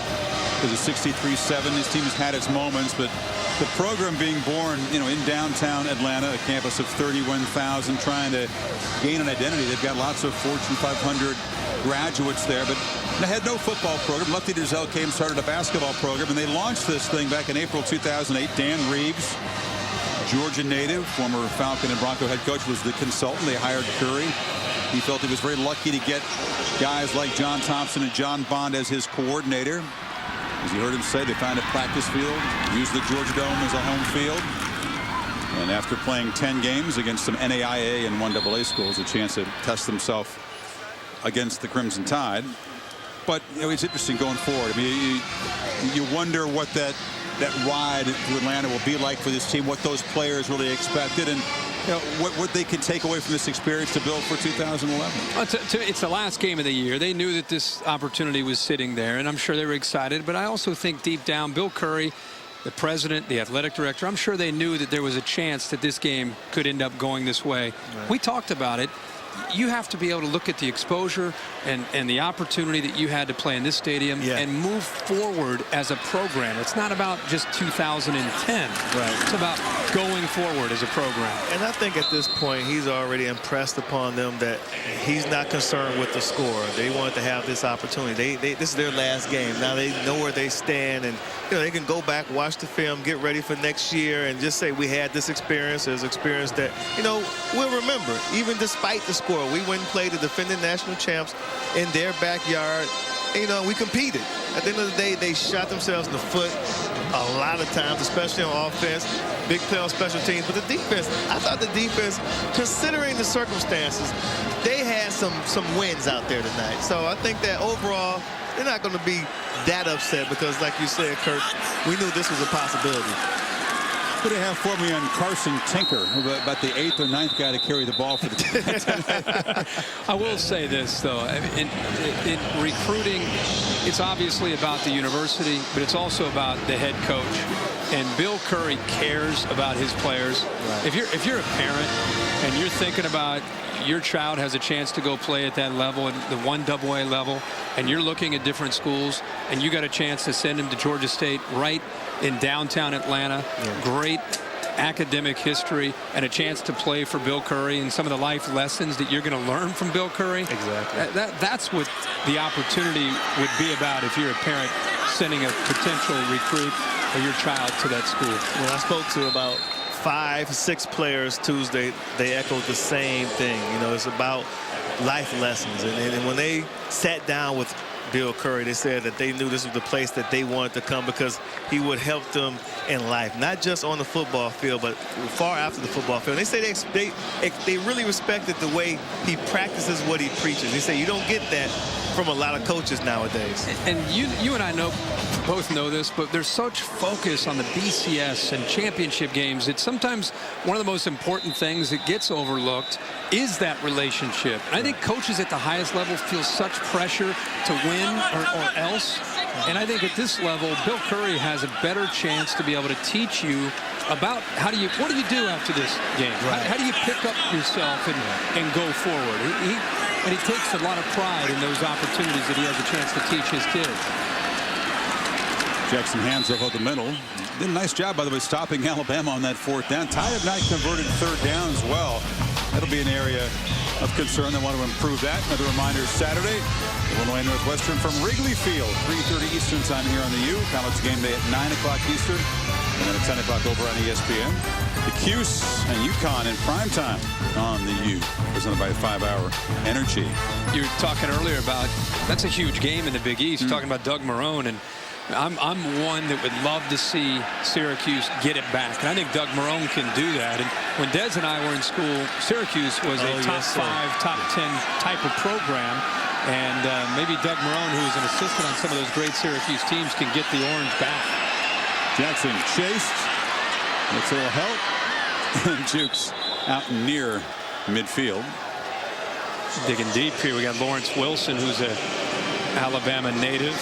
Speaker 12: because it's 63-7. His team has had its moments, but the program being born, in downtown Atlanta, a campus of 31,000, trying to gain an identity. They've got lots of Fortune 500 graduates there, but they had no football program. Lefty Driesell came, started a basketball program, and they launched this thing back in April 2008. Dan Reeves, Georgia native, former Falcon and Bronco head coach, was the consultant. They hired Curry. He felt he was very lucky to get guys like John Thompson and John Bond as his coordinator. As you heard him say, they found a practice field, used the Georgia Dome as a home field. And after playing 10 games against some NAIA and 1AA schools, a chance to test himself against the Crimson Tide. But it's interesting going forward. I mean, you wonder what that ride to Atlanta will be like for this team, what those players really expected, and what they can take away from this experience to build for 2011.
Speaker 2: It's the last game of the year. They knew that this opportunity was sitting there, and I'm sure they were excited. But I also think deep down, Bill Curry, the president, the athletic director, I'm sure they knew that there was a chance that this game could end up going this way. Right. We talked about it. You have to be able to look at the exposure and the opportunity that you had to play in this stadium and move forward as a program. It's not about just 2010. Right. It's about going forward as a program.
Speaker 3: And I think at this point, he's already impressed upon them that he's not concerned with the score. They wanted to have this opportunity. This is their last game. Now they know where they stand, and they can go back, watch the film, get ready for next year, and just say we had this experience. There's experience that we'll remember, even despite the score. We went and played the defending national champs in their backyard. We competed. At the end of the day, they shot themselves in the foot a lot of times, especially on offense. Big play on special teams. But the defense, I thought the defense, considering the circumstances, they had some wins out there tonight. So I think that overall, they're not going to be that upset because, like you said, Kirk, we knew this was a possibility.
Speaker 12: What do you have for me on Carson Tinker, about the 8th or 9th guy to carry the ball for the team?
Speaker 2: I will say this, though. In recruiting, it's obviously about the university, but it's also about the head coach. And Bill Curry cares about his players. Right. If you're a parent and you're thinking about your child has a chance to go play at that level, at the 1AA level, and you're looking at different schools, and you got a chance to send him to Georgia State right in downtown Atlanta. Great academic history and a chance to play for Bill Curry and some of the life lessons that you're going to learn from Bill Curry.
Speaker 3: Exactly.
Speaker 2: That's what the opportunity would be about if you're a parent sending a potential recruit or your child to that school.
Speaker 3: When I spoke to about 5, 6 players Tuesday, they echoed the same thing. You know, it's about life lessons. And when they sat down with Bill Curry, they said that they knew this was the place that they wanted to come because he would help them in life, not just on the football field, but far after the football field. And they say they really respected the way he practices what he preaches. They say you don't get that from a lot of coaches nowadays.
Speaker 2: And you and I both know this, but there's such focus on the BCS and championship games that sometimes one of the most important things that gets overlooked is that relationship. And I think coaches at the highest level feel such pressure to win or else. And I think at this level, Bill Curry has a better chance to be able to teach you about what do you do after this game?
Speaker 3: Right.
Speaker 2: How do you pick up yourself and go forward? And he takes a lot of pride in those opportunities that he has a chance to teach his kids.
Speaker 12: Jackson hands over the middle. Did a nice job, by the way, stopping Alabama on that 4th down. Ty have not converted 3rd down as well. That'll be an area of concern. They want to improve that. Another reminder, Saturday, Illinois Northwestern from Wrigley Field, 3:30 Eastern time here on the U. College game day at 9 o'clock Eastern. And then at 10 o'clock over on ESPN. The Cuse and UConn in primetime on the U. Presented by 5-Hour Energy.
Speaker 2: You were talking earlier about that's a huge game in the Big East. Talking about Doug Marrone, and I'm one that would love to see Syracuse get it back. And I think Doug Marrone can do that. And when Des and I were in school, Syracuse was a top 5, top 10 type of program. And maybe Doug Marrone, who was an assistant on some of those great Syracuse teams, can get the orange back.
Speaker 12: Jackson chased. Gets a little help. And Jukes out near midfield.
Speaker 2: Digging deep here. We got Lawrence Wilson, who's a Alabama native.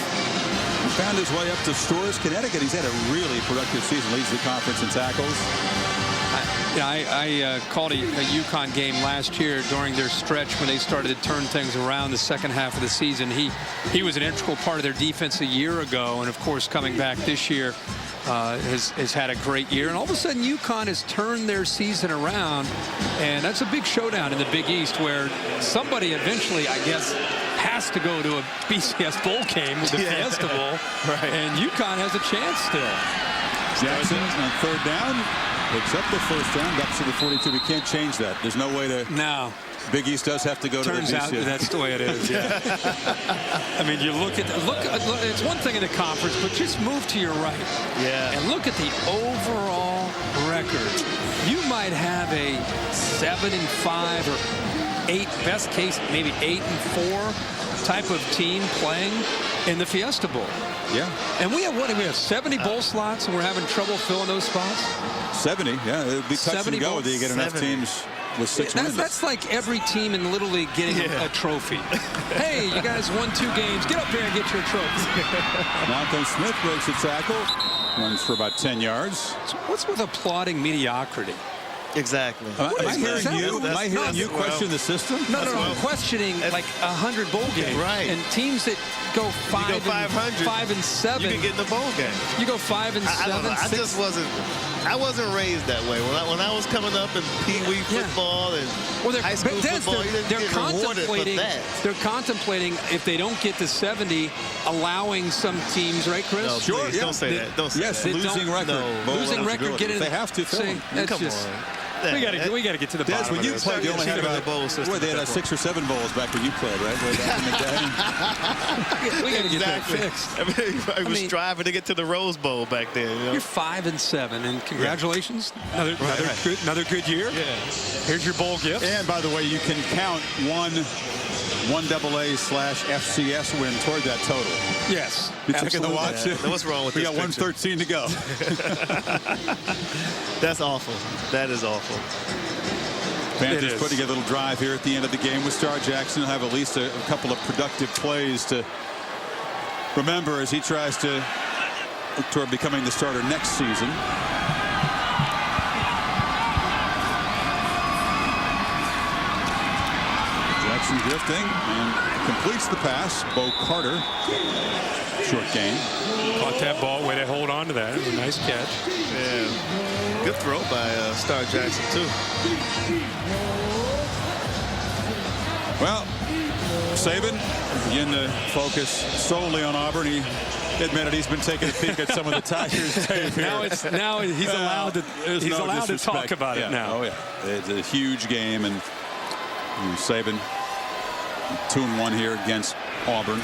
Speaker 12: He found his way up to Storrs, Connecticut. He's had a really productive season. Leads the conference in tackles.
Speaker 2: I called a UConn game last year during their stretch when they started to turn things around the second half of the season. He was an integral part of their defense a year ago, and of course coming back this year has had a great year. And all of a sudden UConn has turned their season around, and that's a big showdown in the Big East where somebody eventually, I guess, has to go to a BCS bowl game with the Fiesta Bowl,
Speaker 3: right.
Speaker 2: And UConn has a chance still.
Speaker 12: Jackson on 3rd down. Picks up the 1st down, up to the 42. We can't change that. There's no way to.
Speaker 2: No.
Speaker 12: Big East does have to go to the BCS.
Speaker 2: Turns out that's the way it is. Yeah. I mean, you look. It's one thing in the conference, but just move to your right.
Speaker 3: Yeah.
Speaker 2: And look at the overall record. You might have a 7-5 or 8, best case maybe 8-4 type of team playing in the Fiesta Bowl.
Speaker 12: Yeah.
Speaker 2: And we have 70 bowl slots, and we're having trouble filling those spots.
Speaker 12: 70, yeah. It would be touch and go whether you get enough teams with 6 wins.
Speaker 2: That's like every team in Little League getting a trophy. Hey, you guys won 2 games. Get up here and get your trophy.
Speaker 12: Malcolm Smith breaks a tackle. Runs for about 10 yards.
Speaker 2: So what's with applauding mediocrity?
Speaker 3: Exactly.
Speaker 12: Am I hearing you question the system?
Speaker 2: No, I'm questioning like 100 bowl games.
Speaker 3: Right.
Speaker 2: And teams that go 500, 5 and 7.
Speaker 3: You can get in the bowl game.
Speaker 2: You go 5 and 7.
Speaker 3: I don't know. I wasn't raised that way. When I was coming up in Pee Wee football and high school football, you didn't get rewarded for that.
Speaker 2: They're contemplating, if they don't get to 70, allowing some teams, right, Chris?
Speaker 3: No,
Speaker 12: sure.
Speaker 3: Please, don't say that. Don't say that.
Speaker 12: Losing record.
Speaker 3: No.
Speaker 2: Losing record, get in.
Speaker 12: They have to.
Speaker 2: That's just. We got to get to the
Speaker 12: Des,
Speaker 2: bottom
Speaker 12: when you played, you only had about they had 6 or 7 bowls back when you played, right? Way back in the day.
Speaker 2: We got to get that fixed.
Speaker 3: I was striving to get to the Rose Bowl back then. You know?
Speaker 2: You're 5 and 7, and congratulations, another good year.
Speaker 3: Yeah.
Speaker 2: Here's your bowl gift.
Speaker 12: And by the way, you can count one AA/FCS win toward that total.
Speaker 2: Yes.
Speaker 12: You took in the watch.
Speaker 3: Yeah. What's wrong with
Speaker 12: we
Speaker 3: this?
Speaker 12: We got 113 to go.
Speaker 3: That's awful. That is awful.
Speaker 12: Panthers putting a little drive here at the end of the game with Star Jackson. He'll have at least a couple of productive plays to remember as he tries to look toward becoming the starter next season. Jackson drifting and completes the pass. Bo Carter. Short gain.
Speaker 2: Caught that ball. Way to hold on to that. It was a nice catch.
Speaker 3: Yeah. Good throw by Star Jackson, too.
Speaker 12: Well, Saban begin to focus solely on Auburn. He admitted he's been taking a peek at some of the Tigers tape here.
Speaker 2: now he's allowed to talk about it now.
Speaker 12: Oh yeah, it's a huge game, and Saban 2-1 here against Auburn.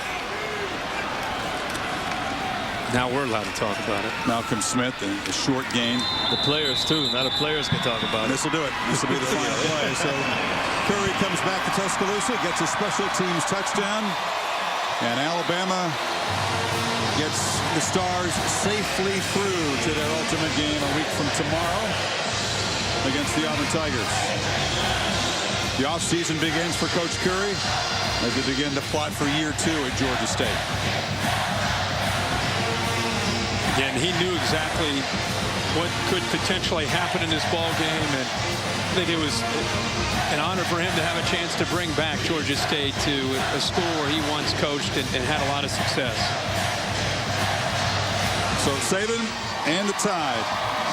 Speaker 2: Now we're allowed to talk about it.
Speaker 12: Malcolm Smith, the short gain.
Speaker 3: The players, too. Now the players can talk about it.
Speaker 12: This will do it. This will be the final play. So Curry comes back to Tuscaloosa, gets a special teams touchdown, and Alabama gets the Stars safely through to their ultimate game a week from tomorrow against the Auburn Tigers. The offseason begins for Coach Curry as they begin to plot for year 2 at Georgia State.
Speaker 2: Again, he knew exactly what could potentially happen in this ball game, and I think it was an honor for him to have a chance to bring back Georgia State to a school where he once coached and had a lot of success.
Speaker 12: So Saban and the Tide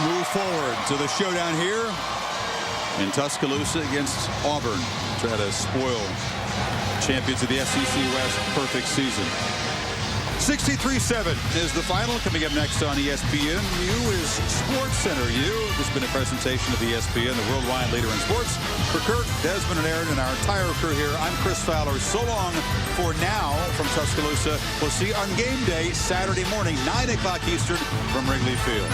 Speaker 12: move forward to the showdown here in Tuscaloosa against Auburn. Try to spoil champions of the SEC West perfect season. 63-7 is the final. Coming up next on ESPN U is Sports Center U. This has been a presentation of ESPN, the worldwide leader in sports. For Kirk, Desmond, and Aaron, and our entire crew here, I'm Chris Fowler. So long for now from Tuscaloosa. We'll see you on game day Saturday morning, 9 o'clock Eastern from Wrigley Field.